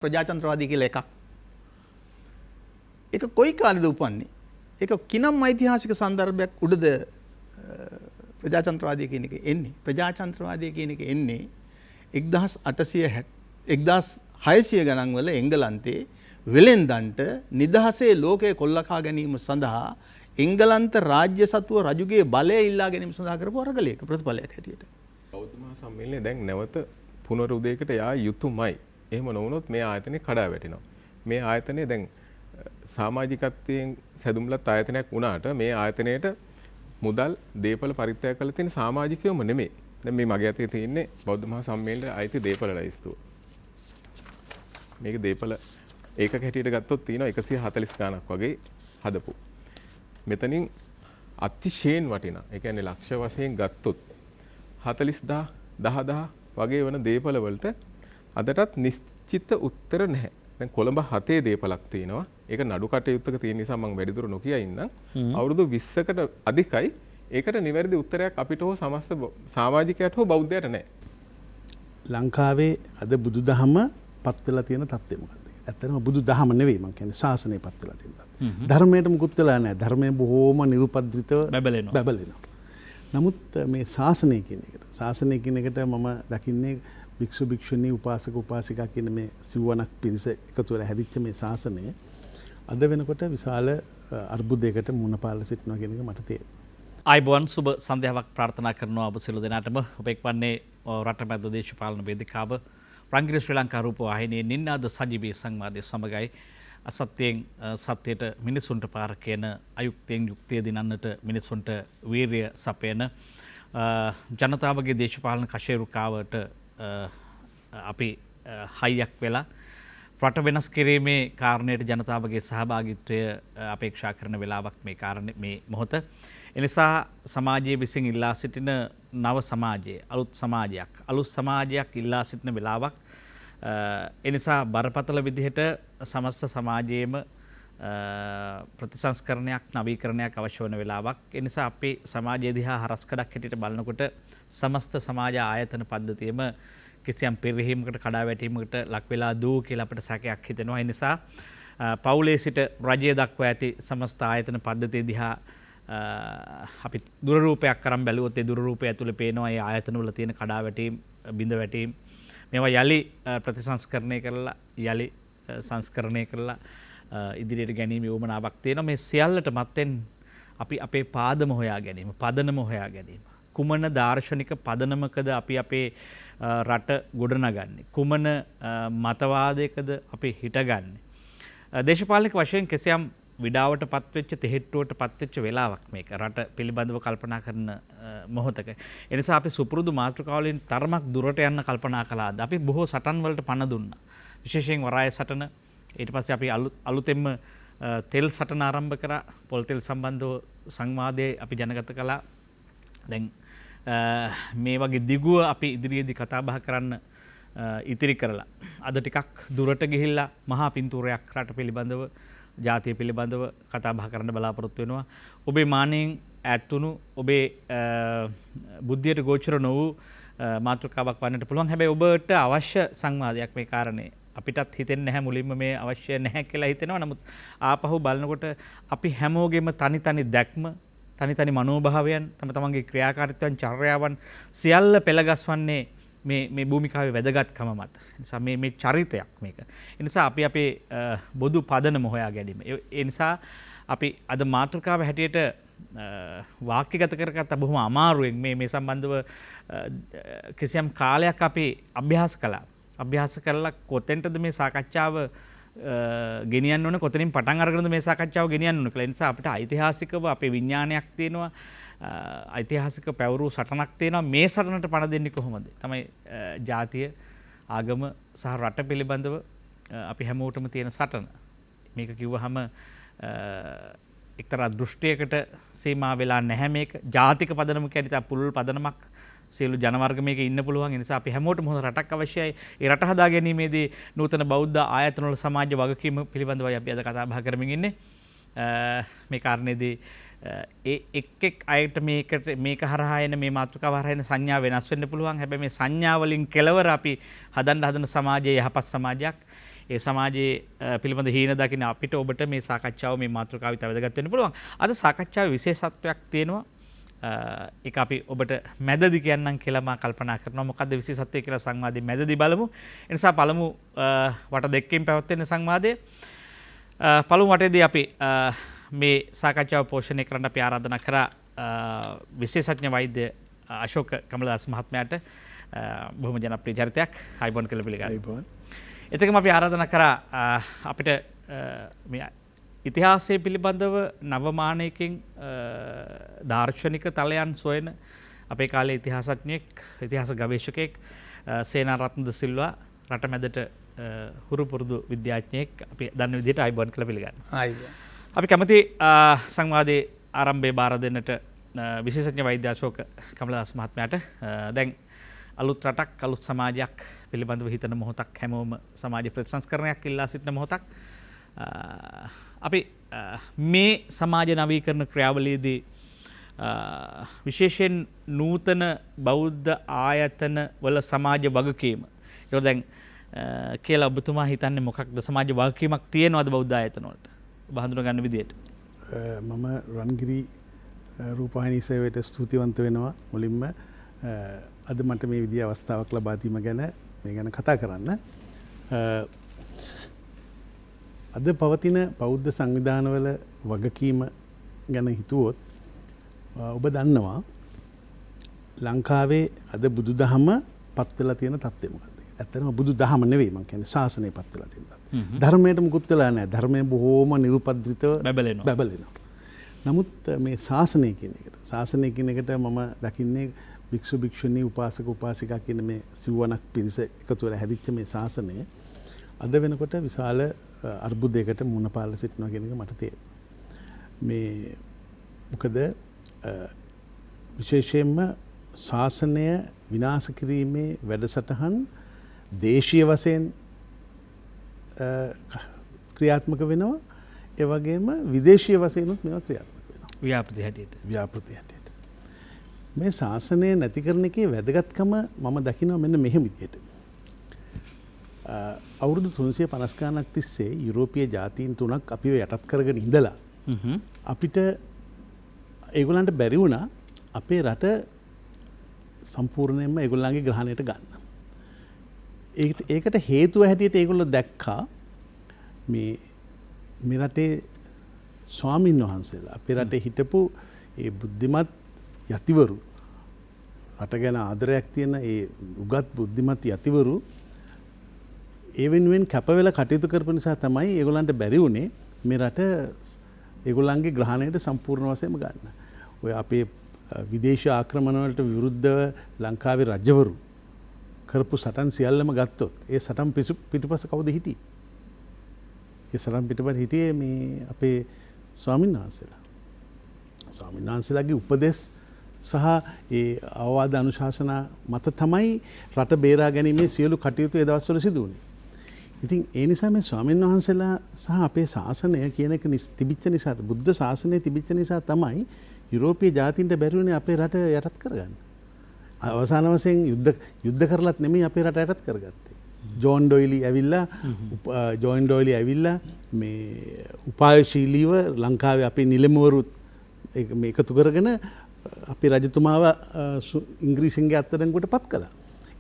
ප්‍රජාතන්ත්‍රවාදී කියලා එකක්. ඒක කොයි කාලෙද උපන්නේ? ඒක කිනම් ඓතිහාසික සංදර්භයක් උඩද ප්‍රජාතන්ත්‍රවාදී කියන එක එන්නේ? ප්‍රජාතන්ත්‍රවාදී කියන එක එන්නේ 1600 ගණන් වල එංගලන්තේ වෙලෙන්දන්ට නිදහසේ ලෝකයේ කොල්ලකා ගැනීම සඳහා එංගලන්ත රාජ්‍ය සතුව රජුගේ බලය ඉල්ලා ගැනීම සඳහා කරපු අරගලයක ප්‍රතිඵලයක් හැටියට. බෞද්ධ මහා සම්මේලනය දැන් නැවත පුනරුදයකට යා යුතුමයි. එහෙම නොවුනොත් මේ ආයතනය කඩා වැටෙනවා. මේ ආයතනය දැන් සමාජිකත්වයෙන් සැදුම්ලත් ආයතනයක් වුණාට මේ ආයතනයට මුදල් දීපල පරිත්‍යාග කළ තියෙන සමාජිකයෝම නෙමෙයි. දැන් මේ මගේ අතේ තියෙන්නේ බෞද්ධ මහා සම්මේලනයේ අයිති දීපල ලයිස්තුව. මේක දීපල ඒකක හැටියට ගත්තොත් තියෙනවා 140 ගණක් වගේ හදපු. මෙතනින් අතිශයින් වටිනා. ඒ කියන්නේ ලක්ෂ වශයෙන් ගත්තොත් 40000 10000 වගේ වෙන දීපල වලට අදටත් නිශ්චිත උත්තර නැහැ. දැන් කොළඹ 7 දීපලක් තියෙනවා. ඒක නඩු කටයුත්තක තියෙන නිසා මම වැඩිදුර නොකිය ඉන්නම්. අවුරුදු 20කට අධිකයි. ඒකට නිවැරදි උත්තරයක් අපිට හෝ සමස්ත සමාජිකයට හෝ බෞද්ධයට නැහැ. ලංකාවේ අද බුදුදහම පත් වෙලා තියෙන තත්ත්වය මොකක්ද? ඇත්තටම බුදුදහම නෙවෙයි මම කියන්නේ ශාසනය පත් වෙලා තියෙන තත්ත්වය. ධර්මයට මුකුත් වෙලා නැහැ. ධර්මය බොහෝම නිරුපද්‍රිතව බබලෙනවා. නමුත් මේ ශාසනය කියන එකට මම දකින්නේ භික්ෂු භික්ෂුණී උපාසක උපාසිකා කියන මේ සිව්වනක් පිරිස එකතු වෙලා හැදිච්ච මේ ශාසනය අද වෙනකොට විශාල අර්බුදයකට මුහුණ පාලා සිටිනවා කියන එක මට තේරෙනවා. ආයිබෝන් සුබ සන්ධ්‍යාවක් ප්‍රාර්ථනා කරනවා ඔබ සියලු දෙනාටම. ඔබ එක්වන්නේ රටමැද දේශපාලන වේදිකාව රංගිර ශ්‍රී ලංකා රූප වාහිනියේ නින්නාද සජීවී සංවාදයේ සමගයි අසත්‍යයෙන් සත්‍යයට මිනිසුන්ට පාර කියන අයුක්තියෙන් යුක්තිය දිනන්නට මිනිසුන්ට වීරිය සපයන ජනතාවගේ දේශපාලන කශේරුකාවට අපි හයියක් වෙලා රට වෙනස් කිරීමේ කාරණයට ජනතාවගේ සහභාගිත්වය අපේක්ෂා කරන වෙලාවක් මේ මොහොත. එනිසා සමාජයේ විසින් ඉල්ලා සිටින නව සමාජයේ අලුත් සමාජයක් ඉල්ලා සිටින වෙලාවක්. එනිසා බරපතල විදිහට සමස්ත සමාජයේම ප්‍රතිසංස්කරණයක් නවීකරණයක් අවශ්‍ය වන වෙලාවක්. එනිසා අපේ සමාජය දිහා හරස්කඩක් හැටියට බලනකොට සමස්ත සමාජ ආයතන පද්ධතියම කිසියම් පෙරහීමකට කඩා වැටීමකට ලක් වෙලා දූ කියලා අපිට සැකයක් හිතෙනවා. ඒ නිසා පවුලේ සිට රජය දක්වා ඇති සමස්ත ආයතන පද්ධතිය දිහා අපි දුරරූපයක් කරන් බැලුවොත් ඒ දුරරූපය ඇතුලේ පේනවා මේ ආයතන වල තියෙන කඩා වැටීම් බිඳ වැටීම්. මේවා යලි ප්‍රතිසංස්කරණය කරලා යලි සංස්කරණය කරලා ඉදිරියට ගැනීම යොමනාවක් තියෙනවා. මේ සියල්ලට මත්තෙන් අපි අපේ පාදම හොයා ගැනීම, පදනම හොයා ගැනීම. කුමන දාර්ශනික පදනමකද අපි අපේ රට ගොඩනගන්නේ? කුමන මතවාදයකද අපි හිටගන්නේ? දේශපාලනික වශයෙන් කෙසියම් විඩාවට පත්වෙච්ච තෙහෙට්ටුවට පත්වෙච්ච වෙලාවක් මේක රට පිළිබඳව කල්පනා කරන මොහොතක. එනිසා අපි සුපුරුදු මාතෘකාවලින් තරමක් දුරට යන්න කල්පනා කළාද? අපි බොහෝ සටන් වලට පණ දුන්නා. විශේෂයෙන් වරාය සටන, ඊට පස්සේ අපි අලුතෙන්ම තෙල් සටන ආරම්භ කරා. පොල් තෙල් සම්බන්ධව සංවාදයේ අපි ජනගත කළා. දැන් මේ වගේ දිගුව අපි ඉදිරියේදී කතා බහ කරන්න ඉතිරි කරලා අද ටිකක් දුරට ගිහිල්ලා මහා පින්තූරයක් රට පිළිබඳව ජාතිය පිළිබඳව කතා බහ කරන්න බලාපොරොත්තු වෙනවා. ඔබේ මානෙන් ඈත්තුණු ඔබේ බුද්ධියට ගෝචර නොවූ මාතෘකාවක් වන්නට පුළුවන්. හැබැයි ඔබට අවශ්‍ය සංවාදයක් මේ කාරණේ අපිටත් හිතෙන්නේ නැහැ මුලින්ම මේ අවශ්‍ය නැහැ කියලා හිතෙනවා. නමුත් ආපහු බලනකොට අපි හැමෝගෙම තනි දැක්ම, තනි මනෝභාවයන්, තමන්ගේ ක්‍රියාකාරීත්වයන්, චර්යාවන් සියල්ල පෙළගස්වන්නේ මේ භූමිකාවේ වැදගත්කම මත. නිසා මේ චරිතයක් මේක. ඒ නිසා අපි අපේ බොදු පදනම හොයා ගැනීම. ඒ නිසා අපි අද මාතෘකාව හැටියට වාක්‍යගත කරගත්ත බොහොම අමාරුවෙන් මේ සම්බන්ධව කිසියම් කාලයක් අපි අභ්‍යාස කළා. අභ්‍යාස කරලා කොතෙන්ටද මේ සාකච්ඡාව ගෙනියන්න ඕන, කොතනින් පටන් අරගෙනද මේ සාකච්ඡාව ගෙනියන්න ඕන කියලා. ඒ නිසා අපිට ඓතිහාසිකව අපේ විඥානයක් තියෙනවා. ඓතිහාසික පැවරු සටනක් තියෙනවා. මේ සටනට පණ දෙන්නේ කොහොමද? තමයි ජාතිය, ආගම සහ රට පිළිබඳව අපි හැමෝටම තියෙන සටන. මේක කිව්වහම එක්තරා දෘෂ්ටියකට සීමා වෙලා නැහැ මේක. ජාතික පදනම කියන්නේ පුළුල් පදනමක්. සියලු ජනවර්ග මේක ඉන්න පුළුවන්. ඒ නිසා අපි හැමෝටම හොඳ රටක් අවශ්‍යයි. ඒ රට හදා ගැනීමේදී නූතන බෞද්ධ ආයතන වල සමාජ වගකීම පිළිබඳවයි අපි අද කතා බහ කරමින් ඉන්නේ. මේ කාරණේදී එක් අයට මේක හරහා එන මේ මාතෘකාව හරහා එන සංඥා වෙනස් වෙන්න පුළුවන්. හැබැයි මේ සංඥා වලින් කෙලවර අපි හදන්න හදන සමාජයේ යහපත් සමාජයක්. ඒ සමාජයේ පිළිබඳ හීන දකින අපිට ඔබට මේ සාකච්ඡාව මේ මාතෘකාව විතර වැදගත් වෙන්න පුළුවන්. අද සාකච්ඡාවේ විශේෂත්වයක් තියෙනවා. ඒක අපි ඔබට මැදදි කියන්නම් කියලා මා කල්පනා කරනවා. මොකද්ද විශේෂත්වය කියලා සංවාදයේ මැදදි බලමු. ඒ නිසා පළමු වට දෙකකින් පැවැත්වෙන සංවාදයේ පළමු වටේදී අපි මේ සාකච්ඡාව පෝෂණය කරන්න අපි ආරාධනා කරා විශේෂඥ වෛද්‍ය අශෝක කමලදාස මහත්මයාට බොහොම ජනප්‍රිය චරිතයක් අයිබෝන් කියලා පිළිගන්නවා. එතකම අපි ආරාධනා කරා අපිට මේ ඉතිහාසය පිළිබඳව නවමානයකින් දාර්ශනික තලයන් සොයන අපේ කාලේ ඉතිහාසඥයෙක් ඉතිහාස ගවේෂකයෙක් සේනාරත්න ද සිල්වා රට මැදට හුරු පුරුදු විද්‍යාඥයෙක් අපි දන්න විදිහට අයිබෝන් කියලා පිළිගන්නවා. අපි කැමති සංවාදයේ ආරම්භයේ බාර දෙන්නට විශේෂඥ වෛද්‍ය අශෝක කමලදාස මහත්මයාට දැන් අලුත් රටක් අලුත් සමාජයක් පිළිබඳව හිතන මොහොතක් හැමෝම සමාජ ප්‍රතිසංස්කරණයක් ඉල්ලා සිටින මොහොතක් අපි මේ සමාජ නවීකරණ ක්‍රියාවලියේදී විශේෂයෙන් නූතන බෞද්ධ ආයතන වල සමාජ වගකීම ඒක දැන් කියලා ඔබතුමා හිතන්නේ මොකක්ද සමාජ වගකීමක් තියෙනවද බෞද්ධ ආයතන වලට ඔබ හඳුනා ගන්න විදියට මම රන්ගිරි රූපවාහිනී සේවයට ස්තුතිවන්ත වෙනවා මුලින්ම අද මට මේ විදිහේ අවස්ථාවක් ලබා දීම ගැන මේ ගැන කතා කරන්න. අද පවතින බෞද්ධ සංවිධානවල වගකීම ගැන හිතුවොත් ඔබ දන්නවා ලංකාවේ අද බුදුදහම පත් වෙලා තියෙන තත්ත්වය මොකක්ද? ඇත්තටම බුදුදහම නෙවෙයි මම කියන්නේ ශාසනය පත් වෙලා තියෙන තත්ත්වය. ධර්මයට මුකුත් වෙලා නැහැ. ධර්මය බොහෝම නිරුපද්‍රිතව බබලෙනවා. නමුත් මේ ශාසනය කියන එකට මම දකින්නේ භික්ෂු භික්ෂුණී උපාසක උපාසිකා කියන මේ සිව්වනක් පිරිස එකතු වෙලා හැදිච්ච මේ ශාසනය අද වෙනකොට විශාල අර්බුදයකට මුහුණ පාලා සිටිනවා කියන එක මට තේරෙනවා. මේ මොකද විශේෂයෙන්ම ශාසනය විනාශ කිරීමේ වැඩසටහන් දේශීය වශයෙන් ක්‍රියාත්මක වෙනවා. ඒ වගේම විදේශීය වශයෙන්ුත් මේවා ක්‍රියාත්මක වෙනවා. ව්‍යාපෘති හැටියට. මේ ශාසනය නැති කරන එකේ වැදගත්කම මම දකිනවා මෙන්න මෙහෙම විදිහට. අවුරුදු 350 ගණනක් තිස්සේ යුරෝපීය ජාතීන් තුනක් අපිව යටත් කරගෙන ඉඳලා අපිට ඒගොල්ලන්ට බැරි වුණා අපේ රට සම්පූර්ණයෙන්ම ඒගොල්ලන්ගේ ග්‍රහණයට ගන්න. ඒකට හේතුව හැටියට ඒගොල්ලෝ දැක්කා මේ රටේ ස්වාමින් වහන්සේලා අපේ රටේ හිටපු ඒ බුද්ධිමත් යතිවරු රට ගැන ආදරයක් තියෙන ඒ උගත් බුද්ධිමත් යතිවරු ඒ වෙනුවෙන් කැප වෙලා කටයුතු කරපු නිසා තමයි ඒගොල්ලන්ට බැරි වුණේ මේ රට ඒගොල්ලන්ගේ ග්‍රහණයට සම්පූර්ණ වශයෙන්ම ගන්න. ඔය අපේ විදේශ ආක්‍රමණ වලට විරුද්ධව ලංකාවේ රජවරු කරපු සටන් සියල්ලම ගත්තොත් ඒ සටන් පිටුපස කවුද හිටියේ? ඒ සටන් පිටුපස හිටියේ මේ අපේ ස්වාමීන් වහන්සේලා. ස්වාමීන් වහන්සේලාගේ උපදෙස් සහ ඒ අවවාද අනුශාසනා මත තමයි රට බේරා ගැනීමේ සියලු කටයුතු ඒ දවස්වල සිදු වුණේ. ඉතින් ඒ නිසා මේ ස්වාමීන් වහන්සේලා සහ අපේ ශාසනය කියන එක තිබිච්ච නිසා බුද්ධ ශාසනය තිබිච්ච නිසා තමයි යුරෝපීය ජාතීන්ට බැරි වුණේ අපේ රට යටත් කරගන්න. අවසාන වශයෙන් යුද්ධ කරලත් නෙමෙයි අපේ රට යටත් කරගත්තේ. ජෝන් ඩොයිලි ඇවිල්ලා මේ උපායශීලීව ලංකාවේ අපේ නිලමවරු මේ එකතු කරගෙන අපේ රජතුමාව ඉංග්‍රීසින්ගේ අත්අඩංගුවට පත් කළා.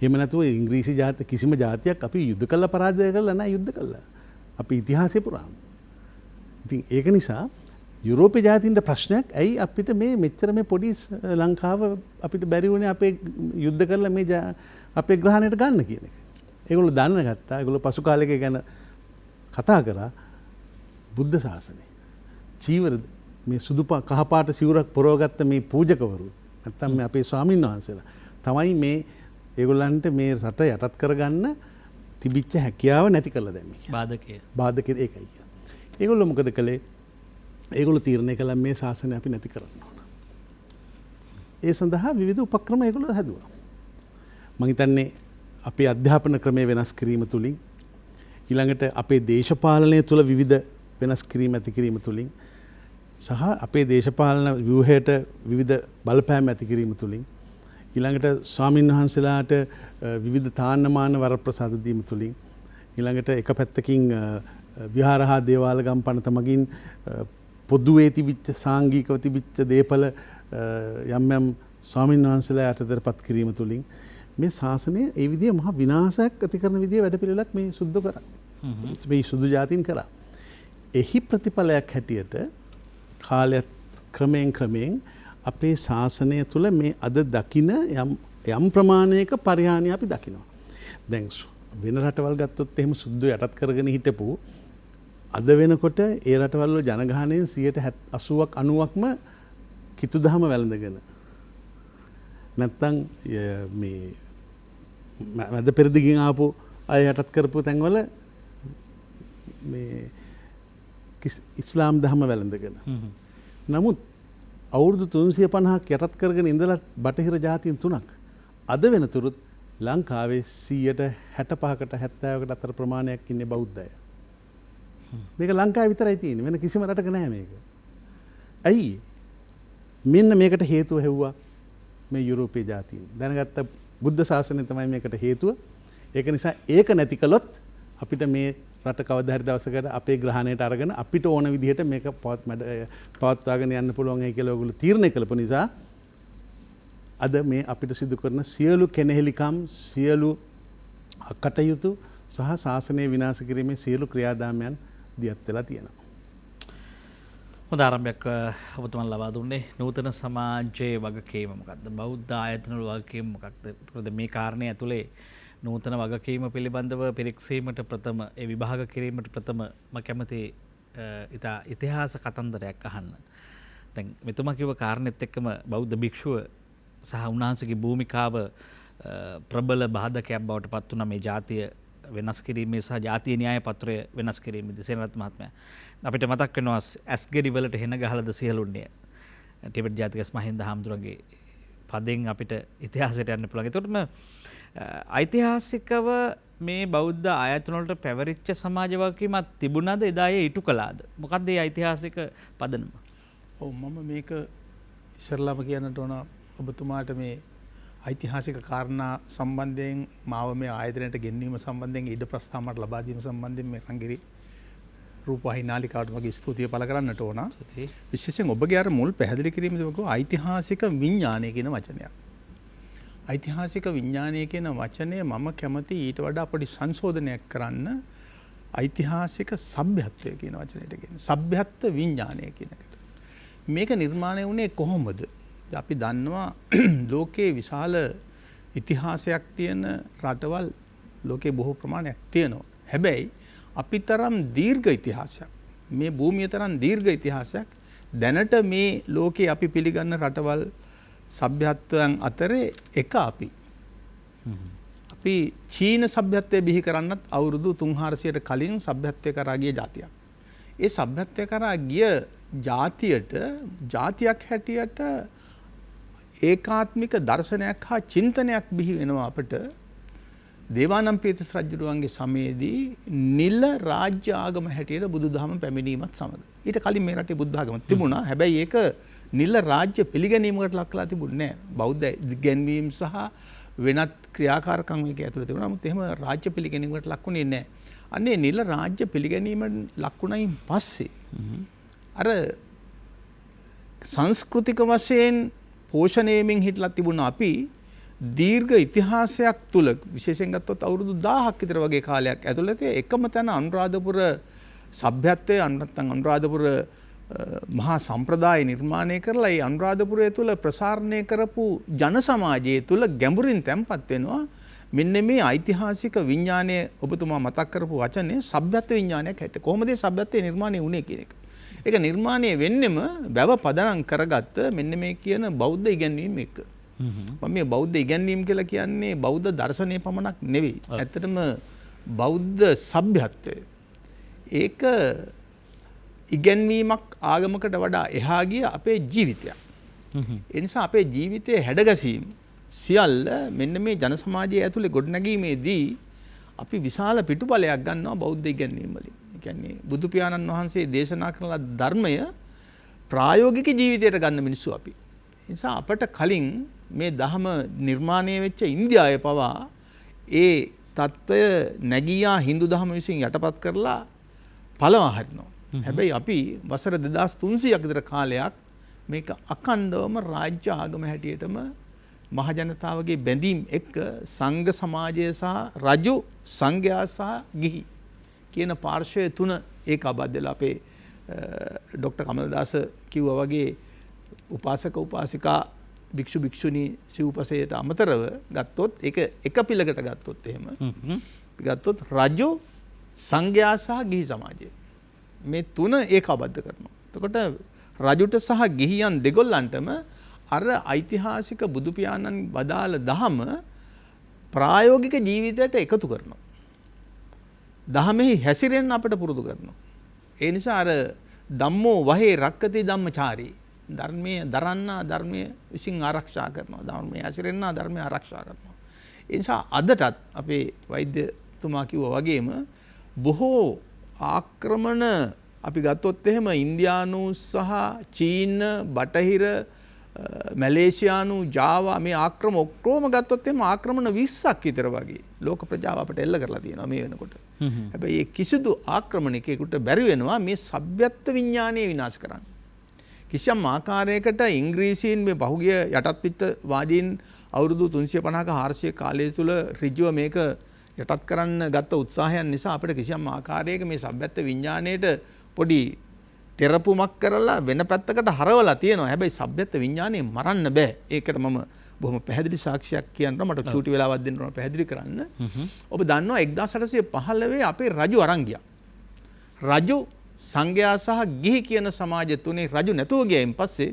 එහෙම නැතුව ඉංග්‍රීසි ජාති කිසිම ජාතියක් අපි යුද්ධ කළා පරාජය කළා නැහැ යුද්ධ කළා. අපි ඉතිහාසය පුරාම. ඉතින් ඒක නිසා යුරෝපීය ජාතීන්ට ප්‍රශ්නයක් ඇයි අපිට මේ මෙච්චර මේ පොඩි ලංකාව අපිට බැරි වුණේ අපේ යුද්ධ කරලා මේ අපේ ග්‍රහණයට ගන්න කියන එක. ඒගොල්ලෝ දන්න ගත්තා. ඒගොල්ලෝ පසු කාලෙක ගැන කතා කරා බුද්ධ ශාසනය. චීවර මේ සුදු කහපාට සිවුරක් පොරවගත්ත මේ පූජකවරු නැත්තම් මේ අපේ ස්වාමීන් වහන්සේලා තමයි මේ ඒගොල්ලන්ට මේ රට යටත් කරගන්න තිබිච්ච හැකියාව නැති කරලා දැම්මේ. බාධකය ඒකයි. ඒගොල්ලෝ මොකද කළේ? ඒගොල්ලෝ තීරණය කළා මේ ශාසනය අපි නැති කරන්න ඕන. ඒ සඳහා විවිධ උපක්‍රම ඒගොල්ලෝ හැදුවා. මම හිතන්නේ අපේ අධ්‍යාපන ක්‍රමය වෙනස් කිරීම තුලින් ඊළඟට අපේ දේශපාලනය තුළ විවිධ වෙනස් කිරීම ඇති කිරීම තුලින් සහ අපේ දේශපාලන ව්‍යුහයට විවිධ බලපෑම් ඇති කිරීම තුලින් ඊළඟට ස්වාමීන් වහන්සේලාට විවිධ තාන්නමාන වරප්‍රසාද දීම තුලින් ඊළඟට එක පැත්තකින් විහාර හා දේවාල ගම් පනත මගින් පොදුවේ තිබිච්ච සාංගිකව තිබිච්ච දේපල යම් යම් ස්වාමීන් වහන්සේලා යටතටපත් කිරීම තුළින් මේ ශාසනය ඒ විදිහේ මහා විනාශයක් ඇති කරන විදිහේ වැඩපිළිවෙලක් මේ සුද්ධ කරා. මේ සුදු ජාතින් කරා. එහි ප්‍රතිඵලයක් හැටියට කාලයක් ක්‍රමයෙන් අපේ ශාසනය තුළ මේ අද දකින යම් ප්‍රමාණයක පරිහානිය අපි දකිනවා. දැන් වෙන රටවල් ගත්තොත් එහෙම සුද්ධ යටත් කරගෙන හිටපු අද වෙනකොට ඒ රටවල් වල ජනගහනයෙන් 80ක් 90ක්ම කිතු දහම වැළඳගෙන නැත්තම් මේ මැද පෙරදිගින් ආපු අය යටත් කරපු තැන්වල මේ ඉස්ලාම් දහම වැළඳගෙන. නමුත් අවුරුදු 350ක් යටත් කරගෙන ඉඳලා බටහිර ජාතීන් තුනක් අද වෙනතුරුත් ලංකාවේ 65%කට 70%කට අතර ප්‍රමාණයක් ඉන්නේ බෞද්ධය. මේක ලංකාවේ විතරයි තියෙන්නේ. වෙන කිසිම රටක නැහැ මේක. ඇයි? මෙන්න මේකට හේතුව හෙව්වා මේ යුරෝපීය ජාතීන්. දැනගත්ත බුද්ධ ශාසනය තමයි මේකට හේතුව. ඒක නිසා ඒක නැති කළොත් අපිට මේ රට කවදා හරි දවසකට අපේ ග්‍රහණයට අරගෙන අපිට ඕන විදිහට මේක පවත්වාගෙන යන්න පුළුවන් වෙයි කියලා ඔයගොල්ලෝ තීරණය කළපු නිසා අද මේ අපිට සිදු කරන සියලු කෙනෙහිලිකම් සියලු කටයුතු සහ ශාසනය විනාශ කිරීමේ සියලු ක්‍රියාදාමයන් දියත් වෙලා තියෙනවා. හොඳ ආරම්භයක් ඔබතුමන් ලබා දුන්නේ. නූතන සමාජයේ වගකීම මොකක්ද? බෞද්ධ ආයතන වල වගකීම මොකක්ද? මොකද මේ කාරණේ ඇතුලේ නූතන වගකීම පිළිබඳව පිරික්සීමට ප්‍රථම ඒ විභාග කිරීමට ප්‍රථම මම කැමති ඉතිහාස කතන්දරයක් අහන්න. දැන් මෙතුමා කිව්ව කාරණෙත් එක්කම බෞද්ධ භික්ෂුව සහ උන්වහන්සේගේ භූමිකාව ප්‍රබල බාධකයක් බවට පත් වුණා මේ ජාතිය වෙනස් කිරීමේ සහ ජාතිය න්‍යාය පත්‍රය වෙනස් කිරීමේදී. සේනරත් මහත්මයා අපිට මතක් වෙනවා ඇස්ගෙඩි වලට හෙන ගහලද සියලුන්නේ ටිබෙට් ජාතික මහින්ද හාමුදුරන්ගේ පදෙන් අපිට ඉතිහාසයට යන්න පුළුවන්. ඒකටම ඓතිහාසිකව මේ බෞද්ධ ආයතන වලට පැවරිච්ච සමාජ වගකීමක් තිබුණාද එදා ඒ ඉටු කළාද? මොකක්ද මේ ඓතිහාසික පදනම? ඔව් මම මේක ඉස්සරලාම කියන්නට ඕන ඔබතුමාට මේ ඓතිහාසික කාරණා සම්බන්ධයෙන් මාව මේ ආයතනයට ගෙන්වීම සම්බන්ධයෙන් ඉඩ ප්‍රස්තාව මට ලබා දීම සම්බන්ධයෙන් මේ රංගිරි රූපවාහිනී නාලිකාවට මගේ ස්තුතිය පළ කරන්නට ඕන. විශේෂයෙන් ඔබගේ අර මුල් පැහැදිලි කිරීමේදී ඔබ ඓතිහාසික විඥානය කියන වචනයක්. ඓතිහාසික විඥානය කියන වචනය මම කැමති ඊට වඩා පොඩි සංශෝධනයක් කරන්න ඓතිහාසික සભ્યත්වය කියන වචනයට කියන. සભ્યත්ව විඥානය කියන එකට. මේක නිර්මාණය වුණේ කොහොමද? අපි දන්නවා ලෝකයේ විශාල ඉතිහාසයක් තියෙන රටවල් ලෝකේ බොහෝ ප්‍රමාණයක් තියෙනවා. හැබැයි අපි තරම් දීර්ඝ ඉතිහාසයක් මේ භූමිය තරම් දීර්ඝ ඉතිහාසයක් දැනට මේ ලෝකේ අපි පිළිගන්න රටවල් සભ્યත්වයන් අතරේ එක අපි චීන සભ્યත්වය බිහි කරන්නත් අවුරුදු 300කට කලින් සભ્યත්වය කරා ගිය ජාතියක්. ඒ සભ્યත්වය කරා ගිය ජාතියට ජාතියක් හැටියට ඒකාත්මික දර්ශනයක් හා චින්තනයක් බිහි වෙනවා අපට දේවානම්පියතිස්ස රජුගේ සමයේදී නිල රාජ්‍ය ආගම හැටියට බුදුදහම පැමිණීමත් සමග. ඊට කලින් මේ රටේ බුද්ධ ආගම තිබුණා. හැබැයි ඒක නිල රාජ්‍ය පිළිගැනීමකට ලක් කරලා තිබුණේ නැහැ. බෞද්ධ ඉගැන්වීම් සහ වෙනත් ක්‍රියාකාරකම් මේක ඇතුළේ තිබුණා. නමුත් එහෙම රාජ්‍ය පිළිගැනීමකට ලක්ුණේ නැහැ. අන්නේ නිල රාජ්‍ය පිළිගැනීමට ලක්ුණයින් පස්සේ අර සංස්කෘතික වශයෙන් පෝෂණයමින් හිටලා තිබුණ අපි දීර්ඝ ඉතිහාසයක් තුල විශේෂයෙන් ගත්තොත් අවුරුදු 1000ක් විතර වගේ කාලයක් ඇතුළත එකම තැන අනුරාධපුර සભ્યත්වයේ නැත්නම් අනුරාධපුර මහා සම්ප්‍රදාය නිර්මාණය කරලා ඒ අනුරාධපුරය තුල ප්‍රසාරණය කරපු ජන සමාජයේ තුල ගැඹුරින් තැම්පත් වෙනවා මෙන්න මේ ඓතිහාසික විඥානය ඔබතුමා මතක් කරපු වචනේ සભ્યත්ව විඥානයක් හැටියට කොහොමද මේ සભ્યත්වය නිර්මාණය වුණේ කියන එක. ඒක නිර්මාණය වෙන්නෙම වැව පදනම් කරගත්ත මෙන්න මේ කියන බෞද්ධ ඉගැන්වීම් එක. මම මේ බෞද්ධ ඉගැන්වීම් කියලා කියන්නේ බෞද්ධ දර්ශනය පමණක් නෙවෙයි. ඇත්තටම බෞද්ධ සભ્યත්වය. ඒක ඉගැන්වීමක් ආගමකට වඩා එහා ගිය අපේ ජීවිතයක්. ඒ නිසා අපේ ජීවිතයේ හැඩගැසීම් සියල්ල මෙන්න මේ ජන සමාජයේ ඇතුලේ ගොඩනැගීමේදී අපි විශාල පිටුබලයක් ගන්නවා බෞද්ධ ඉගැන්වීම් වලින්. ඒ කියන්නේ බුදු පියාණන් වහන්සේ දේශනා කරන ධර්මය ප්‍රායෝගික ජීවිතයට ගන්න මිනිස්සු අපි. ඒ නිසා අපට කලින් මේ ධහම නිර්මාණය වෙච්ච ඉන්දියාවේ පවා ඒ තත්ත්වය නැගියා හින්දු දහම විසින් යටපත් කරලා පළවා හරිනවා. හැබැයි අපි වසර 2300ක් විතර කාලයක් මේක අඛණ්ඩවම රාජ්‍ය ආගම හැටියටම මහජනතාවගේ බැඳීම් එක්ක සංඝ සමාජය සහ රජු සංඝයා සහ ගිහි කියන පාර්ශ්වය තුන ඒක අබද්දලා අපේ ඩොක්ටර් කමලදාස කිව්වා වගේ උපාසක උපාසිකා භික්ෂු භික්ෂුණී සිව්පසයට අමතරව ගත්තොත් ඒක එක පිළකට ගත්තොත් එහෙම ගත්තොත් රජු සංඝයා සහ ගිහි සමාජය මේ තුන ඒකාබද්ධ කරනවා. එතකොට රජුට සහ ගිහියන් දෙගොල්ලන්ටම අර ඓතිහාසික බුදු පියාණන් වදාළ දහම ප්‍රායෝගික ජීවිතයට එකතු කරනවා. දහමෙහි හැසිරෙන්න අපට පුරුදු කරනවා. ඒ නිසා අර ධම්මෝ වහේ රක්කති ධම්මචාරී ධර්මයේ දරන්නා ධර්මයේ විසින් ආරක්ෂා කරනවා. ධර්මයේ හැසිරෙන්නා ධර්මයේ ආරක්ෂා කරනවා. ඒ නිසා අදටත් අපේ වෛද්‍යතුමා කිව්වා වගේම බොහෝ ආක්‍රමණ අපි ගත්තොත් එහෙම ඉන්දියානු සහ චීන බටහිර මැලේසියානු ජාවා මේ ආක්‍රම ඔක්කොම ගත්තොත් එහෙම ආක්‍රමණ 20ක් විතර වගේ ලෝක ප්‍රජාව අපට එල්ල කරලා තියෙනවා මේ වෙනකොට. හැබැයි මේ කිසිදු ආක්‍රමණයකට බැරි වෙනවා මේ සભ્યත්ව විඥානය විනාශ කරන්න. කිසියම් ආකාරයකට ඉංග්‍රීසීන් මේ බහුගිය යටත්විත්ත වාදීන් අවුරුදු 350ක 400 කාලය තුල ඍජුව මේක යටත් කරන්න ගත්ත උත්සාහයන් නිසා අපිට කිසියම් ආකාරයක මේ සભ્યත්ව විඥාණයට පොඩි තෙරපුමක් කරලා වෙන පැත්තකට හරවලා තියෙනවා. හැබැයි සભ્યත්ව විඥාණය මරන්න බෑ. ඒකට මම බොහොම පැහැදිලි සාක්ෂියක් කියන්න මට චූටි වෙලාවක් දෙන්න ඕන පැහැදිලි කරන්න. ඔබ දන්නවා 1815 අපේ රජු අරන් ගියා. රජු සංඝයා සහ ගිහි කියන සමාජ තුනේ රජු නැතුව ගියයින් පස්සේ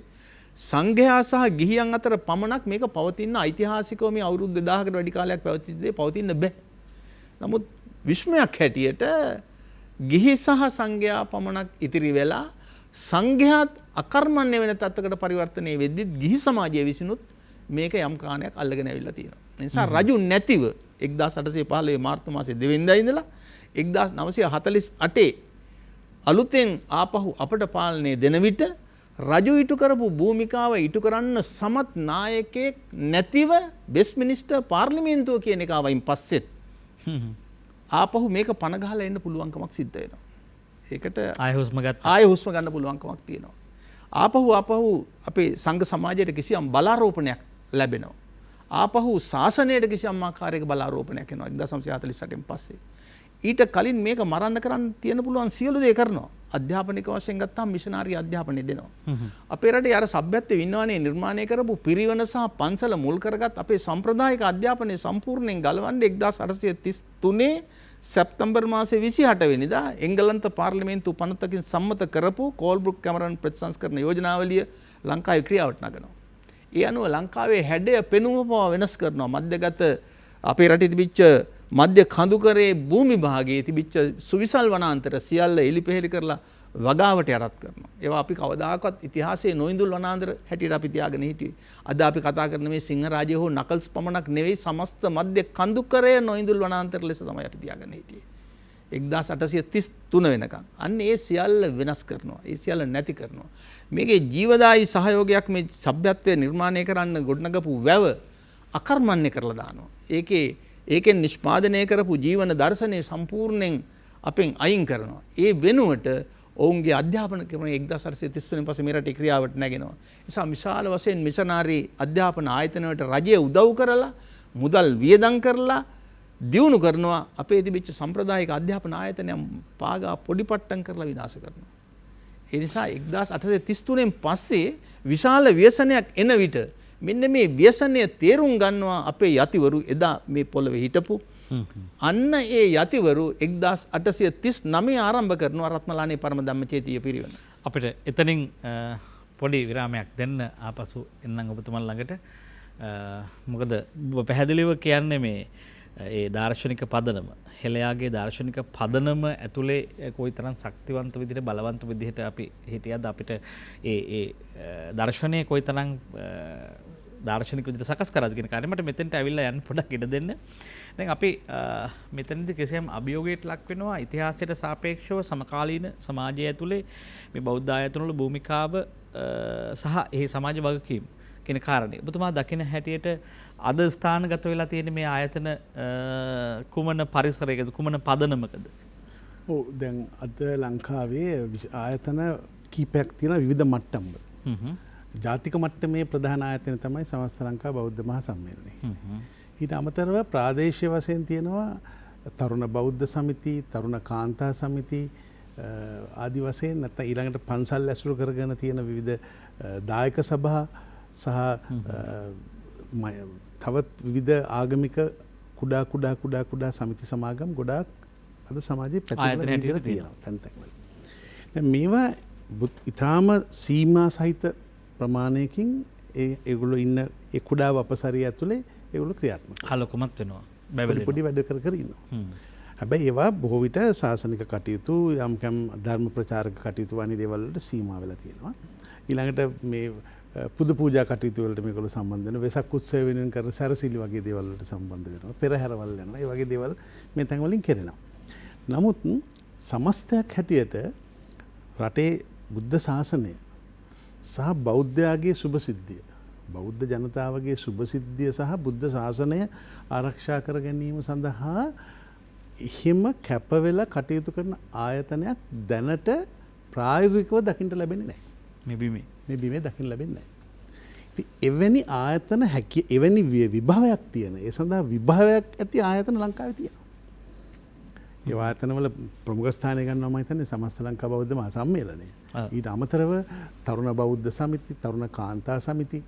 සංඝයා සහ ගිහියන් අතර පමණක් මේක පවතින ඓතිහාසිකව මේ අවුරුදු 2000කට වැඩි කාලයක් පවතින්න බෑ. නමුත් විස්මයක් හැටියට ගිහි සහ සංඝයා පමණක් ඉතිරි වෙලා සංඝයාත් අකර්මණ්‍ය වෙන තත්ත්වයකට පරිවර්තනය වෙද්දිත් ගිහි සමාජය විසිනුත් මේක යම් කාණයක් අල්ලගෙන ඇවිල්ලා තියෙනවා. ඒ නිසා රජු නැතිව 1815 මාර්තු මාසයේ 2 වෙනිදා ඉඳලා 1948 අලුතෙන් ආපහු අපට පාලනය දෙන විට රජු ඉටු කරපු භූමිකාව ඉටු කරන්න සමත් නායකයෙක් නැතිව වෙස්ට්මිනිස්ටර් පාර්ලිමේන්තුව කියන එක ආවයින් පස්සෙත් ආපහු මේක පණ ගහලා එන්න පුළුවන්කමක් සිද්ධ වෙනවා. ඒකට ආය හුස්ම ගන්න පුළුවන්කමක් තියෙනවා. ආපහු අපේ සංඝ සමාජයට කිසියම් බලාරෝපණයක් ලැබෙනවා. ආපහු ශාසනයට කිසියම් ආකාරයක බලාරෝපණයක් එනවා 1948න් පස්සේ. ඊට කලින් මේක මරන්න කරන්න තියෙන පුළුවන් සියලු දේ කරනවා. අධ්‍යාපනික වශයෙන් ගත්තාම මිෂනාරි අධ්‍යාපනය දෙනවා. අපේ රටේ අර සભ્યත්ව විඥානය නිර්මාණය කරපු පිරිවන සහ පන්සල මුල් කරගත් අපේ සම්ප්‍රදායික අධ්‍යාපනය සම්පූර්ණයෙන් ගලවන්නේ 1833 සැප්තැම්බර් මාසේ 28 වෙනිදා එංගලන්ත පාර්ලිමේන්තු පනතකින් සම්මත කරපු කෝල්බ්‍රුක් කැමරන් ප්‍රතිසංස්කරණ යෝජනාවලිය ලංකාවේ ක්‍රියාවට නගනවා. ඒ අනුව ලංකාවේ හැඩය පෙනුම පවා වෙනස් කරනවා. මධ්‍යගත අපේ රටේ තිබිච්ච මධ්‍ය කඳුකරේ භූමි භාගයේ තිබිච්ච සුවිසල් වනාන්තර සියල්ල එලිපෙහෙලි කරලා වගාවට යටත් කරනවා. ඒවා අපි කවදාකවත් ඉතිහාසයේ නොඉඳුල් වනාන්තර හැටියට අපි තියාගෙන හිටියේ. අද අපි කතා කරන මේ සිංහරාජය හෝ නකල්ස් පමණක් නෙවෙයි සමස්ත මධ්‍ය කඳුකරේ නොඉඳුල් වනාන්තර ලෙස තමයි අපි තියාගෙන හිටියේ. 1833 වෙනකම්. අන්න ඒ සියල්ල වෙනස් කරනවා. ඒ සියල්ල නැති කරනවා. මේකේ ජීවදායී සහයෝගයක් මේ සભ્યත්වය නිර්මාණය කරන්න ගොඩනගපු වැව අකර්මණ්‍ය කරලා දානවා. ඒකෙන් නිෂ්පාදනය කරපු ජීවන දර්ශනය සම්පූර්ණයෙන් අපෙන් අයින් කරනවා. ඒ වෙනුවට ඔවුන්ගේ අධ්‍යාපන ක්‍රමය 1833 පස්සේ මේ රටේ ක්‍රියාවට නැගෙනවා. නිසා විශාල වශයෙන් මිෂනාරි අධ්‍යාපන ආයතන වලට රජය උදව් කරලා මුදල් වියදම් කරලා දියුණු කරනවා. අපේ තිබිච්ච සම්ප්‍රදායික අධ්‍යාපන ආයතනයන් පාගා පොඩිපට්ටම් කරලා විනාශ කරනවා. ඒ නිසා 1833න් පස්සේ විශාල ව්‍යසනයක් එන විට මෙන්න මේ ව්‍යසනය තේරුම් ගන්නවා අපේ යතිවරු එදා මේ පොළවේ හිටපු අන්න ඒ යතිවරු 1839 ආරම්භ කරනවා රත්මලානේ පරම ධම්මචේතිය පිරිවෙන. අපිට එතනින් පොඩි විරාමයක් දෙන්න ආපසු එන්නම් ඔබතුමන් ළඟට. මොකද ඔබ පැහැදිලිව කියන්නේ මේ ඒ දාර්ශනික පදනම හෙළයාගේ දාර්ශනික පදනම ඇතුලේ කොයිතරම් ශක්තිවන්ත විදිහට බලවන්ත විදිහට අපි හිටියද අපිට ඒ දර්ශනය කොයිතරම් දාර්ශනික විදිහට සකස් කරාද කියන කාරණේ මට මෙතෙන්ට ඇවිල්ලා යන්න පොඩක් ඉඩ දෙන්න. දැන් අපි මෙතනදී කිසියම් අභියෝගයකට ලක් වෙනවා ඉතිහාසයට සාපේක්ෂව සමකාලීන සමාජය ඇතුලේ මේ බෞද්ධ ආයතන වල භූමිකාව සහ ඒ සමාජ වගකීම් කියන කාරණේ. ඔබතුමා දකින හැටියට අද ස්ථානගත වෙලා තියෙන මේ ආයතන කුමන පරිසරයකද කුමන පදනමකද? ඔව් දැන් අද ලංකාවේ ආයතන කීපයක් තියෙන විවිධ මට්ටම් වල. ජාතික මට්ටමේ ප්‍රධාන ආයතන තමයි සමස්ත ලංකා බෞද්ධ මහා සම්මේලනය. ඊට අමතරව ප්‍රාදේශීය වශයෙන් තියෙනවා තරුණ බෞද්ධ සමිති, තරුණ කාන්තා සමිති ආදි වශයෙන් නැත්නම් ඊළඟට පන්සල් ඇසුරු කරගෙන තියෙන විවිධ දායක සභා සහ තවත් විවිධ ආගමික කුඩා සමිති සමාගම් ගොඩාක් අද සමාජයේ පැතිරලා තියෙනවා තැන් තැන්වල. දැන් මේවා ඊටාම සීමා සහිත ප්‍රමාණයකින් ඒගොල්ලෝ ඉන්න ඒ කුඩා වපසරිය ඇතුලේ ඒගොල්ලෝ ක්‍රියාත්මක වෙනවා. අලකුමත් වෙනවා. බැබලෙනවා. පොඩි වැඩ කර ඉන්නවා. හැබැයි ඒවා බොහෝ විට ශාසනික කටයුතු යම් ධර්ම ප්‍රචාරක කටයුතු වැනි දේවල් වලට සීමා වෙලා තියෙනවා. ඊළඟට මේ පුද පූජා කටයුතු වලට මේගොල්ලෝ සම්බන්ධ වෙනවා. වෙසක් උත්සව වෙනුවෙන් කරන සැරසිලි වගේ දේවල් වලට සම්බන්ධ වෙනවා. පෙරහැරවල් යනවා. ඒ වගේ දේවල් මේ තැන් වලින් කරනවා. නමුත් සමස්තයක් හැටියට රටේ බුද්ධ ශාසනය සහ බෞද්ධයාගේ සුභසිද්ධිය බෞද්ධ ජනතාවගේ සුභසිද්ධිය සහ බුද්ධ ශාසනය ආරක්ෂා කර ගැනීම සඳහා එහෙම කැප වෙලා කටයුතු කරන ආයතනයක් දැනට ප්‍රායෝගිකව දකින්න ලැබෙන්නේ නැහැ. මේ බිමේ දකින්න ලැබෙන්නේ නැහැ. ඉතින් එවැනි ආයතන එවැනි විභවයක් තියෙන ඒ සඳහා විභවයක් ඇති ආයතන ලංකාවේ තියෙනවා. ඒ ආයතනවල ප්‍රමුඛ ස්ථානය ගන්නවා මම හිතන්නේ සමස්ත ලංකා බෞද්ධ මහා සම්මේලනය. ඊට අමතරව තරුණ බෞද්ධ සමිති, තරුණ කාන්තා සමිති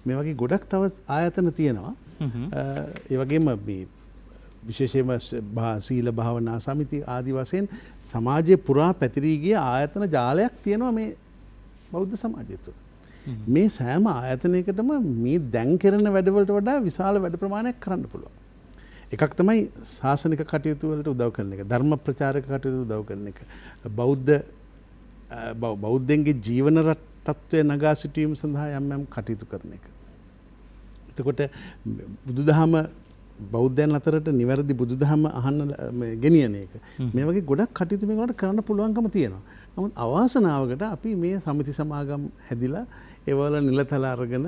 මේ වගේ ගොඩක් තව ආයතන තියෙනවා. ඒ වගේම මේ විශේෂයෙන්ම සීල භාවනා සමිති ආදි වශයෙන් සමාජයේ පුරා පැතිරී ගිය ආයතන ජාලයක් තියෙනවා මේ බෞද්ධ සමාජය තුළ. මේ සෑම ආයතනයකටම මේ දැන් කරන වැඩවලට වඩා විශාල වැඩ ප්‍රමාණයක් කරන්න පුළුවන්. එකක් තමයි ශාසනික කටයුතු වලට උදව් කරන එක, ධර්ම ප්‍රචාරක කටයුතු උදව් කරන එක, බෞද්ධයන්ගේ ජීවන තත්ත්වය නගා සිටීම සඳහා යම් කටයුතු කරන එක. එතකොට බුදුදහම බෞද්ධයන් අතරට නිවැරදි බුදුදහම අහන්න ගෙනියන එක. මේ වගේ ගොඩක් කටයුතු මේකට කරන්න පුළුවන්කම තියෙනවා. නමුත් අවාසනාවකට අපි මේ සමිති සමාගම් හැදිලා ඒවල නිලතල අරගෙන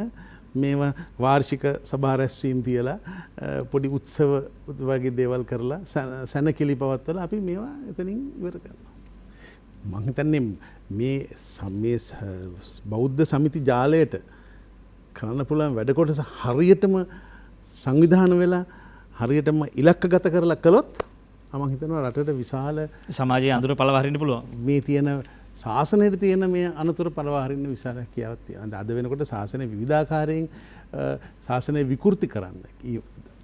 මේවා වාර්ෂික සභා රැස්වීම් තියලා පොඩි උත්සව වගේ දේවල් කරලා සැනකිලි පවත්වලා අපි මේවා එතනින් ඉවර කරනවා. මම හිතන්නේ මේ බෞද්ධ සමිති ජාලයට කරන්න පුළුවන් වැඩ කොටස හරියටම සංවිධානය වෙලා හරියටම ඉලක්කගත කරලා කළොත් මම හිතනවා රටට විශාල සමාජයේ අඳුර පළවහරින්න පුළුවන්. මේ තියෙන ශාසනයට තියෙන මේ අනතුරු පළවහරින්න විශාල හැකියාවක් තියෙනවා. අද වෙනකොට ශාසනය විවිධාකාරයෙන් ශාසනය විකෘති කරන්න.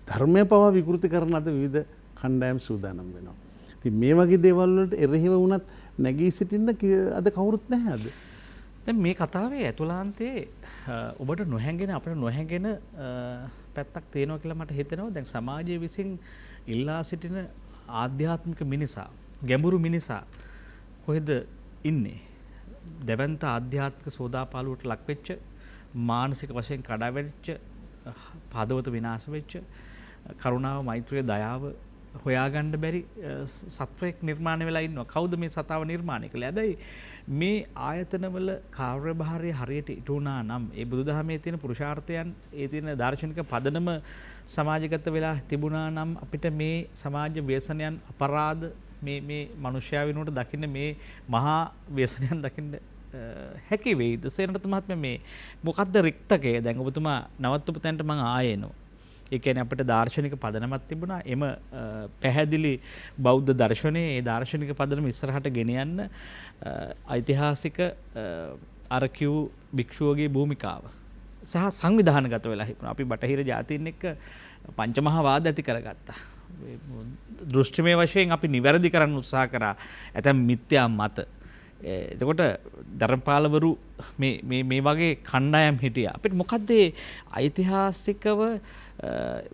ධර්මය පවා විකෘති කරන අද විවිධ කණ්ඩායම් සූදානම් වෙනවා. ඉතින් මේ වගේ දේවල් වලට එරෙහිව වුණත් නැගී සිටින්න අද කවුරුත් නැහැ අද. දැන් මේ කතාවේ ඇතුළාන්තයේ ඔබට නොහැඟෙන අපිට නොහැඟෙන පැත්තක් තියෙනවා කියලා මට හිතෙනවා. දැන් සමාජයේ විසින් ඉල්ලා සිටින ආධ්‍යාත්මික මිනිසා, ගැඹුරු මිනිසා කොහෙද ඉන්නේ? දෙවන්ත ආධ්‍යාත්මික සෝදාපාලුවට ලක් වෙච්ච, මානසික වශයෙන් කඩා වැටිච්ච, පදවත විනාශ වෙච්ච, කරුණාව, මෛත්‍රිය, දයාව හොයාගන්න බැරි සත්වයක් නිර්මාණය වෙලා ඉන්නවා. කවුද මේ සතාව නිර්මාණය කළේ? හැබැයි මේ ආයතනවල කාර්යභාරය හරියට ඉටු වුණා නම් ඒ බුදුදහමේ තියෙන පුරුෂාර්ථයන්, ඒ තියෙන දාර්ශනික පදනම සමාජගත වෙලා තිබුණා නම් අපිට මේ සමාජ ව්‍යසනයන්, අපරාධ මේ මනුෂ්‍යයා වෙනුවට දකින්න මේ මහා ව්‍යසනයන් දකින්න හැකි වෙයිද? සේනරත් මහත්මයා මේ මොකද්ද රික්තකය? දැන් ඔබතුමා නවත්තපු තැනට මම ආයෙ එනවා. ඒ කියන්නේ අපිට දාර්ශනික පදනමක් තිබුණා. එම පැහැදිලි බෞද්ධ දර්ශනයේ ඒ දාර්ශනික පදනම ඉස්සරහට ගෙන යන්න ඓතිහාසික අර කිව් භික්ෂුවගේ භූමිකාව සහ සංවිධානගත වෙලා හිටුණා. අපි බටහිර ජාතීන් එක්ක පංචමහා වාද ඇති කරගත්තා. දෘෂ්ටිමය වශයෙන් අපි නිවැරදි කරන්න උත්සාහ කරා. ඇතැම් මිත්‍යා මත. එතකොට ධර්මපාලවරු මේ වගේ කණ්ඩායම් හිටියා. අපිට මොකද්ද ඓතිහාසිකව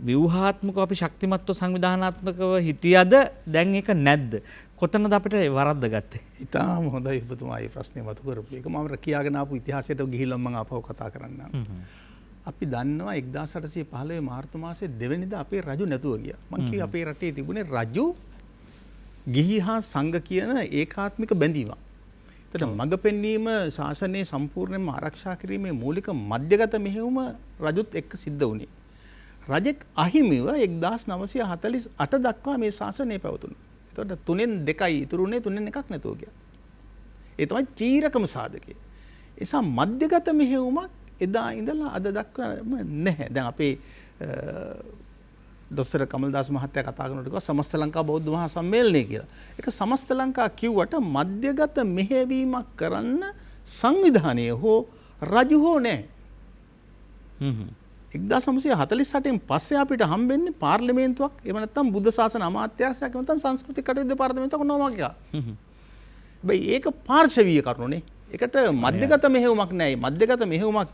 ව්‍යුහාත්මකව අපි ශක්තිමත්ව සංවිධානාත්මකව හිටියද දැන් ඒක නැද්ද? කොතනද අපිට වරද්ද ගත්තේ? ඉතාලම හොඳයි ඔබතුමා මේ ප්‍රශ්නේ මතු කරපු එක. මම කියාගෙන ආපු ඉතිහාසයට ගිහිල්ලා මම ආපහු කතා කරන්නම්. අපි දන්නවා 1815 මාර්තු මාසයේ 2 වෙනිදා අපේ රජු නැතුව ගියා. මං කිව්වේ අපේ රටේ තිබුණේ රජු ගිහි හා සංඝ කියන ඒකාත්මික බැඳීමක්. එතන මඟ පෙන්වීම ශාසනයේ සම්පූර්ණයෙන්ම ආරක්ෂා කිරීමේ මූලික මධ්‍යගත මෙහෙයුම රජුත් එක්ක සිද්ධ වුණේ. රජෙක් අහිමිව 1948 දක්වා මේ ශාසනය පැවතුණා. එතකොට 3න් 2යි ඉතුරුනේ 3න් එකක් නැතුව ගියා. ඒ තමයි චීරකම සාධකය. ඒ නිසා මධ්‍යගත මෙහෙයුමක් එදා ඉඳලා අද දක්වාම නැහැ. දැන් අපේ දොස්තර කමල්දාස් මහත්තයා කතා කරනකොට කිව්වා සමස්ත ලංකා බෞද්ධ මහා සම්මේලනය කියලා. ඒක සමස්ත ලංකා කිව්වට මධ්‍යගත මෙහෙයවීමක් කරන්න සංවිධානය හෝ රජු හෝ නැහැ. 1948න් පස්සේ අපිට හම්බෙන්නේ පාර්ලිමේන්තුවක් එහෙම නැත්නම් බුද්ධ ශාසන අමාත්‍යාංශයක් එහෙම නැත්නම් සංස්කෘතික කටයුතු දෙපාර්තමේන්තුවක් නොමගියා. හැබැයි ඒක පාර්ශවීය කරුණනේ. ඒකට මධ්‍යගත මෙහෙයුමක් නැහැ. මධ්‍යගත මෙහෙයුමක්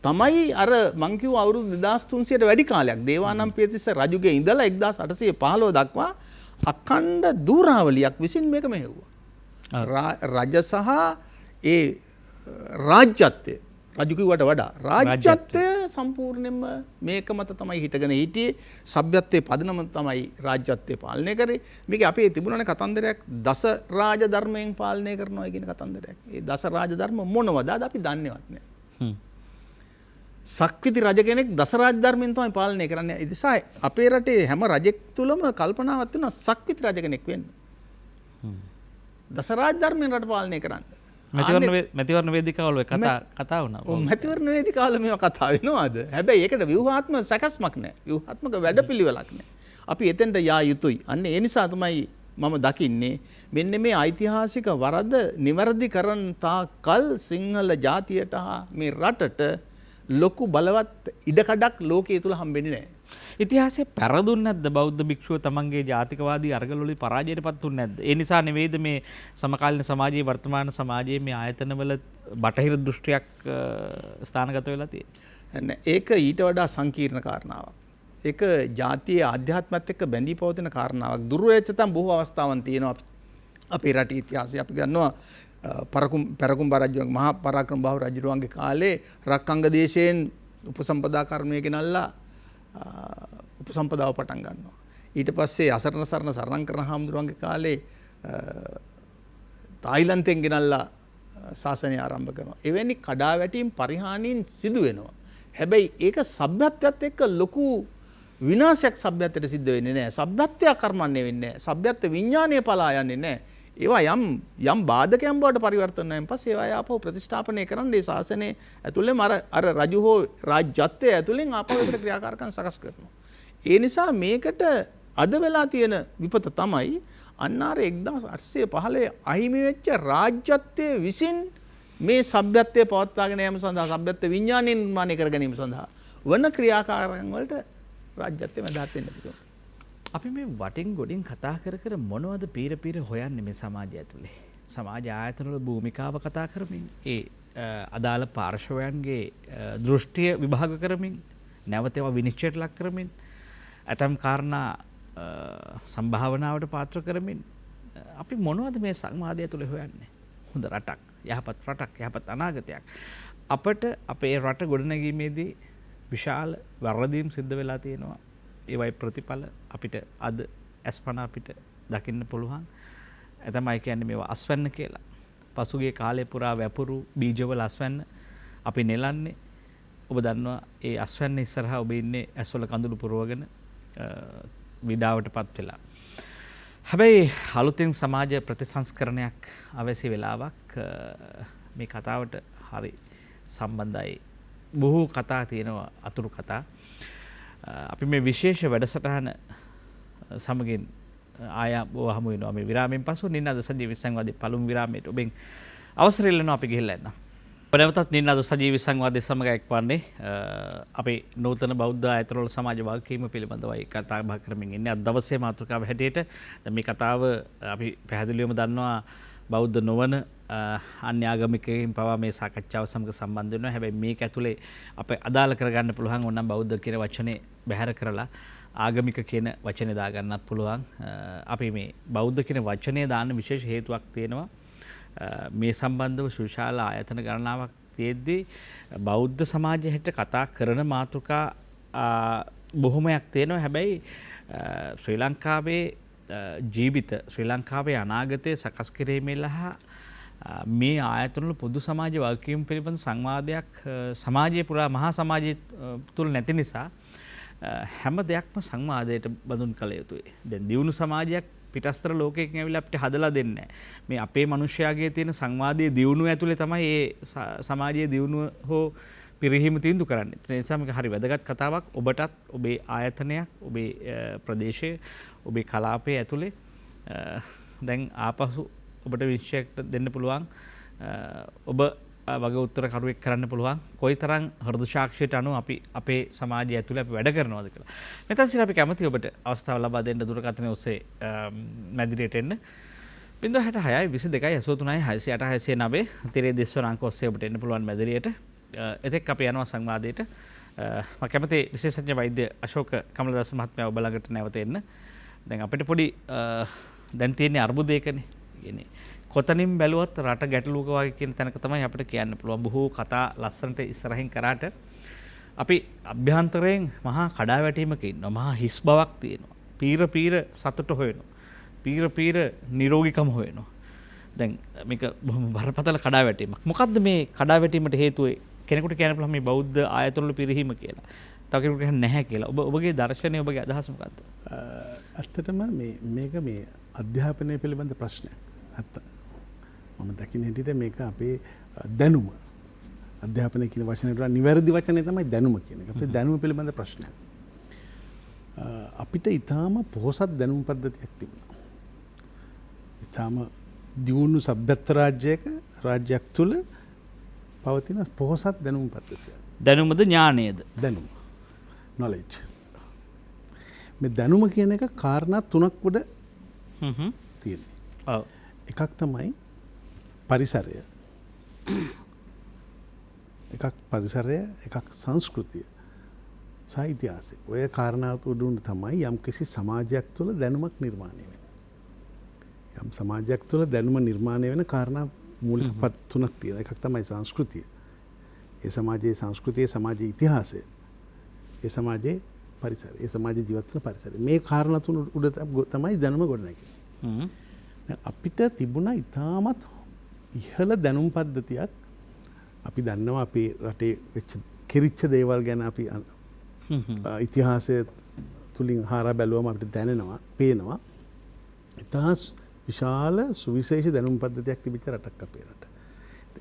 තමයි අර මං කිව්ව අවුරුදු 2300ට වැඩි කාලයක් දේවානම් පියතිස්ස රජුගේ ඉඳලා 1815 දක්වා අඛණ්ඩ දූරාවලියක් විසින් මේක මෙහෙව්වා. රජ සහ ඒ රාජ්‍යත්වය රජු කිව්වට වඩා රාජ්‍යත්වය සම්පූර්ණයෙන්ම මේක මත තමයි හිටගෙන හිටියේ. සભ્યත්වයේ පදනම තමයි රාජ්‍යත්වය පාලනය කරේ. මේක අපේ තිබුණානේ කතන්දරයක් දස රාජ ධර්මයෙන් පාලනය කරනවා කියන කතන්දරයක්. ඒ දස රාජ ධර්ම මොනවද? අද අපි දන්නේවත් නැහැ. සක්විති රජ කෙනෙක් දස රාජ ධර්මයෙන් තමයි පාලනය කරන්නේ. ඒ නිසා අපේ රටේ හැම රජෙක් තුලම කල්පනාවක් තියෙනවා සක්විති රජ කෙනෙක් වෙන්න. දස රාජ ධර්මයෙන් රට පාලනය කරන්න. මැතිවරණ වේදිකාවල කතා වුණා. මැතිවරණ වේදිකාවල මේවා කතා වෙනවද? හැබැයි ඒකට ව්‍යුහාත්මක සැකස්මක් නැහැ. ව්‍යුහාත්මක වැඩපිළිවෙලක් නැහැ. අපි එතෙන්ට යා යුතුයි. අන්න ඒ නිසා තමයි මම දකින්නේ මෙන්න මේ ඓතිහාසික වරද නිවැරදි කරන තාකල් සිංහල ජාතියට හා මේ රටට ලොකු බලවත් ඉඩකඩක් ලෝකයේ තුල හම්බෙන්නේ නැහැ. ඉතිහාසයේ පැරදුන්නේ නැද්ද බෞද්ධ භික්ෂුව තමන්ගේ ජාතිකවාදී අරගලවල පරාජයටපත් වුනේ නැද්ද? ඒ නිසා නෙවෙයිද මේ සමකාලීන සමාජයේ වර්තමාන සමාජයේ මේ ආයතනවල බටහිර දෘෂ්ටියක් ස්ථානගත වෙලා තියෙන්නේ? ඒක ඊට වඩා සංකීර්ණ කාරණාවක්. ඒක ජාතියේ ආධ්‍යාත්මයත් එක්ක බැඳී පවතින කාරණාවක්. දුර්වේච්ඡතම් බොහෝ අවස්ථාවන් තියෙනවා අපේ රටේ ඉතිහාසය. අපි ගන්නවා පෙරකුම් රජුගේ මහා පරාක්‍රම බාහු රජුගේ කාලේ රක්කංග දේශයෙන් උපසම්පදා කර්මය ගෙනල්ලා උපසම්පදාව පටන් ගන්නවා. ඊට පස්සේ අසරණ සරණ සරණම් කරන හාමුදුරුවන්ගේ කාලේ තායිලන්තයෙන් ගෙනල්ලා ශාසනය ආරම්භ කරනවා. එවැනි කඩාවැටීම් පරිහානීන් සිදු වෙනවා. හැබැයි ඒක සભ્યත්වයත් එක්ක ලොකු විනාශයක් සભ્યත්වයට සිද්ධ වෙන්නේ නැහැ. සભ્યත්වය කර්මන්නේ වෙන්නේ නැහැ. සભ્યත්ව විඥානය පලා යන්නේ නැහැ. ඒවා යම් බාධකයන් බවට පරිවර්තන වෙනන් පස්සේ ඒවා ආපහු ප්‍රතිස්ථාපනය කරන්න ඒ ශාසනයේ ඇතුළේම අර රජු හෝ රාජ්‍යත්වයේ ඇතුළෙන් ආපහු ඒකට ක්‍රියාකාරකම් සකස් කරනවා. ඒ නිසා මේකට අද වෙලා තියෙන විපත තමයි අන්නාර 1815 අහිමි වෙච්ච රාජ්‍යත්වයේ විසින් මේ සભ્યත්වයේ පවත්වාගෙන යාම සඳහා සભ્યත්ව විඥානය නිර්මාණය කර ගැනීම සඳහා වන ක්‍රියාකාරකම් වලට රාජ්‍යත්වයේ මැදහත් වෙන්න පුළුවන්. අපි මේ වටින් ගොඩින් කතා කර මොනවද පීර හොයන්නේ මේ සමාජය ඇතුලේ? සමාජ ආයතනවල භූමිකාව කතා කරමින් ඒ අදාළ පාර්ශවයන්ගේ දෘෂ්ටිය විභාග කරමින් නැවත ඒවා විනිශ්චයට ලක් කරමින් ඇතම් කාරණා සම්භාවනාවට පාත්‍ර කරමින් අපි මොනවද මේ සංවාදය තුළ හොයන්නේ? හොඳ රටක්, යහපත් රටක්, යහපත් අනාගතයක්. අපට අපේ රට ගොඩනැගීමේදී විශාල වරදීම් සිද්ධ වෙලා තියෙනවා. ඒවයි ප්‍රතිඵල අපිට අද ඇස්පනා අපිට දකින්න පුළුවන්. එතමයි කියන්නේ මේවා අස්වැන්න කියලා. පසුගිය කාලේ පුරා වැපුරු බීජවල අස්වැන්න අපි නෙලන්නේ. ඔබ දන්නවා ඒ අස්වැන්න ඉස්සරහා ඔබ ඉන්නේ ඇස්වල කඳුළු පුරවගෙන විඩාවටපත් වෙලා. හැබැයි අලුතින් සමාජ ප්‍රතිසංස්කරණයක් අවශ්‍ය වෙලාවක් මේ කතාවට හරි සම්බන්ධයි. බොහෝ කතා තියෙනවා අතුරු කතා. අපි මේ විශේෂ වැඩසටහන සමගින් ආයා හමු වෙනවා මේ විරාමයෙන් පසු නිනාද සජීවී සංවාදයේ පළමු විරාමයට ඔබෙන් අවසර ඉල්ලනවා අපි ගිහිල්ලා එන්න. නැවතත් නිනාද සජීවී සංවාදයේ සමග එක්වන්නේ අපේ නූතන බෞද්ධ ආයතනවල සමාජ වගකීම පිළිබඳවයි කතා බහ කරමින් ඉන්නේ. අද දවසේ මාතෘකාව හැටියට මේ කතාව අපි පැහැදිලිවම දන්නවා බෞද්ධ නොවන අන්‍යාගමිකයින් පවා මේ සාකච්ඡාව සමග සම්බන්ධ වෙනවා. හැබැයි මේක ඇතුලේ අපේ අදාළ කරගන්න පුළුවන් ඕනනම් බෞද්ධ කියන වචනේ බැහැර කරලා ආගමික කියන වචනේ දාගන්නත් පුළුවන්. අපි මේ බෞද්ධ කියන වචනේ දාන්න විශේෂ හේතුවක් තියෙනවා. මේ සම්බන්ධව සුශාල ආයතන ගණනාවක් තියෙද්දී බෞද්ධ සමාජයට කතා කරන මාතෘකා බොහොමයක් තියෙනවා. හැබැයි ශ්‍රී ලංකාවේ ජීවිත ශ්‍රී ලංකාවේ අනාගතය සකස් කිරීමේ ලහ මේ ආයතනවල පොදු සමාජ වගකීම් පිළිබඳ සංවාදයක් සමාජයේ පුරා මහා සමාජය තුළ නැති නිසා හැම දෙයක්ම සංවාදයට බඳුන් කළ යුතුයි. දැන් දියුණු සමාජයක් පිටස්තර ලෝකයකින් ඇවිල්ලා අපිට හදලා දෙන්නේ නැහැ. මේ අපේ මිනිස්යාගේ තියෙන සංවාදයේ දියුණුව ඇතුලේ තමයි මේ සමාජයේ දියුණුව හෝ පිරිහීම තීන්දුව කරන්නේ. ඒ නිසා මේක හරි වැදගත් කතාවක්. ඔබටත් ඔබේ ආයතනයක්, ඔබේ ප්‍රදේශයේ, ඔබේ කලාපයේ ඇතුලේ දැන් ආපසු ඔබට විශ්වයට දෙන්න පුළුවන්. ඔබ වගේ උත්තරකරුවෙක් කරන්න පුළුවන්. කොයිතරම් හෘද සාක්ෂියට අනුව අපි අපේ සමාජය ඇතුලේ අපි වැඩ කරනවද කියලා. මෙතන සිට අපි කැමති ඔබට අවස්ථාව ලබා දෙන්න දුරකථනයේ ඔස්සේ මැදිරියට එන්න. 066 22 83 608 609 තිරේ දෙස්වර අංක ඔස්සේ ඔබට එන්න පුළුවන් මැදිරියට. එතෙක් අපි යනවා සංවාදයට. මම කැමති විශේෂඥ වෛද්‍ය අශෝක කමලදාස මහත්මයා ඔබ ළඟට නැවත එන්න. දැන් අපිට පොඩි දැන් තියෙන්නේ අර්බුදයකනේ. කියන්නේ කොතනින් බැලුවත් රට ගැටලුවක වගේ කියන තැනක තමයි අපිට කියන්න පුළුවන්. බොහෝ කතා ලස්සනට ඉස්සරහින් කරාට අපි අභ්‍යන්තරයෙන් මහා කඩාවැටීමක ඉන්නවා. මහා හිස් බවක් තියෙනවා. පීර සතුට හොයනවා. පීර නිරෝගීකම හොයනවා. දැන් මේක බොහොම බරපතල කඩාවැටීමක්. මොකද්ද මේ කඩාවැටීමට හේතුව? කෙනෙකුට කියන්න පුළුවන් මේ බෞද්ධ ආයතනවල පිරිහීම කියලා. තව කෙනෙකුට කියන්නේ නැහැ කියලා. ඔබගේ දර්ශනය, ඔබගේ අදහස මොකද්ද? ඇත්තටම මේක මේ අධ්‍යාපනය පිළිබඳ ප්‍රශ්නයක්. මම දකින්න හැටියට මේක අපේ දැනුම. අධ්‍යාපනය කියන වචනයට වඩා නිවැරදි වචනේ තමයි දැනුම කියන එක. අපේ දැනුම පිළිබඳ ප්‍රශ්නයක්. අපිට ඊටාම පොහොසත් දැනුම් පද්ධතියක් තිබුණා. ඊටාම දියුණු සભ્યත්ව රාජ්‍යයක් තුළ පවතින පොහොසත් දැනුම් පද්ධතියක්. දැනුමද ඥානයද? දැනුම. knowledge. මේ දැනුම කියන එක කාරණා තුනක් උඩ තියෙනවා. ඔව්. එකක් තමයි පරිසරය, එකක් සංස්කෘතිය සහ ඉතිහාසය. ඔය කාරණා උඩුන් තමයි යම්කිසි සමාජයක් තුළ දැනුමක් නිර්මාණය වෙන්නේ. යම් සමාජයක් තුළ දැනුම නිර්මාණය වෙන කාරණා මූලික පද තුනක් තියෙනවා. එකක් තමයි සංස්කෘතිය. ඒ සමාජයේ සංස්කෘතිය, සමාජයේ ඉතිහාසය, ඒ සමාජයේ පරිසරය, ඒ සමාජයේ ජීවත් වෙන පරිසරය. මේ කාරණා තුන උඩ තමයි දැනුම ගොඩනැගෙන්නේ. අපිට තිබුණා ඉතාමත් ඉහළ දැනුම් පද්ධතියක්. අපි දන්නවා අපේ රටේ කෙරිච්ච දේවල් ගැන අපි ඉතිහාසය තුලින් හාරා බැලුවම අපිට දැනෙනවා, පේනවා. ඉතාස් විශාල සුවිශේෂ දැනුම් පද්ධතියක් තිබිච්ච රටක් අපේ රට.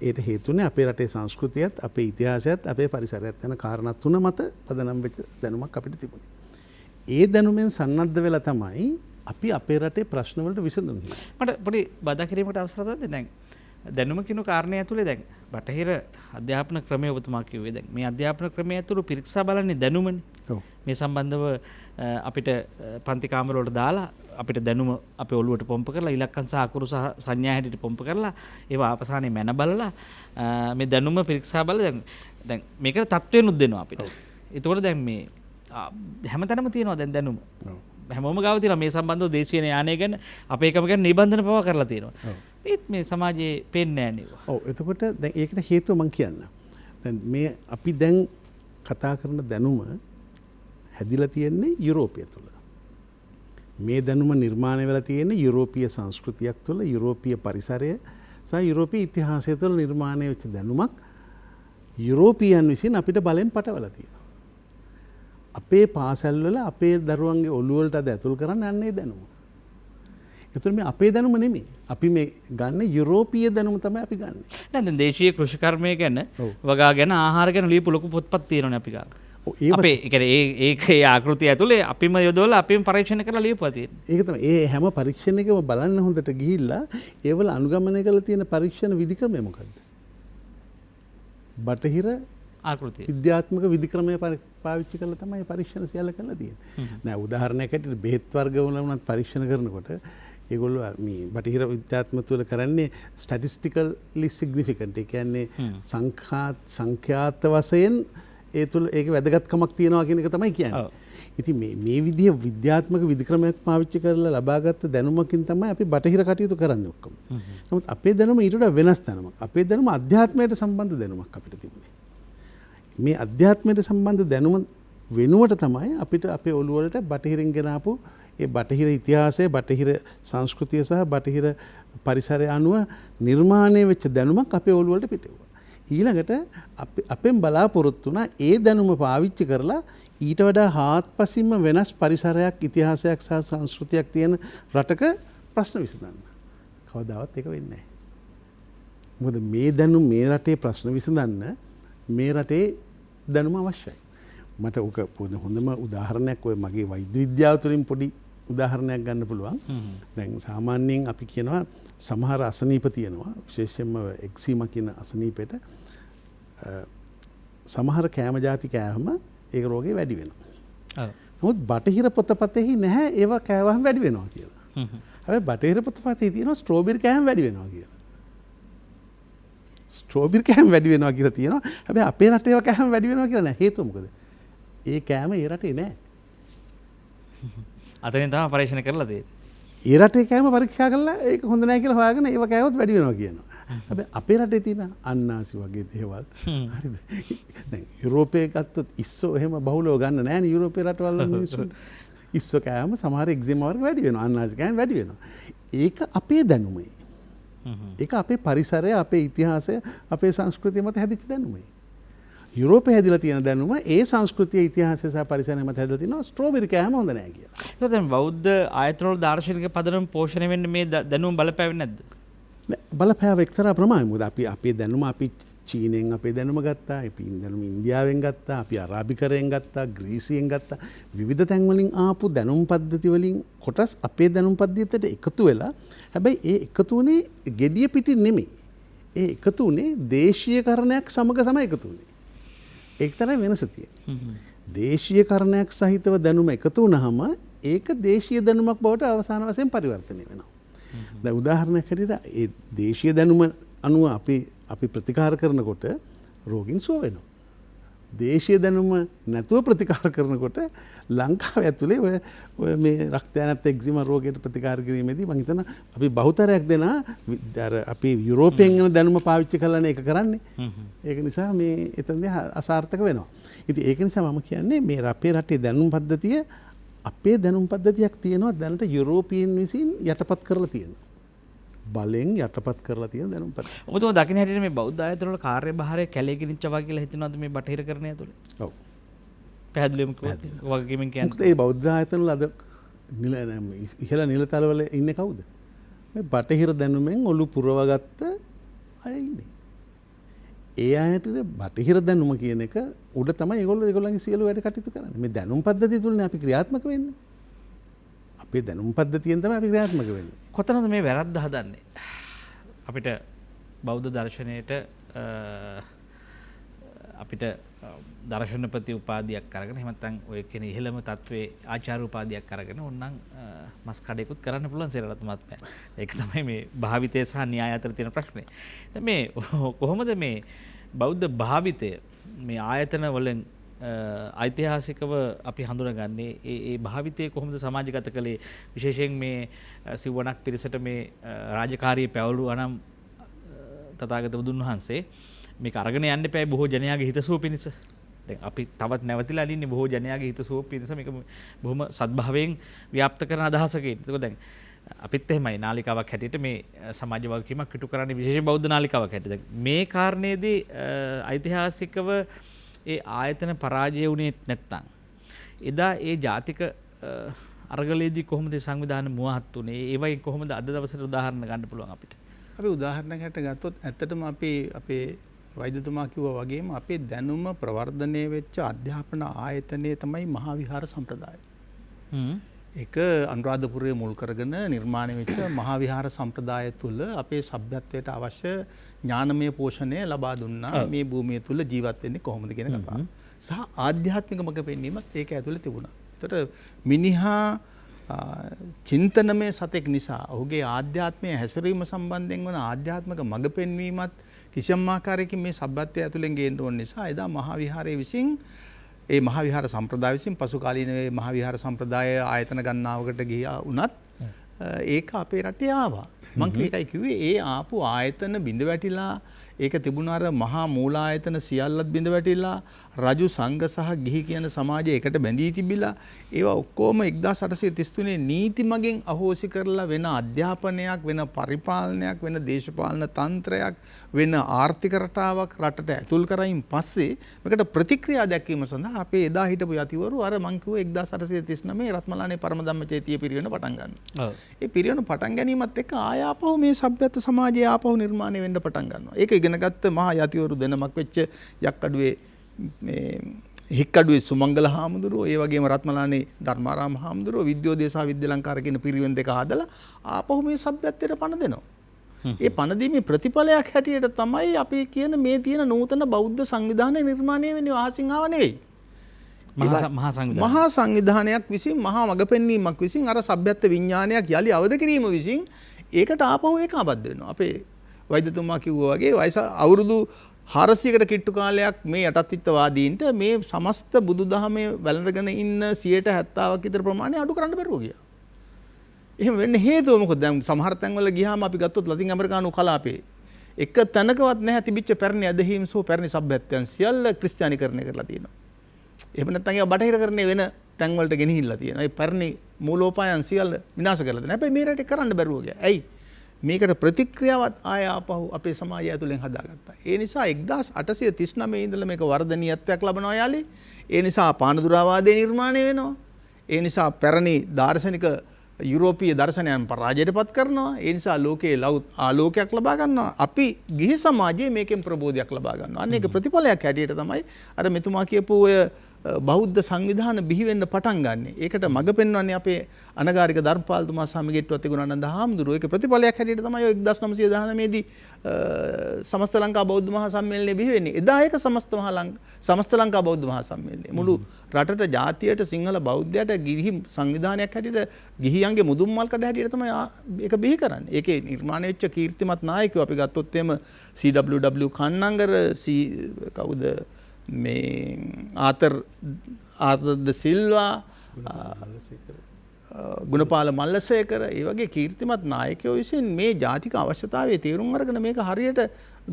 ඒට හේතුනේ අපේ රටේ සංස්කෘතියත්, අපේ ඉතිහාසයත්, අපේ පරිසරයත් යන කාරණා තුන මත පදනම් වෙච්ච දැනුමක් අපිට තිබුණේ. ඒ දැනුමෙන් සන්නද්ධ වෙලා තමයි අපි අපේ රටේ ප්‍රශ්න වලට විසඳුම් හොයන්නේ. මට පොඩි බදා කිරීමකට අවසර දෙන්න. දැන් දැනුම කියන කාරණය ඇතුලේ දැන් බටහිර අධ්‍යාපන ක්‍රමය ඔබතුමා කිව්වේ. දැන් මේ අධ්‍යාපන ක්‍රමය ඇතුළු පිරික්සා බලන්නේ දැනුමනේ. ඔව්. මේ සම්බන්ධව අපිට පන්ති කාමර වලට දාලා අපිට දැනුම අපේ ඔළුවට පොම්ප කරලා ඉලක්කම් සහ අකුරු සහ සංඥා හැටියට පොම්ප කරලා ඒවා ආපසානේ මැන බලලා මේ දැනුම පිරික්සා බලලා දැන් මේකට තත්ත්වෙනුත් දෙනවා අපිට. ඒතකොට දැන් මේ හැමතැනම තියෙනවා දැන් දැනුම. හැමෝම ගාව තියෙනවා මේ සම්බන්ධව දේශීය ඥානය ගැන අපේ එකම ගැන නිබන්ධන පවා කරලා තියෙනවා. ඒත් මේ සමාජයේ පේන්නේ නැහැ නේද? ඔව්. එතකොට දැන් ඒකට හේතුව මම කියන්න. දැන් මේ අපි දැන් කතා කරන දැනුම හැදිලා තියෙන්නේ යුරෝපය තුළ. මේ දැනුම නිර්මාණය වෙලා තියෙන්නේ යුරෝපීය සංස්කෘතියක් තුළ, යුරෝපීය පරිසරය සහ යුරෝපීය ඉතිහාසය තුළ නිර්මාණය වෙච්ච දැනුමක් යුරෝපීයන් විසින් අපිට බලෙන් පටවලා තියෙනවා. අපේ පාසල්වල අපේ දරුවන්ගේ ඔළුව වලට අද ඇතුල් කරන්න යන්නේ දැනුම. ඒතර මේ අපේ දැනුම නෙමෙයි. අපි මේ ගන්න යුරෝපීය දැනුම තමයි අපි ගන්න. නේද? දැන් දේශීය කෘෂිකර්මය ගැන, වගා ගැන, ආහාර ගැන ලියපු ලොකු පොත්පත් තියෙනවනේ අපි ගාව. අපේ ඒ කියන්නේ ඒ ආකෘතිය ඇතුලේ අපිම යොදවලා අපිම පරීක්ෂණ කරලා ලියපුවා තියෙනවා. ඒක තමයි. ඒ හැම පරීක්ෂණයකම බලන්න හොඳට ගිහිල්ලා ඒවල අනුගමනය කරලා තියෙන පරීක්ෂණ විධික්‍රමය මොකද්ද? බටහිර ආකෘතිය. විද්‍යාත්මක විධික්‍රමය පාවිච්චි කරලා තමයි පරීක්ෂණ සියල්ල කරලා තියෙන්නේ. නෑ උදාහරණයක් ඇටියට බෙහෙත් වර්ග වල වුණත් පරීක්ෂණ කරනකොට ඒගොල්ලෝ මේ බටහිර විද්‍යාත්මක තුල කරන්නේ ස්ටැටිස්ටිකලි සිග්නිෆිකන්ට්. ඒ කියන්නේ සංඛ්‍යාත වශයෙන් ඒ තුල ඒක වැදගත්කමක් තියෙනවා කියන එක තමයි කියන්නේ. ඉතින් මේ විදිය විද්‍යාත්මක විධික්‍රමයක් පාවිච්චි කරලා ලබාගත් දැනුමකින් තමයි අපි බටහිර කටයුතු කරන්නේ ඔක්කොම. නමුත් අපේ දැනුම ඊට වඩා වෙනස් දැනුමක්. අපේ දැනුම අධ්‍යාත්මයට සම්බන්ධ දැනුමක් අපිට තිබුණේ. මේ අධ්‍යාත්මයට සම්බන්ධ දැනුම වෙනුවට තමයි අපිට අපේ ඔළුව වලට බටහිරින් ගෙන ආපු ඒ බටහිර ඉතිහාසය, බටහිර සංස්කෘතිය සහ බටහිර පරිසරය අනුව නිර්මාණය වෙච්ච දැනුමක් අපේ ඔළුව වලට පිටෙවුවා. ඊළඟට අපෙන් බලාපොරොත්තු වුණා ඒ දැනුම පාවිච්චි කරලා ඊට වඩා හාත්පසින්ම වෙනස් පරිසරයක්, ඉතිහාසයක් සහ සංස්කෘතියක් තියෙන රටක ප්‍රශ්න විසඳන්න. කවදාවත් ඒක වෙන්නේ නැහැ. මොකද මේ දැනුම මේ රටේ ප්‍රශ්න විසඳන්න මේ රටේ දැනුම අවශ්‍යයි. මට ඔක හොඳම උදාහරණයක් ඔය මගේ වෛද්‍ය විද්‍යාව තුළින් පොඩි උදාහරණයක් ගන්න පුළුවන්. දැන් සාමාන්‍යයෙන් අපි කියනවා සමහර අසනීප තියෙනවා, විශේෂයෙන්ම එක්සීමා කියන අසනීපෙට සමහර කෑම ಜಾති කෑවම ඒක රෝගේ වැඩි වෙනවා. නමුත් බටහිර පොතපතෙහි නැහැ ඒවා කෑවහම වැඩි වෙනවා කියලා. හැබැයි බටහිර පොතපතේ තියෙනවා ස්ට්‍රෝබෙරි කෑම වැඩි වෙනවා කියලා. ස්ට්‍රෝබෙරි කෑම වැඩි වෙනවා කියලා තියෙනවා. හැබැයි අපේ රටේ ඒවා කෑම වැඩි වෙනවා කියලා නැහැ. හේතුව මොකද? ඒ කෑම ඒ රටේ නැහැ. අතනින් තමයි පරීක්ෂණ කරලා තියෙන්නේ. ඒ රටේ කෑම පරීක්ෂා කරලා ඒක හොඳ නැහැ කියලා හොයාගෙන ඒව කෑවොත් වැඩි වෙනවා කියනවා. හැබැයි අපේ රටේ තියෙන අන්නාසි වගේ දේවල් හරිද? දැන් යුරෝපයේ ගත්තොත් ඉස්සෝ එහෙම බහුලව ගන්න නැහැ නේ යුරෝපයේ රටවල් වල මිනිස්සු. ඉස්සෝ කෑම සමහර එක්සීම වර්ග වැඩි වෙනවා. අන්නාසි කෑම වැඩි වෙනවා. ඒක අපේ දැනුමයි. ඒක අපේ පරිසරය, අපේ ඉතිහාසය, අපේ සංස්කෘතිය මත හැදිච්ච දැනුමයි. යුරෝපයේ හැදිලා තියෙන දැනුම ඒ සංස්කෘතිය, ඉතිහාසය සහ පරිසරය මත හැදලා තියෙනවා ස්ට්‍රෝබෙරි කෑම හොඳ නැහැ කියලා. ඒක දැන් බෞද්ධ ආයතන වල දාර්ශනික පදනම පෝෂණය වෙන්නේ මේ දැනුම බලපෑවෙන්නේ නැද්ද? බලපෑව එක්තරා ප්‍රමාණයක්. මොකද අපි අපේ දැනුම අපි චීනෙන් අපේ දැනුම ගත්තා, අපි දැනුම ඉන්දියාවෙන් ගත්තා, අපි අරාබිකරයෙන් ගත්තා, ග්‍රීසියෙන් ගත්තා. විවිධ තැන් වලින් ආපු දැනුම් පද්ධති වලින් කොටස් අපේ දැනුම් පද්ධතියට එකතු වෙලා, හැබැයි ඒ එකතු වුණේ gediya පිටින් නෙමෙයි. ඒ එකතු වුණේ දේශීයකරණයක් සමග තමයි එකතු වුණේ. ඒක තමයි වෙනස තියෙන්නේ. දේශීයකරණයක් සහිතව දැනුම එකතු වුණාම ඒක දේශීය දැනුමක් බවට අවසාන වශයෙන් පරිවර්තනය වෙනවා. දැන් උදාහරණයක් හැටියට ඒ දේශීය දැනුම අනුව අපි ප්‍රතිකාර කරනකොට රෝගීන් සුව වෙනවා. දේශීය දැනුම නැතුව ප්‍රතිකාර කරනකොට ලංකාව ඇතුලේ ඔය මේ රක්තයනත් එක්සිම රෝගයට ප්‍රතිකාර කිරීමේදී මම හිතනවා අපි බහුතරයක් දෙනා අර අපි යුරෝපයෙන් එන දැනුම පාවිච්චි කරලානේ ඒක කරන්නේ. ඒක නිසා මේ එතනදී අසාර්ථක වෙනවා. ඉතින් ඒක නිසා මම කියන්නේ මේ අපේ රටේ දැනුම් පද්ධතිය අපේ දැනුම් පද්ධතියක් තියෙනවා දැනට යුරෝපීයන් විසින් යටපත් කරලා තියෙනවා. බලෙන් යටපත් කරලා තියෙන දැනුම් පද්ධතිය. ඔබතුමා දකින්න හැටියට මේ බෞද්ධ ආයතන වල කාර්යභාරය කැලේගිනිච්චවා කියලා හිතනවාද මේ බටහිරකරණය ඇතුලේ? ඔව්. පැහැදිලිවම වගකීමෙන් කියන්නේ. මොකද මේ බෞද්ධ ආයතන වල අද ඉහළ නිලතල වල ඉන්නේ කවුද? මේ බටහිර දැනුමෙන් ඔලු පුරවගත්ත අය ඉන්නේ. ඒ අයට බටහිර දැනුම කියන එක උඩ තමයි ඒගොල්ලන්ගේ සියලු වැඩ කටයුතු කරන්නේ. මේ දැනුම් පද්ධතිය තුලනේ අපි ක්‍රියාත්මක වෙන්නේ. අපේ දැනුම් පද්ධතියෙන් තමයි අපි ක්‍රියාත්මක වෙන්නේ. කොතනද මේ වැරද්ද හදන්නේ? අපිට බෞද්ධ දර්ශනයට අපිට දර්ශනපති උපාධියක් අරගෙන එහෙම නැත්නම් ඔය කියන ඉහළම තත්වයේ ආචාර්ය උපාධියක් අරගෙන ඕනනම් මස් කඩේකුත් කරන්න පුළුවන් සේරරත් මහත්මයා. ඒක තමයි මේ භාවිතය සහ න්‍යාය අතර තියෙන ප්‍රශ්නේ. දැන් මේ කොහොමද මේ බෞද්ධ භාවිතය මේ ආයතන වලින් ඓතිහාසිකව අපි හඳුනගන්නේ ඒ භාවිතය කොහොමද සමාජගත කළේ? විශේෂයෙන් මේ සිවණක් පිරිසට මේ රාජකාරී පැවළුවා නම් තථාගත බුදුන් වහන්සේ මේක අරගෙන යන්න එපා බොහෝ ජනයාගේ හිතසුව පිණිස. දැන් අපි තවත් නැවතිලා ඉන්නේ බොහෝ ජනයාගේ හිතසුව පිණිස මේක බොහොම සත්භාවයෙන් ව්‍යාප්ත කරන අදහසකින්. ඒක දැන් අපිත් එහෙමයි නාලිකාවක් හැටියට මේ සමාජ වගකීමක් ඉටු කරන්නේ විශේෂයෙන් බෞද්ධ නාලිකාවක් හැටියට. මේ කාරණේදී ඓතිහාසිකව ඒ ආයතන පරාජය වුණේ නැත්තම් එදා ඒ ජාතික අරගලයේදී කොහොමද සංවිධාන මුවහත් වුණේ? ඒවයින් කොහොමද අද දවසට උදාහරණ ගන්න පුළුවන් අපිට? අපි උදාහරණයක් හැට ගත්තොත් ඇත්තටම අපේ වෛද්‍යතුමා කිව්වා වගේම අපේ දැනුම ප්‍රවර්ධනය වෙච්ච අධ්‍යාපන ආයතනය තමයි මහා විහාර සම්ප්‍රදාය. ඒක අනුරාධපුරයේ මුල් කරගෙන නිර්මාණය වෙච්ච මහා විහාර සම්ප්‍රදාය තුළ අපේ සભ્યත්වයට අවශ්‍ය ඥානමය පෝෂණය ලබා දුන්නා. මේ භූමිය තුළ ජීවත් වෙන්නේ කොහොමද කියන කතාව. සහ ආධ්‍යාත්මික මඟ පෙන්වීමත් ඒක ඇතුළේ තිබුණා. ඒකට මිනිහා චින්තනමය සතෙක් නිසා ඔහුගේ ආධ්‍යාත්මය හැසිරීම සම්බන්ධයෙන් වන ආධ්‍යාත්මික මඟ පෙන්වීමත් කිසියම් ආකාරයකින් මේ සබ්බත්වය ඇතුළෙන් ගේන්න ඕන නිසා එදා මහා විහාරයේ විසින් ඒ මහා විහාර සම්ප්‍රදාය විසින් පසු කාලීන මහා විහාර සම්ප්‍රදාය ආයතන ගණනාවකට ගියා වුණත් ඒක අපේ රටේ ආවා. මං ඒකයි කිව්වේ ඒ ආපු ආයතන බිඳ වැටිලා ඒක තිබුණ අර මහා මූලායතන සියල්ලත් බිඳ වැටිලා රජු සංඝ සහ ගිහි කියන සමාජය එකට බැඳී තිබිලා ඒවා ඔක්කොම 1833 නීති මගෙන් අහෝසි කරලා වෙන අධ්‍යාපනයක් වෙන පරිපාලනයක් වෙන දේශපාලන තන්ත්‍රයක් වෙන ආර්ථික රටාවක් රටට ඇතුල් කරයින් පස්සේ මේකට ප්‍රතික්‍රියා දැක්වීම සඳහා අපේ එදා හිටපු යතිවරු අර මං කිව්ව 1839 රත්මලානේ පරමධම්මචේතිය පිරිවෙන පටන් ගන්නවා. ඒ පිරිවෙන පටන් ගැනීමත් එක්ක ආයාපහු මේ සભ્યත්ව සමාජය ආපහු නිර්මාණය වෙන්න පටන් ගන්නවා. ඒක ඉගෙන ගත්ත මහා යතිවරු දෙනමක් වෙච්ච යක්කඩුවේ මේ හික්කඩුවේ සුමංගල හාමුදුරුවෝ ඒ වගේම රත්මලානේ ධර්මාරාම හාමුදුරුවෝ විද්‍යෝදය සහ විද්‍යාලංකාර කියන පිරිවෙන් දෙක හදලා ආපහු මේ සભ્યත්වයට පණ දෙනවා. ඒ පණ දීමේ ප්‍රතිඵලයක් හැටියට තමයි අපි කියන මේ තියෙන නූතන බෞද්ධ සංවිධානය නිර්මාණය වෙන්නේ අහසින් ආව නෙවෙයි. මහා සංවිධානයක් විසින් මහා මඟ පෙන්වීමක් විසින් අර සભ્યත්ව විඥානයක් යලි අවද කිරීම විසින් ඒකට ආපහු ඒකාබද්ධ වෙනවා. අපේ වෛද්‍යතුමා කිව්වා වගේ වයස අවුරුදු 400කට කිට්ටු කාලයක් මේ යටත්විත්තවාදීන්ට මේ සමස්ත බුදුදහමේ වැළඳගෙන ඉන්න 70%ක් විතර ප්‍රමාණය අඩු කරන්න බැරුව ගියා. එහෙම වෙන්න හේතුව මොකද? දැන් සමහර තැන්වල ගියාම අපි ගත්තොත් ලතින් ඇමරිකානු කලාපේ එක තැනකවත් නැහැ තිබිච්ච පැරණි ඇදහිම් සෝ පැරණි සભ્યත්වයන් සියල්ල ක්‍රිස්තියානිකරණය කරලා තියෙනවා. එහෙම නැත්නම් ඒවා බටහිරකරණය වෙන තැන්වලට ගෙනහිල්ලා තියෙනවා. ඒ පැරණි මූලෝපායන් සියල්ල විනාශ කරලා තියෙනවා. හැබැයි මේ රටේ කරන්න බැරුව ගියා. ඇයි? මේකට ප්‍රතික්‍රියාවත් ආය ආපහු අපේ සමාජය ඇතුලෙන් හදාගත්තා. ඒ නිසා 1839 ඉඳලා මේක වර්ධනීයත්වයක් ලබනවා යාලි. ඒ නිසා පානදුරාවාදය නිර්මාණය වෙනවා. ඒ නිසා පැරණි දාර්ශනික යුරෝපීය දර්ශනයන් පරාජයට පත් කරනවා. ඒ නිසා ලෝකයේ ආලෝකයක් ලබා ගන්නවා. අපි ගිහි සමාජයේ මේකෙන් ප්‍රබෝධයක් ලබා ගන්නවා. අන්න ඒක ප්‍රතිඵලයක් හැටියට තමයි අර මෙතුමා කියපු ඔය බෞද්ධ සංවිධාන බිහි වෙන්න පටන් ගන්නෙ. ඒකට මඟ පෙන්වන්නේ අපේ අනගාരിക ධර්මපාලතුමා සමගෙට්ටුවත් ගුණානන්ද හාමුදුරුවෝ. ඒක ප්‍රතිඵලයක් හැටියට තමයි ඔය 1919 දී සමස්ත ලංකා බෞද්ධ මහා සම්මේලනය බිහි වෙන්නේ. එදා ඒක සමස්ත ලංකා බෞද්ධ මහා සම්මේලනය. මුළු රටට ජාතියට සිංහල බෞද්ධයට ගිහි සංවිධානයක් හැටියට ගිහියන්ගේ මුදුන් මල් කඩ හැටියට තමයි ඒක බිහි කරන්නේ. ඒකේ නිර්මාණය වෙච්ච කීර්තිමත් නායකයෝ අපි ගත්තොත් එම CWW කන්නංගර කවුද මේ ආතර් ද සිල්වා ගුණපාල මල්ලසේකර ඒ වගේ කීර්තිමත් නායකයෝ විසින් මේ ජාතික අවශ්‍යතාවයේ තීරුම් අරගෙන මේක හරියට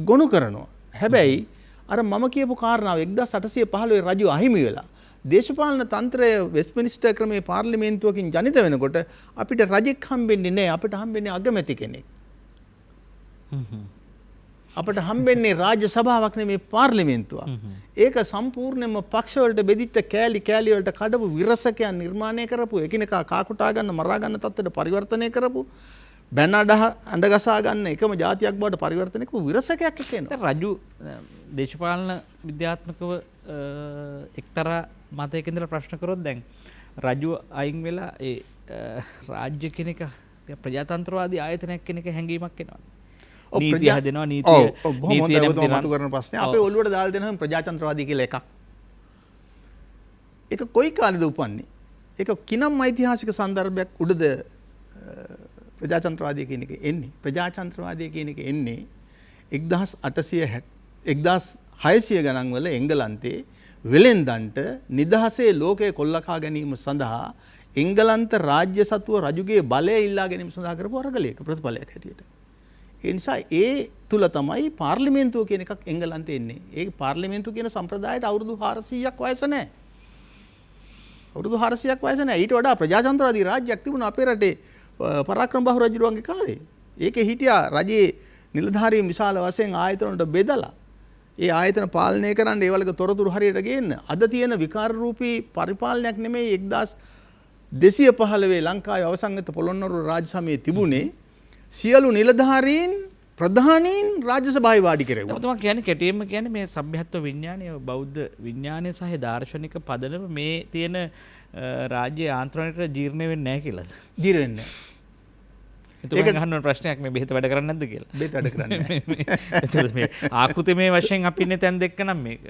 ගොනු කරනවා. හැබැයි අර මම කියපු කාරණාව 1815 රජු අහිමි වෙලා දේශපාලන තන්ත්‍රය වෙස්ට්මිනිස්ටර් ක්‍රමයේ පාර්ලිමේන්තුවකින් ජනිත වෙනකොට අපිට රජෙක් හම්බෙන්නේ නැහැ. අපිට හම්බෙන්නේ අගමැති කෙනෙක්. අපට හම්බෙන්නේ රාජ්‍ය සභාවක් නෙමේ පාර්ලිමේන්තුවක්. ඒක සම්පූර්ණයෙන්ම පක්ෂ වලට බෙදිච්ච කෑලි වලට කඩපු විරසකයන් නිර්මාණය කරපු එකිනෙකා කාකුටා ගන්න මරා ගන්න තත්ත්වයට පරිවර්තනය කරපු බැන අඬ ගසා ගන්න එකම ජාතියක් බවට පරිවර්තනය කරපු විරසකයක් එක්කෙනවා. රජු දේශපාලන විද්‍යාත්මකව එක්තරා මතයක ඉඳලා ප්‍රශ්න කරොත් දැන් රජු අයින් වෙලා ඒ රාජ්‍ය කෙනෙක් ප්‍රජාතන්ත්‍රවාදී ආයතනයක් කෙනෙක් හැංගීමක් එනවා. නීතිය හදනවා නීතිය මතු කරන ප්‍රශ්නේ අපේ ඔළුවට දාලා දෙනවා ප්‍රජාතන්ත්‍රවාදී කියලා එකක්. ඒක කොයි කාලෙද උපන්නේ? ඒක කිනම් ඓතිහාසික සංදර්භයක් උඩද ප්‍රජාතන්ත්‍රවාදී කියන එක එන්නේ? ප්‍රජාතන්ත්‍රවාදී කියන එක එන්නේ 1600 ගණන් වල එංගලන්තේ වෙලෙන්දන්ට නිදහසේ ලෝකය කොල්ලකා ගැනීම සඳහා එංගලන්ත රාජ්‍ය සතුව රජුගේ බලය ඉල්ලා ගැනීම සඳහා කරපු අරගලයක ප්‍රතිඵලයක් හැටියට. ඒ නිසා ඒ තුල තමයි පාර්ලිමේන්තුව කියන එකක් එංගලන්තේ එන්නේ. ඒ පාර්ලිමේන්තුව කියන සම්ප්‍රදායට අවුරුදු 400ක් වයස නැහැ. අවුරුදු 400ක් වයස නැහැ. ඊට වඩා ප්‍රජාතන්ත්‍රවාදී රාජ්‍යයක් තිබුණා අපේ රටේ පරාක්‍රම බහු රජුරුවන්ගේ කාලේ. ඒකේ හිටියා රජයේ නිලධාරීන් විශාල වශයෙන් ආයතන වලට බෙදලා ඒ ආයතන පාලනය කරන්න ඒ වලක තොරතුරු හරියට ගේන්න. අද තියෙන විකාර රූපී පරිපාලනයක් නෙමෙයි 1215 ලංකාවේ අවසන්ගත පොළොන්නරුව රාජ්‍ය සමයේ තිබුණේ. සියලු නිලධාරීන් ප්‍රධානීන් රාජ්‍ය සභාවේ වාඩි කෙරෙව්වා. ඔබතුමා කියන්නේ කෙටියෙන්ම කියන්නේ මේ සભ્યත්ව විඥානය බෞද්ධ විඥානය සහ දාර්ශනික පදනම මේ තියෙන රාජ්‍ය ආන්ත්‍රණයට ජීර්ණ වෙන්නේ නැහැ කියලාද? ජීර්ණ වෙන්නේ නැහැ. ඒක අහන්න ප්‍රශ්නයක් මේ බෙහෙත වැඩ කරන්නේ නැද්ද කියලා. බෙහෙත වැඩ කරන්නේ නැහැ. එතකොට මේ ආකෘතිමය වශයෙන් අපි ඉන්නේ තැන් දෙක නම් මේක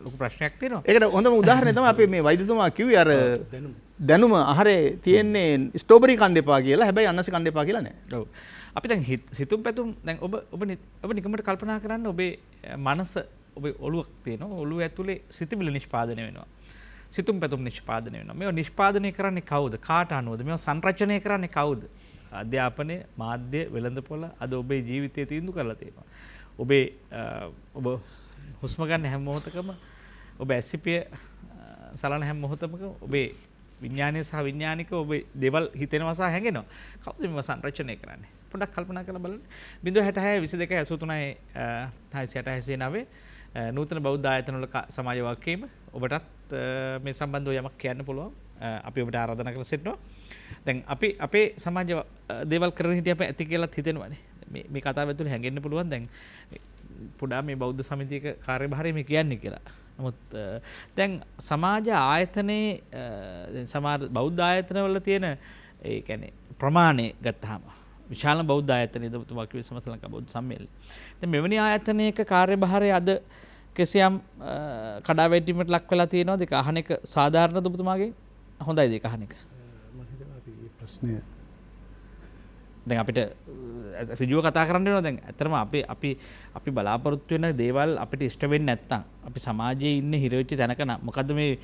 ලොකු ප්‍රශ්නයක් තියෙනවා. ඒකට හොඳම උදාහරණය තමයි අපි මේ වෛද්‍යතුමා කිව්වේ අර දැනුම ආහාරේ තියෙන්නේ ස්ට්‍රෝබරි කන්න එපා කියලා. හැබැයි අනනස් කන්න එපා කියලා නෑ. ඔව්. අපි දැන් සිතුම් පැතුම් දැන් ඔබ නිකමට කල්පනා කරන්න ඔබේ මනස ඔබේ ඔළුවක් තියෙනවා. ඔළුව ඇතුලේ සිතිවිලි නිෂ්පාදනය වෙනවා. සිතුම් පැතුම් නිෂ්පාදනය වෙනවා. මේවා නිෂ්පාදනය කරන්නේ කවුද? කාට අනුවද? මේවා සංරචනය කරන්නේ කවුද? අධ්‍යාපනය මාධ්‍ය වෙළඳපොළ අද ඔබේ ජීවිතය තීන්දුව කරලා තියෙනවා. ඔබේ ඔබ හුස්ම ගන්න හැම මොහොතකම ඔබ ඇසිපිය සලන හැම මොහොතකම ඔබේ විඥානය සහ විඥානික ඔබේ දේවල් හිතෙනවා සහ හැඟෙනවා. කවුද මේව සංරචනය කරන්නේ? පොඩ්ඩක් කල්පනා කරලා බලන්න. 066 22 83 669 නූතන බෞද්ධ ආයතන වල සමාජ වගකීම ඔබටත් මේ සම්බන්ධව යමක් කියන්න පුළුවන්. අපි ඔබට ආරාධනා කරලා සිටිනවා. දැන් අපි අපේ සමාජ දේවල් කරගෙන හිටිය අපේ ඇති කියලාත් හිතෙනවානේ. මේ කතාව ඇතුලේ හැංගෙන්න පුළුවන්. දැන් පොඩා මේ බෞද්ධ සමිතියක කාර්යභාරය මේ කියන්නේ කියලා. නමුත් දැන් සමාජ ආයතනයේ සමහර බෞද්ධ ආයතනවල තියෙන ඒ කියන්නේ ප්‍රමාණය ගත්තාම විශාල බෞද්ධ ආයතනයද ඔබතුමා කිව්වේ සමස්ත ලංකා බෞද්ධ සම්මේලනය. දැන් මෙවැනි ආයතනයක කාර්යභාරය අද කෙසියම් කඩාවැටීමකට ලක් වෙලා තියෙනවද? ඒක අහන එක සාධාරණද ඔබතුමාගේ? හොඳයිද ඒක අහන එක? මම හිතනවා අපි මේ ප්‍රශ්නය දැන් අපිට ඍජුව කතා කරන්න වෙනවා. දැන් ඇත්තටම අපි බලාපොරොත්තු වෙන දේවල් අපිට ඉෂ්ට වෙන්නේ නැත්නම් අපි සමාජයේ ඉන්න හිරවෙච්ච තැනක මොකද්ද මේ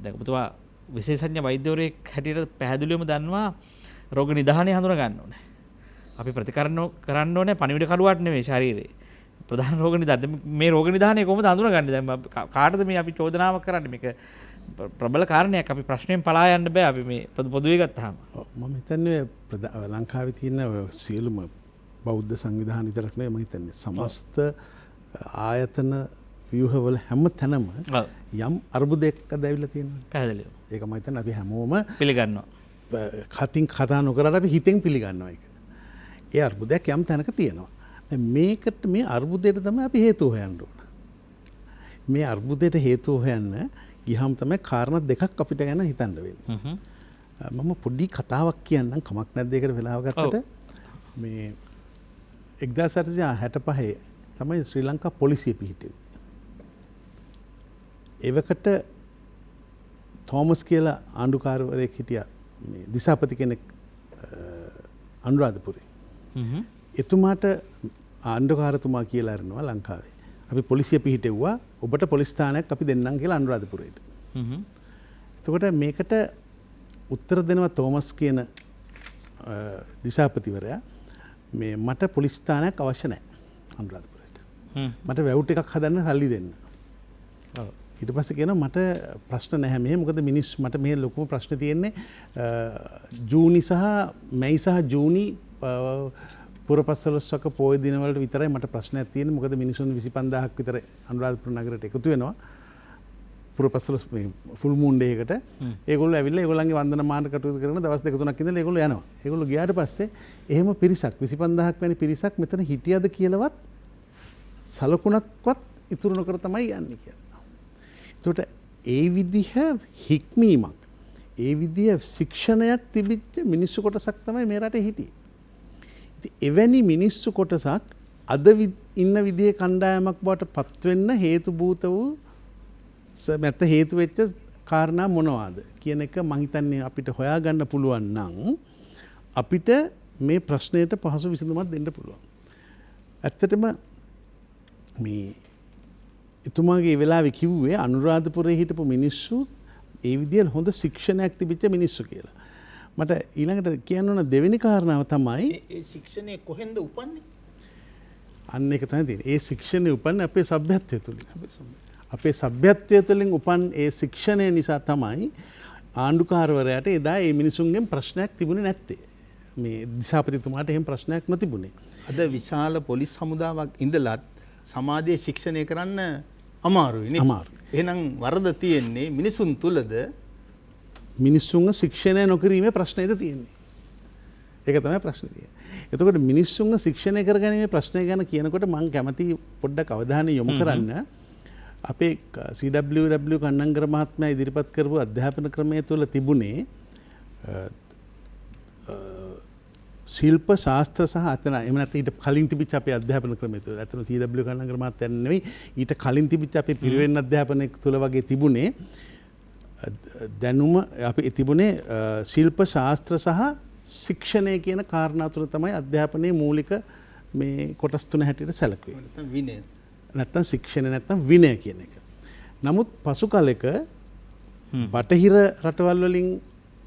දැන් ඔබතුමා විශේෂඥ වෛද්‍යවරයෙක් හැටියට පැහැදිලිවම දන්නවා රෝග නිදානය හඳුනා ගන්න ඕනේ. අපි ප්‍රතිකරණ කරන්න ඕනේ පණිවිඩ කරුවාට නෙවෙයි ශරීරේ. ප්‍රධාන රෝග නිදාන මේ රෝග නිදානය කොහොමද හඳුනාගන්නේ? දැන් කාටද මේ අපි චෝදනාවක් කරන්නේ? මේක ප්‍රබල කාරණයක්. අපි ප්‍රශ්නයෙන් පලා යන්න බෑ. අපි මේ පොදුවේ ගත්තාම. මම හිතන්නේ ලංකාවේ තියෙන සියලුම බෞද්ධ සංවිධාන විතරක් නෙවෙයි මම හිතන්නේ සමස්ත ආයතන ව්‍යුහවල හැම තැනම යම් අර්බුදයක් ඇවිල්ලා තියෙනවා. පැහැදිලිව. ඒක මම හිතන්නේ අපි හැමෝම පිළිගන්නවා. කතින් කතා නොකරලා අපි හිතෙන් පිළිගන්නවා ඒක. ඒ අර්බුදයක් යම් තැනක තියෙනවා. දැන් මේකට මේ අර්බුදයට තමයි අපි හේතුව හොයන්න ඕන. මේ අර්බුදයට හේතුව හොයන්න ගියහම තමයි කාරණා දෙකක් අපිට ගැන හිතන්න වෙන්නේ. මම පොඩි කතාවක් කියන්නම් කමක් නැද්ද ඒකට වෙලාව ගත්තට. මේ 1865 තමයි ශ්‍රී ලංකා පොලිසිය පිහිටුවේ. එවකට තෝමස් කියලා ආණ්ඩුකාරවරයෙක් හිටියා මේ දිසාපති කෙනෙක් අනුරාධපුරේ. එතුමාට ආණ්ඩුකාරතුමා කියලා අරනවා ලංකාවේ. අපි පොලිසිය පිහිටෙව්වා ඔබට පොලිස් ස්ථානයක් අපි දෙන්නම් කියලා අනුරාධපුරේට. එතකොට මේකට උත්තර දෙනවා තෝමස් කියන දිසාපතිවරයා මේ මට පොලිස් ස්ථානයක් අවශ්‍ය නැහැ අනුරාධපුරේට. මට වැව් ටිකක් හදන්න සල්ලි දෙන්න. ඊට පස්සේ කියනවා මට ප්‍රශ්න නැහැ මෙහෙ මොකද මිනිස් මට මේ ලොකුම ප්‍රශ්න තියෙන්නේ ජූනි සහ මැයි සහ ජූනි පුරපසළොස්වක පොය දිනවලට විතරයි මට ප්‍රශ්නයක් තියෙන්නේ මොකද මිනිසුන් 25000ක් විතර අනුරාධපුර නගරයට එකතු වෙනවා පුරපසළොස් මේ ෆුල් මූන් ඩේ එකට ඒගොල්ලෝ ඇවිල්ලා ඒගොල්ලන්ගේ වන්දනමාන කටයුතු කරන දවස් දෙක තුනක් ඉඳලා ඒගොල්ලෝ යනවා. ඒගොල්ලෝ ගියාට පස්සේ එහෙම පිරිසක් 25000ක් වැනි පිරිසක් මෙතන හිටියද කියලාවත් සලකුණක්වත් ඉතුරු නොකර තමයි යන්නේ කියලා. එතකොට ඒ විදිහ හික්මීමක් ඒ විදිහ ශික්ෂණයක් තිබිච්ච මිනිස්සු කොටසක් තමයි මේ රටේ හිටියේ. ඉතින් එවැනි මිනිස්සු කොටසක් අද ඉන්න විදිහේ කණ්ඩායමක් බවට පත් වෙන්න හේතු භූත වූ නැත්නම් හේතු වෙච්ච කාරණා මොනවාද කියන එක මම හිතන්නේ අපිට හොයාගන්න පුළුවන් නම් අපිට මේ ප්‍රශ්නයට පහසු විසඳුමක් දෙන්න පුළුවන්. ඇත්තටම මේ එතුමාගේ වෙලාවේ කිව්වේ අනුරාධපුරයේ හිටපු මිනිස්සු ඒ විදිහට හොඳ ශික්ෂණයක් තිබිච්ච මිනිස්සු කියලා. මට ඊළඟට කියන්න ඕන දෙවෙනි කාරණාව තමයි ඒ ශික්ෂණය කොහෙන්ද උපන්නේ? අන්න ඒක තමයි තියෙන්නේ. ඒ ශික්ෂණය උපන්නේ අපේ සભ્યත්වය තුලින්. අපේ සભ્યත්වය තුළින් උපන් ඒ ශික්ෂණය නිසා තමයි ආණ්ඩුකාරවරයාට එදා මේ මිනිසුන්ගෙන් ප්‍රශ්නයක් තිබුණේ නැත්තේ. මේ දිසාපතිතුමාට එහෙම ප්‍රශ්නයක් නොතිබුණේ. අද විශාල පොලිස් හමුදාවක් ඉඳලත් සමාජයේ ශික්ෂණය කරන්න අමාරුයි නේ. අමාරුයි. එහෙනම් වරද තියෙන්නේ මිනිසුන් තුලද මිනිස්සුන්ව ශික්ෂණය නොකිරීමේ ප්‍රශ්නයද තියෙන්නේ. ඒක තමයි ප්‍රශ්නේ තියෙන්නේ. එතකොට මිනිස්සුන්ව ශික්ෂණය කරගැනීමේ ප්‍රශ්නය ගැන කියනකොට මම කැමති පොඩ්ඩක් අවධානය යොමු කරන්න අපේ CWW කන්නංගර මහත්මයා ඉදිරිපත් කරපු අධ්‍යාපන ක්‍රමය තුළ තිබුණේ ශිල්ප ශාස්ත්‍ර සහ අතන එහෙම නැත්නම් ඊට කලින් තිබිච්ච අපේ අධ්‍යාපන ක්‍රමය තුළ අතන CW කන්නංගර මහත්මයා නෙවෙයි ඊට කලින් තිබිච්ච අපේ පිරිවෙන් අධ්‍යාපනය තුළ වගේ තිබුණේ දැනුම අපි තිබුණේ ශිල්ප ශාස්ත්‍ර සහ ශික්ෂණය කියන කාරණා තුන තමයි අධ්‍යාපනයේ මූලික මේ කොටස් තුන හැටියට සැලකුවේ. නැත්නම් විනය. නැත්තම් ශික්ෂණ නැත්තම් විනය කියන එක. නමුත් පසු කලෙක බටහිර රටවල් වලින්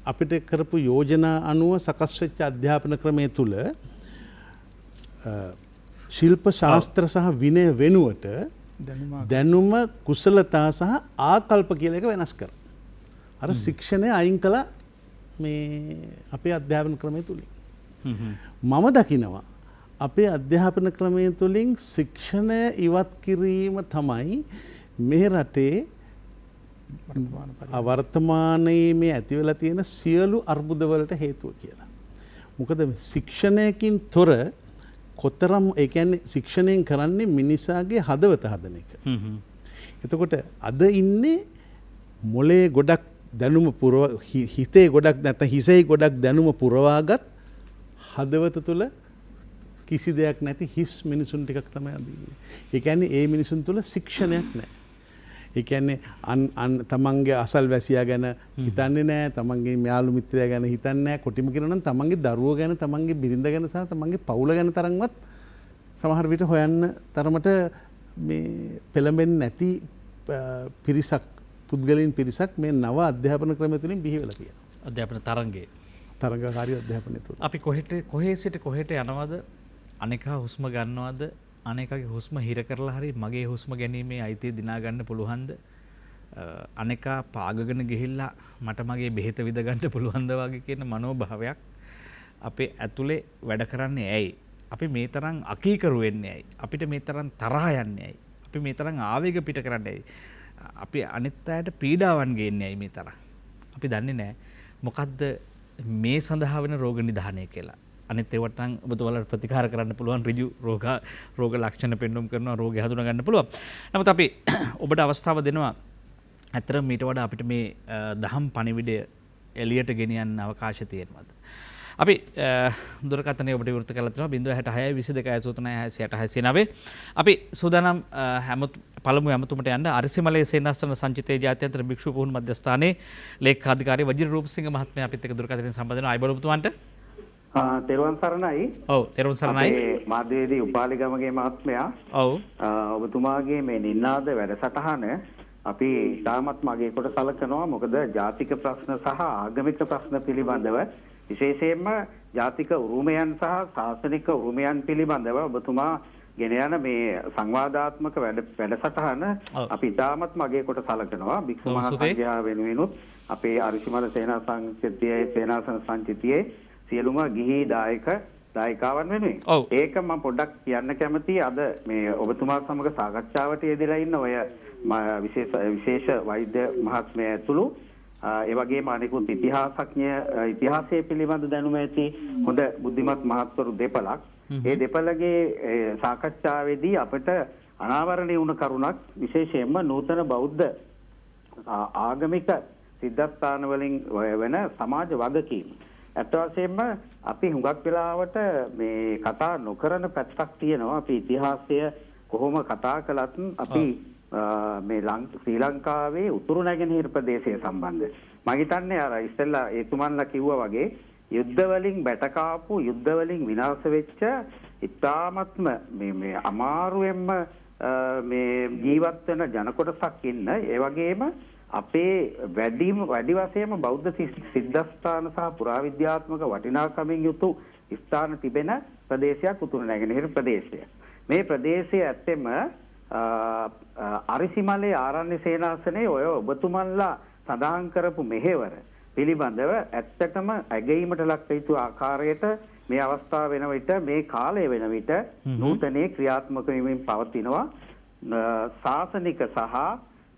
අපිට කරපු යෝජනා අනුව සකස් වෙච්ච අධ්‍යාපන ක්‍රමය තුල ශිල්ප ශාස්ත්‍ර සහ විනය වෙනුවට දැනුම කුසලතා සහ ආකල්ප කියලා එක වෙනස් කරා. අර ශික්ෂණය අයින් කළා මේ අපේ අධ්‍යාපන ක්‍රමය තුලින්. මම දකිනවා අපේ අධ්‍යාපන ක්‍රමය තුලින් ශික්ෂණය ඉවත් කිරීම තමයි මේ රටේ වර්තමානයේ මේ ඇති වෙලා තියෙන සියලු අර්බුදවලට හේතුව කියලා. මොකද ශික්ෂණයකින් තොර කොතරම් ඒ කියන්නේ ශික්ෂණයෙන් කරන්නේ මිනිසාගේ හදවත හදන එක. එතකොට අද ඉන්නේ මොලේ ගොඩක් දැනුම හිතේ ගොඩක් නැත්නම් හිසේ ගොඩක් දැනුම පුරවාගත් හදවත තුළ කිසි දෙයක් නැති හිස් මිනිසුන් ටිකක් තමයි අද ඉන්නේ. ඒ කියන්නේ ඒ මිනිසුන් තුළ ශික්ෂණයක් නැහැ. ඒ කියන්නේ තමන්ගේ අසල්වැසියා ගැන හිතන්නේ නැහැ, තමන්ගේ යාළු මිත්‍රයා ගැන හිතන්නේ නැහැ. කොටිම කියනවා නම් තමන්ගේ දරුවෝ ගැන, තමන්ගේ බිරිඳ ගැන සහ තමන්ගේ පවුල ගැන තරම්වත් සමහර විට හොයන්න තරමට මේ පෙළඹෙන්නේ නැති පිරිසක්, පුද්ගලයන් පිරිසක් මේ නව අධ්‍යාපන ක්‍රමය තුලින් බිහි වෙලා තියෙනවා. අධ්‍යාපන තරංගයේ තරංගකාරී අධ්‍යාපනය තුල. අපි කොහේ සිට කොහෙට යනවද? අනෙකා හුස්ම ගන්නවද? අනෙකාගේ හුස්ම හිර කරලා හරි මගේ හුස්ම ගැනීමේ අයිතිය දිනා ගන්න පුළුවන්ද? අනෙකා පාගගෙන ගිහිල්ලා මට මගේ බෙහෙත විද ගන්න පුළුවන්ද වගේ කියන මනෝභාවයක් අපේ ඇතුලේ වැඩ කරන්නේ ඇයි? අපි මේ තරම් අකීකරු වෙන්නේ ඇයි? අපිට මේ තරම් තරහා යන්නේ ඇයි? අපි මේ තරම් ආවේග පිට කරන්නේ ඇයි? අපි අනිත් අයට පීඩාවන් ගේන්නේ ඇයි මේ තරම්? අපි දන්නේ නැහැ මොකද්ද මේ සඳහා වෙන රෝග නිධානය කියලා. අනිත් ඒවට නම් ඔබතුමාලට ප්‍රතිකාර කරන්න පුළුවන්, ඍජු රෝග ලක්ෂණ පෙන්වුම් කරනවා, රෝගය හඳුනා ගන්න පුළුවන්. නමුත් අපි ඔබට අවස්ථාව දෙනවා ඇත්තටම මීට වඩා අපිට මේ දහම් පණිවිඩය එළියට ගෙනියන්න අවකාශ තියෙනවද? අපි දුරකථනය ඔබට විවෘත කරලා තිනවා 066 22 83 අපි සූදානම් පළමු ඇමතුමට යන්න අරිසිමලයේ සේනාසන සංචිතයේ ජාත්‍යන්තර භික්ෂු පුහුණු මධ්‍යස්ථානයේ ලේකකාධිකාරී වජිර රූපසිංහ මහත්මයා අපිත් එක්ක දුරකථනයෙන් සම්බන්ධ වෙනවා. අයබල ඔබතුමන්ට. තෙරුවන් සරණයි. ඔව් තෙරුවන් සරණයි. මාධ්‍යවේදී උපාලිගමගේ මහත්මයා. ඔව්. ඔබතුමාගේ මේ නින්නාද වැඩසටහන අපි තාමත් මගේ කොට සලකනවා. මොකද ජාතික ප්‍රශ්න සහ ආගමික ප්‍රශ්න පිළිබඳව විශේෂයෙන්ම ජාතික උරුමයන් සහ ශාසනික උරුමයන් පිළිබඳව ඔබතුමා ගෙන යන මේ සංවාදාත්මක වැඩසටහන අපි තාමත් මගේ කොට සලකනවා. භික්ෂු මහා සංඝයා වෙනුවෙනුත් අපේ අරිසිමල සේනාසන සංචිතියේ සියලුම ගිහි දායකාවන් වෙනුවෙන්. ඒක මම පොඩ්ඩක් කියන්න කැමතියි. අද මේ ඔබතුමා සමග සාකච්ඡාවට යෙදලා ඉන්න ඔය විශේෂ වෛද්‍ය මහත්මයා ඇතුළු ඒ වගේම අනිකුත් ඉතිහාසයේ පිළිබඳ දැනුම ඇති හොඳ බුද්ධිමත් මහත්වරු දෙපළක්. ඒ දෙපළගේ සාකච්ඡාවේදී අපිට අනාවරණය වුණ කරුණක් විශේෂයෙන්ම නූතන බෞද්ධ ආගමික සිද්ධාස්ථාන වලින් වෙන සමාජ වගකීම්. ඇත්ත වශයෙන්ම අපි හුඟක් වෙලාවට මේ කතා නොකරන පැත්තක් තියෙනවා. අපි ඉතිහාසය කොහොම කතා කළත් අපි මේ ශ්‍රී ලංකාවේ උතුරු නැගෙනහිර ප්‍රදේශය සම්බන්ධ මම හිතන්නේ අර ඉස්සෙල්ලා ඒතුමන්ලා කිව්වා වගේ යුද්ධ වලින් බැටකාපු යුද්ධ වලින් විනාශ වෙච්ච ඉතාමත්ම මේ අමාරුවෙන්ම මේ ජීවත් වෙන ජන කොටසක් ඉන්න ඒ වගේම අපේ වැඩි වශයෙන්ම බෞද්ධ සිද්ධාස්ථාන සහ පුරාවිද්‍යාත්මක වටිනාකමින් යුතු ස්ථාන තිබෙන ප්‍රදේශයක් උතුරු නැගෙනහිර ප්‍රදේශය. මේ ප්‍රදේශයේ ඇත්තෙම අරිසිමලේ ආරණ්‍ය සේනාසනයේ ඔය ඔබතුමන්ලා සඳහන් කරපු මෙහෙවර පිළිබඳව ඇත්තටම ඇගීමට ලක් යුතු ආකාරයට මේ අවස්ථාව වෙන විට මේ කාලය වෙන විට නූතනයේ ක්‍රියාත්මක වෙමින් පවතිනවා. ශාසනික සහ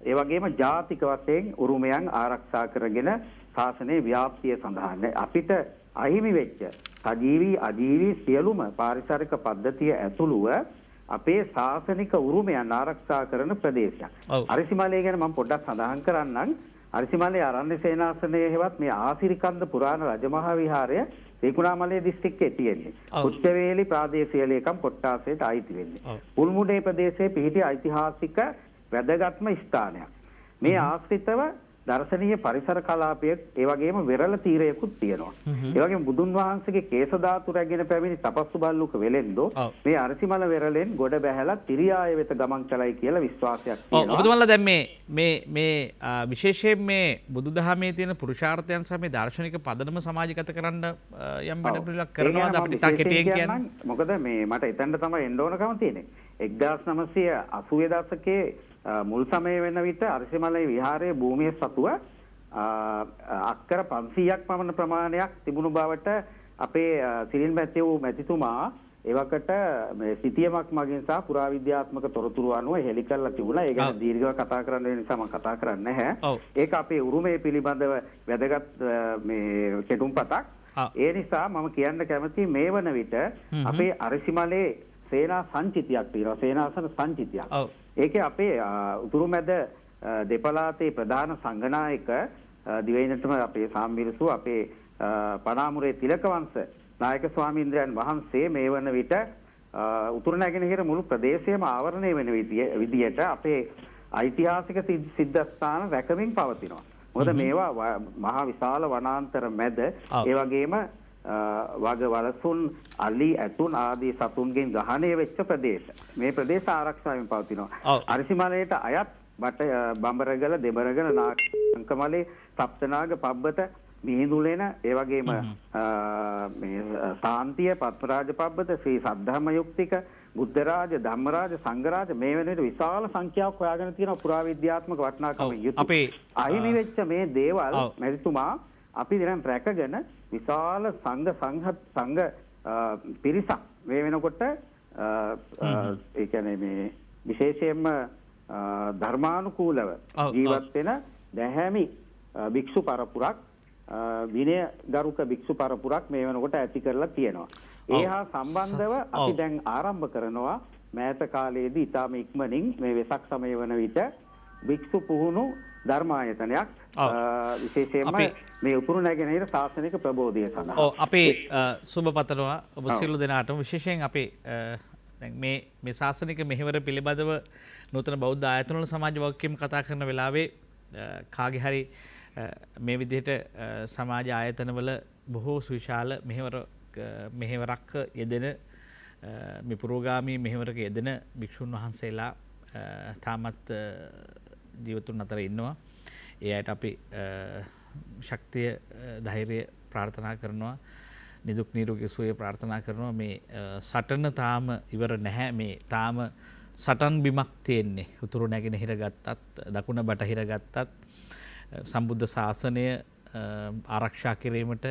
ඒ වගේම ජාතික වශයෙන් උරුමයන් ආරක්ෂා කරගෙන ශාසනයේ ව්‍යාප්තිය සඳහා අපිට අහිමි වෙච්ච සජීවී අජීවී සියලුම පාරිසරික පද්ධතිය ඇතුළුව අපේ ශාසනික උරුමයන් ආරක්ෂා කරන ප්‍රදේශයක්. අරිසිමලය ගැන මම පොඩ්ඩක් සඳහන් කරන්නම්. අරිසිමලේ ආරණ්‍ය සේනාසනයේ හෙවත් මේ ආසිරිකන්ද පුරාණ රජමහා විහාරය තේකුණාමලේ දිස්ත්‍රික්කයේ තියෙන්නේ. කුච්චවේලි ප්‍රාදේශීය ලේකම් කොට්ටාසයට අයිති වෙන්නේ. පුල්මුඩේ ප්‍රදේශයේ පිහිටි ඓතිහාසික වැදගත්ම ස්ථානයක්. මේ ආශ්‍රිතව දර්ශනීය පරිසර කලාපයක් ඒ වගේම වෙරළ තීරයකුත් තියෙනවා. ඒ වගේම බුදුන් වහන්සේගේ කේස ධාතු රැගෙන පැමිණි තපස්සු බල්ලුක වෙලෙන්දෝ මේ අරසිමල වෙරළෙන් ගොඩ බැහැලා තිරියාය වෙත ගමන් කළයි කියලා විශ්වාසයක් තියෙනවා. ඔබතුමන්ලා දැන් මේ විශේෂයෙන් මේ බුදුදහමේ තියෙන පුරුෂාර්ථයන් සහ මේ දාර්ශනික පදනම සමාජගත කරන්න යම් වැඩ පිළිවෙලක් කරනවාද අපිට තා කෙටියෙන් කියන්න? මොකද මේ මට එතනට තමයි එන්න ඕනකම තියෙන්නේ. 1980 දශකයේ මුල් සමයේ වෙන විට අරසිමලේ විහාරයේ භූමියේ සතුව අක්කර 500ක් පමණ ප්‍රමාණයක් තිබුණු බවට අපේ සිරිල් මැතිව් මැතිතුමා එවකට මේ සිටියමක් මගින් සහ පුරාවිද්‍යාත්මක තොරතුරු අනුව හෙළි කරලා තිබුණා. ඒ ගැන දීර්ඝව කතා කරන්න වෙන නිසා මම කතා කරන්නේ නැහැ. ඒක අපේ උරුමයේ පිළිබඳව වැදගත් මේ කෙටුම්පතක්. ඒ නිසා මම කියන්න කැමතියි මේ වන විට අපේ අරසිමලේ සේනා සංචිතයක් තියෙනවා. සේනාසන සංචිතයක්. ඒකේ අපේ උතුරුමැද දෙපළාතේ ප්‍රධාන සංඝනායක දිවයිනටම අපේ සාම්මිරිසු අපේ පනාමුරේ තිලකවංශ නායක ස්වාමීන්ද්‍රයන් වහන්සේ මේ වන විට උතුරු නැගෙනහිර මුළු ප්‍රදේශයම ආවරණය වෙන විදියට අපේ ඓතිහාසික සිද්ධාස්ථාන රැකමින් පවතිනවා. මොකද මේවා මහා විශාල වනාන්තර මැද ඒ වගේම වග වලසුන් අලි ඇතුන් ආදී සතුන්ගෙන් ගහණය වෙච්ච ප්‍රදේශ. මේ ප්‍රදේශ ආරක්ෂාවෙන් පවතිනවා. අරසිමලයට අයත් බඹරගල දෙබරගල නාගකමලේ සප්තනාග පබ්බත මිහිඳුලෙන ඒ වගේම මේ සාන්තිය පත්‍රාජ පබ්බත ශ්‍රී සද්ධර්ම යුක්තික බුද්ධරාජ ධම්මරාජ සංඝරාජ මේ වෙන විට විශාල සංඛ්‍යාවක් හොයාගෙන තියෙන පුරාවිද්‍යාත්මක වටිනාකම යුතු අහිමි වෙච්ච මේ දේවල් මැතිතුමා අපි දැන් රැකගෙන විශාල සංඝ පිරිසක් මේ වෙනකොට ඒ කියන්නේ මේ විශේෂයෙන්ම ධර්මානුකූලව ජීවත් වෙන දැහැමි භික්ෂු පරපුරක් විනය ගරුක භික්ෂු පරපුරක් මේ වෙනකොට ඇති කරලා තියෙනවා. ඒ හා සම්බන්ධව අපි දැන් ආරම්භ කරනවා මෑත කාලයේදී ඊටම ඉක්මනින් මේ වෙසක් සමය වන විට භික්ෂු පුහුණු ධර්මායතනයක් විශේෂයෙන්ම මේ උතුරු නැගෙනහිර ශාසනික ප්‍රබෝධය සඳහා. අපේ සුබ පතනවා ඔබ සියලු දෙනාටම විශේෂයෙන් අපේ දැන් මේ ශාසනික මෙහෙවර පිළිබඳව නූතන බෞද්ධ ආයතනවල සමාජ වගකීම් කතා කරන වෙලාවේ කාගේ හරි මේ විදිහට සමාජ ආයතනවල බොහෝ සුවිශාල මෙහෙවරක් යෙදෙන මේ පුරෝගාමී මෙහෙවරක යෙදෙන භික්ෂුන් වහන්සේලා තාමත් ජීවතුන් අතර ඉන්නවා. ඒ අයට අපි ශක්තිය ධෛර්යය ප්‍රාර්ථනා කරනවා. නිදුක් නිරෝගී සුවය ප්‍රාර්ථනා කරනවා. මේ සටන තාම ඉවර නැහැ. මේ තාම සටන් බිමක් තියෙන්නේ. උතුරු නැගෙනහිර ගත්තත් දකුණ බටහිර ගත්තත් සම්බුද්ධ ශාසනය ආරක්ෂා කිරීමට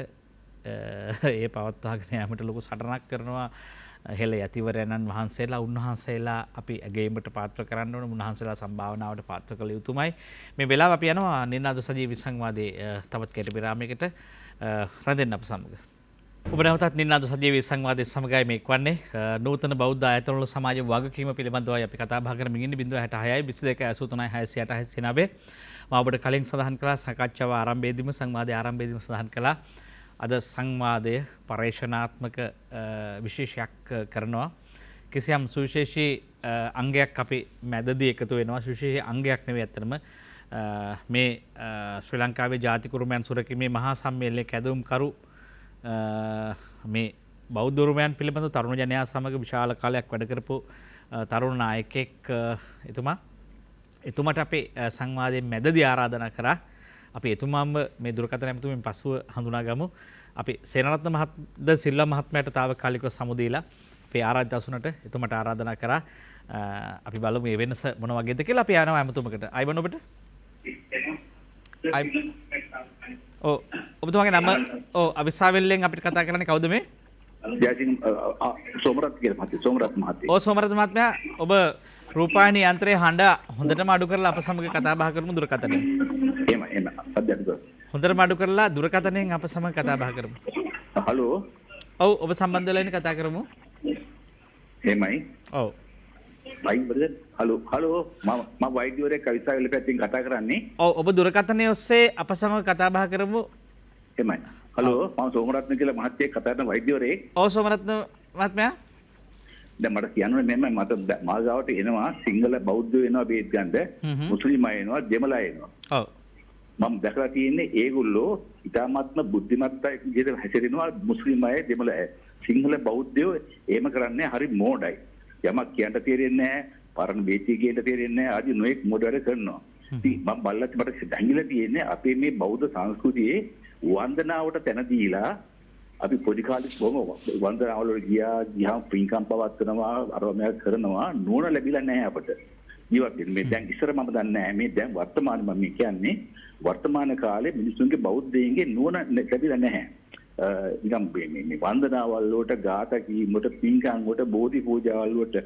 ඒ පවත්වාගෙන යාමට ලොකු සටනක් කරනවා. හෙළ යතිවරයන්න් වහන්සේලා උන්වහන්සේලා අපි ඇගීමට පාත්‍ර කරන්න ඕන. උන්වහන්සේලා සම්භාවනාවට පාත්‍ර කළ යුතුමයි. මේ වෙලාව අපි යනවා නිනාද සජීවී සංවාදයේ තවත් කෙටි විරාමයකට රැඳෙන්න අප සමග. ඔබ නැවතත් නිනාද සජීවී සංවාදයේ සමගයි මේ එක්වන්නේ. නූතන බෞද්ධ ආයතනවල සමාජ වගකීම පිළිබඳවයි අපි කතා බහ කරමින් ඉන්නේ. 066 22 83 689 මම ඔබට කලින් සඳහන් කළා සාකච්ඡාව ආරම්භයේදීම සංවාදයේ ආරම්භයේදීම සඳහන් කළා අද සංවාදය පර්යේෂණාත්මක විශේෂයක් කරනවා. කිසියම් සුවිශේෂී අංගයක් අපි මැදදී එකතු වෙනවා. සුවිශේෂී අංගයක් නෙවෙයි ඇත්තටම මේ ශ්‍රී ලංකාවේ ජාතික උරුමයන් සුරකීමේ මහා සම්මේලනයේ කැඳවුම්කරු මේ බෞද්ධ උරුමයන් පිළිබඳව තරුණ ජනයා සමග විශාල කාලයක් වැඩ කරපු තරුණ නායකයෙක් එතුමට අපේ සංවාදයේ මැදදී ආරාධනා කරා. අපි එතුමාම මේ දුරකථන ඇමතුමින් පසුව හඳුනා ගමු. අපි සේනරත්න මහත්ද සිල්වා මහත්මයාට తాවකාලිකව සමුදීලා අපේ ආරාධිත අසුනට එතුමට ආරාධනා කරා. අපි බලමු මේ වෙනස මොන වගේද කියලා. අපි යනවා ඇමතුමකට. අයිබන් ඔබට. ඔබතුමාගේ නම අවිස්සාවෙල්ලෙන් අපිට කතා කරන්නේ කවුද මේ? සෝමරත් කියලා මහත්තයා. සෝමරත් මහත්තයා. සෝමරත් මහත්මයා ඔබ රූපවාහිනී යන්ත්‍රයේ හඬ හොඳටම අඩු කරලා අප සමග කතා බහ කරමු දුරකථනයෙන්. එහෙම අධ්‍යක්ෂක. හොඳටම අඩු කරලා දුරකථනයෙන් අප සමග කතා බහ කරමු. හලෝ. ඔව් ඔබ සම්බන්ධ වෙලා ඉන්න කතා කරමු. එහෙමයි. ඔව්. හලෝ මම වෛද්‍යවරයෙක් කවිසාවල පැත්තෙන් කතා කරන්නේ. ඔව් ඔබ දුරකථනයේ ඔස්සේ අප සමග කතා බහ කරමු. එහෙමයි. හලෝ මම සෝමරත්න කියලා මහත්තයෙක් කතා කරන වෛද්‍යවරයෙක්. ඔව් සෝමරත්න මහත්මයා. දැන් මට කියන්න මෙන්න මට මාගාවට එනවා සිංහල බෞද්ධ වෙනවා බේත් ගන්න. මුස්ලිම් අය එනවා දෙමළ අය එනවා. ඔව්. මම දැකලා තියෙන්නේ ඒගොල්ලෝ ඉතාමත්ම බුද්ධිමත් විදිහට හැසිරෙනවා මුස්ලිම් අය දෙමළ අය. සිංහල බෞද්ධයෝ එහෙම කරන්නේ හරි මෝඩයි. යමක් කියන්න තේරෙන්නේ නැහැ, පරණ බේති කියන්න තේරෙන්නේ නැහැ, ආදි නොඑක් මෝඩ වැඩ කරනවා. ඉතින් මම බල්ලත් මට දැඟිලා තියෙන්නේ අපේ මේ බෞද්ධ සංස්කෘතියේ වන්දනාවට තැන දීලා අපි පොඩි කාලේ බොහොම වන්දනාවල ගියාම පින්කම් පවත්වනවා, අරමයා කරනවා, නුවණ ලැබිලා නැහැ අපට. ජීවත් වෙන්නේ මේ දැන් ඉස්සර මම දන්නේ නැහැ මේ දැන් වර්තමාන මම කියන්නේ වර්තමාන කාලේ මිනිසුන්ගේ බෞද්ධයන්ගේ නුවණ ලැබිලා නැහැ. නිකම් මේ වන්දනාවල් වලට ගාථා කීමට පින්කම් වලට බෝධි පූජාවල් වලට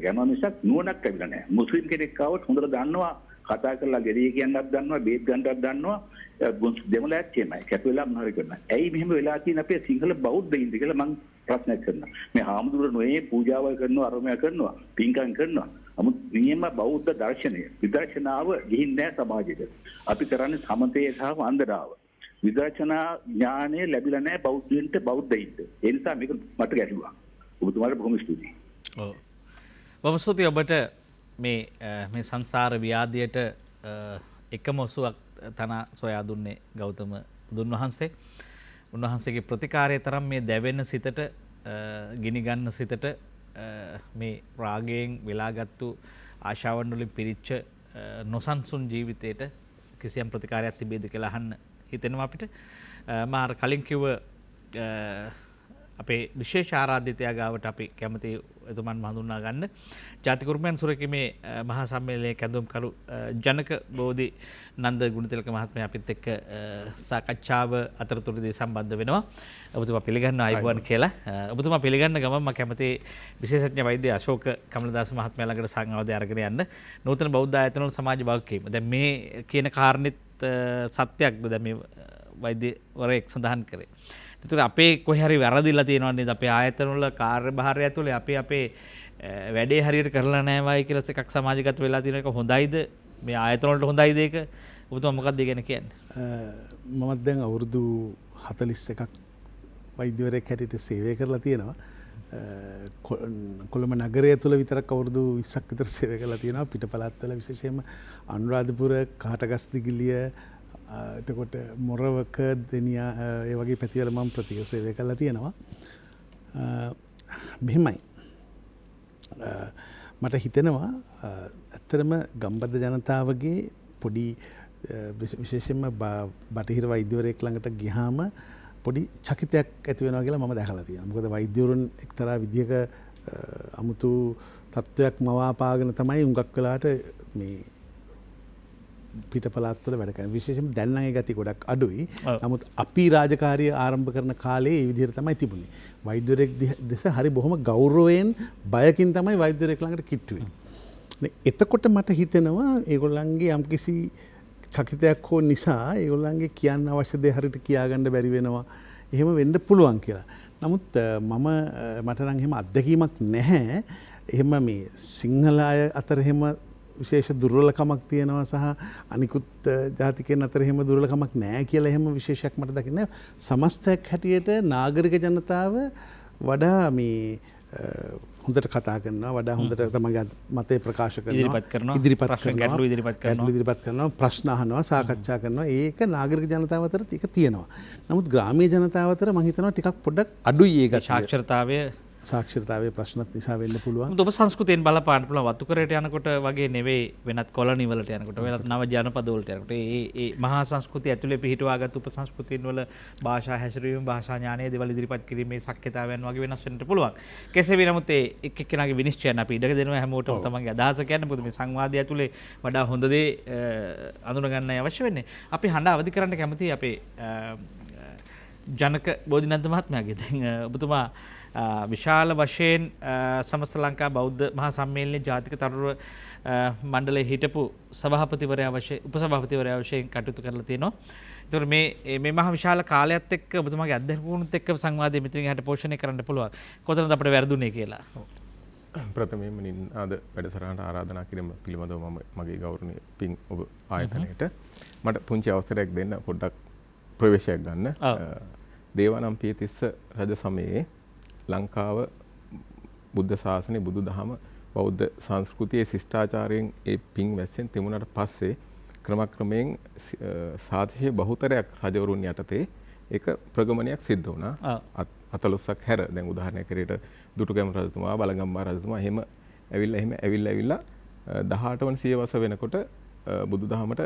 යනවා මිසක් නුවණක් ලැබිලා නැහැ. මුස්ලිම් කෙනෙක් ආවොත් හොඳට දන්නවා කතා කරලා ගෙඩිය කියන්නත් දන්නවා බේත් ගන්නත් දන්නවා දෙමළයක් කියනයි කැපෙලා මොනවාරි කරනවා. ඇයි මෙහෙම වෙලා තියෙන අපේ සිංහල බෞද්ධයින්ද කියලා මම ප්‍රශ්නයක් කරනවා. මේ හාමුදුරුවෝ නොයේ පූජාවල් කරනවා අරමයා කරනවා පින්කම් කරනවා. නමුත් නියම බෞද්ධ දර්ශනය විදර්ශනාව ගිහින් නැහැ සමාජෙට. අපි කරන්නේ සමතේ සහ වන්දනාව. විදර්ශනා ඥානය ලැබිලා නැහැ බෞද්ධයින්ට බෞද්ධයින්ට. ඒ නිසා මේක මට ගැටලුවක්. ඔබතුමාට බොහොම ස්තුතියි. ඔව්. බොහොම ස්තුතියි ඔබට මේ සංසාර ව්‍යාධියට එකම ඔසුවක් තන සොයා දුන්නේ ගෞතම බුදුන් වහන්සේ. උන්වහන්සේගේ ප්‍රතිකාරය තරම් මේ දැවෙන සිතට ගිනි ගන්න සිතට මේ රාගයෙන් වෙලාගත්තු ආශාවන් වලින් පිරිච්ච නොසන්සුන් ජීවිතයට කිසියම් ප්‍රතිකාරයක් තිබේද කියලා අහන්න හිතෙනවා අපිට. මාර කලින් කිව්ව අපේ විශේෂ ආරාධිතයා ගාවට අපි කැමති එතුමන් හඳුන්වා ගන්න ජාතික උරුමයන් සුරකීමේ මහා සම්මේලනයේ කැඳවුම්කරු ජනක බෝධි නන්ද ගුණතිලක මහත්මයා අපිත් එක්ක සාකච්ඡාව අතරතුරදී සම්බන්ධ වෙනවා. ඔබතුමා පිළිගන්න ආයුබෝවන් කියලා. ඔබතුමා පිළිගන්න ගමන් මම කැමති විශේෂඥ වෛද්‍ය අශෝක කමලදාස මහත්මයා ළඟට සංවාදය අරගෙන යන්න. නූතන බෞද්ධ ආයතන වල සමාජ භාගකීම. දැන් මේ කියන කාරණෙත් සත්‍යයක්ද දැන් මේ වෛද්‍යවරයෙක් සඳහන් කරේ. ඒතර අපේ කොහේ හරි වැරදිලා තියෙනවා නේද අපේ ආයතන වල කාර්යභාරය ඇතුලේ අපි අපේ වැඩේ හරියට කරලා නැහැ වයි කියලා එකක් සමාජගත වෙලා තියෙන එක හොඳයිද මේ ආයතන වලට හොඳයිද ඒක ඔබතුමා මොකක්ද ඒ ගැන කියන්නේ? මමත් දැන් අවුරුදු 41ක් වෛද්‍යවරයෙක් හැටියට සේවය කරලා තියෙනවා. කොළඹ නගරය තුළ විතරක් අවුරුදු 20ක් විතර සේවය කරලා තියෙනවා. පිට පළාත්වල විශේෂයෙන්ම අනුරාධපුර කාටගස්දිගිලිය එතකොට මොරවක දෙනියා ඒ වගේ පැතිවල මම ප්‍රතික සේවය කරලා තියෙනවා. මෙහෙමයි මට හිතෙනවා ඇත්තටම ගම්බද ජනතාවගේ පොඩි විශේෂයෙන්ම බටහිර වෛද්‍යවරයෙක් ළඟට ගියාම පොඩි චකිතයක් ඇති වෙනවා කියලා මම දැකලා තියෙනවා. මොකද වෛද්‍යවරුන් එක්තරා විදිහක අමුතු තත්ත්වයක් මවාපාගෙන තමයි උඟක් වෙලාට මේ පිට පළාත්වල වැඩ කරන. විශේෂයෙන්ම දැන් නම් ඒ ගති ගොඩක් අඩුයි. නමුත් අපි රාජකාරිය ආරම්භ කරන කාලේ ඒ විදිහට තමයි තිබුණේ. වෛද්‍යවරයෙක් දෙස හරි බොහොම ගෞරවයෙන් බයකින් තමයි වෛද්‍යවරයෙක් ළඟට කිට්ටු වෙන්නේ. එතකොට මට හිතෙනවා ඒගොල්ලන්ගේ යම්කිසි චකිතයක් හෝ නිසා ඒගොල්ලන්ගේ කියන්න අවශ්‍ය දේ හරියට කියාගන්න බැරි වෙනවා. එහෙම වෙන්න පුළුවන් කියලා. නමුත් මට නම් එහෙම අත්දැකීමක් නැහැ. එහෙම මේ සිංහල අය අතර එහෙම විශේෂ දුර්වලකමක් තියෙනවා සහ අනිකුත් ජාතිකයන් අතර එහෙම දුර්වලකමක් නැහැ කියලා එහෙම විශේෂයක් මට දකින්නේ නැහැ. සමස්තයක් හැටියට නාගරික ජනතාව වඩා මේ හොඳට කතා කරනවා, වඩා හොඳට තමන්ගේ මතය ප්‍රකාශ කරනවා, ඉදිරිපත් කරනවා, ප්‍රශ්න අහනවා, සාකච්ඡා කරනවා. ඒක නාගරික ජනතාව අතර ඒක තියෙනවා. නමුත් ග්‍රාමීය ජනතාව අතර මම හිතනවා ටිකක් පොඩ්ඩක් අඩුයි ඒක. සාක්ෂරතාවයේ ප්‍රශ්නත් නිසා වෙන්න පුළුවන්. ඔබ සංස්කෘතියෙන් බලපාන්න පුළුවන් වතුකරයට යනකොට වගේ නෙවෙයි වෙනත් කොලනි වලට යනකොට වෙනත් නව ජනපද වලට යනකොට ඒ මහා සංස්කෘතිය ඇතුලේ පිහිටුවාගත් උපසංස්කෘතියන් වල භාෂා හැසිරීම භාෂා ඥානය දේවල් ඉදිරිපත් කිරීමේ ශක්්‍යතාවයන් වගේ වෙනස් වෙන්නට පුළුවන්. කෙසේ වෙ නමුත් ඒ එක් එක්කෙනාගේ විනිශ්චයන් අපි ඉඩ දෙනවා හැමෝටම තමන්ගේ අදහස කියන්නේ. මොකද මේ සංවාදය ඇතුලේ වඩා හොඳ දේ අඳුන ගන්නයි අවශ්‍ය වෙන්නේ. අපි හඬ අවදි කරන්න කැමතියි අපේ ජනක බෝධිනන්ද මහත්මයාගේ. දැන් ඔබතුමා විශාල වශයෙන් සමස්ත ලංකා බෞද්ධ මහා සම්මේලනයේ ජාතික තරුණ මණ්ඩලයේ හිටපු සභාපතිවරයා වශයෙන් උපසභාපතිවරයා වශයෙන් කටයුතු කරලා තියෙනවා. ඒතකොට මේ මහා විශාල කාලයත් එක්ක ඔබතුමාගේ අත්දැකීමුත් එක්ක සංවාදයේ මෙතනින් එහාට පෝෂණය කරන්න පුළුවන්. කොතනද අපිට වැරදුනේ කියලා. ප්‍රථමයෙන්ම නිනාද වැඩසටහනට ආරාධනා කිරීම පිළිබඳව මම මගේ ගෞරවනීය පින් ඔබ ආයතනයට මට පුංචි අවසරයක් දෙන්න පොඩ්ඩක් ප්‍රවේශයක් ගන්න. දේවානම්පියතිස්ස රජ සමයේ ලංකාව බුද්ධ ශාසනය බුදු දහම බෞද්ධ සංස්කෘතියේ ශිෂ්ටාචාරයෙන් ඒ පින් වැස්සෙන් තිබුණාට පස්සේ ක්‍රමක්‍රමයෙන් සාතිශය බහුතරයක් රජවරුන් යටතේ ඒක ප්‍රගමනයක් සිද්ධ වුණා. අතලොස්සක් හැර දැන් උදාහරණයක් හැටියට දුටුගැමුණු රජතුමා බලගම්බා රජතුමා එහෙම ඇවිල්ලා 18 වන සියවස වෙනකොට බුදුදහමට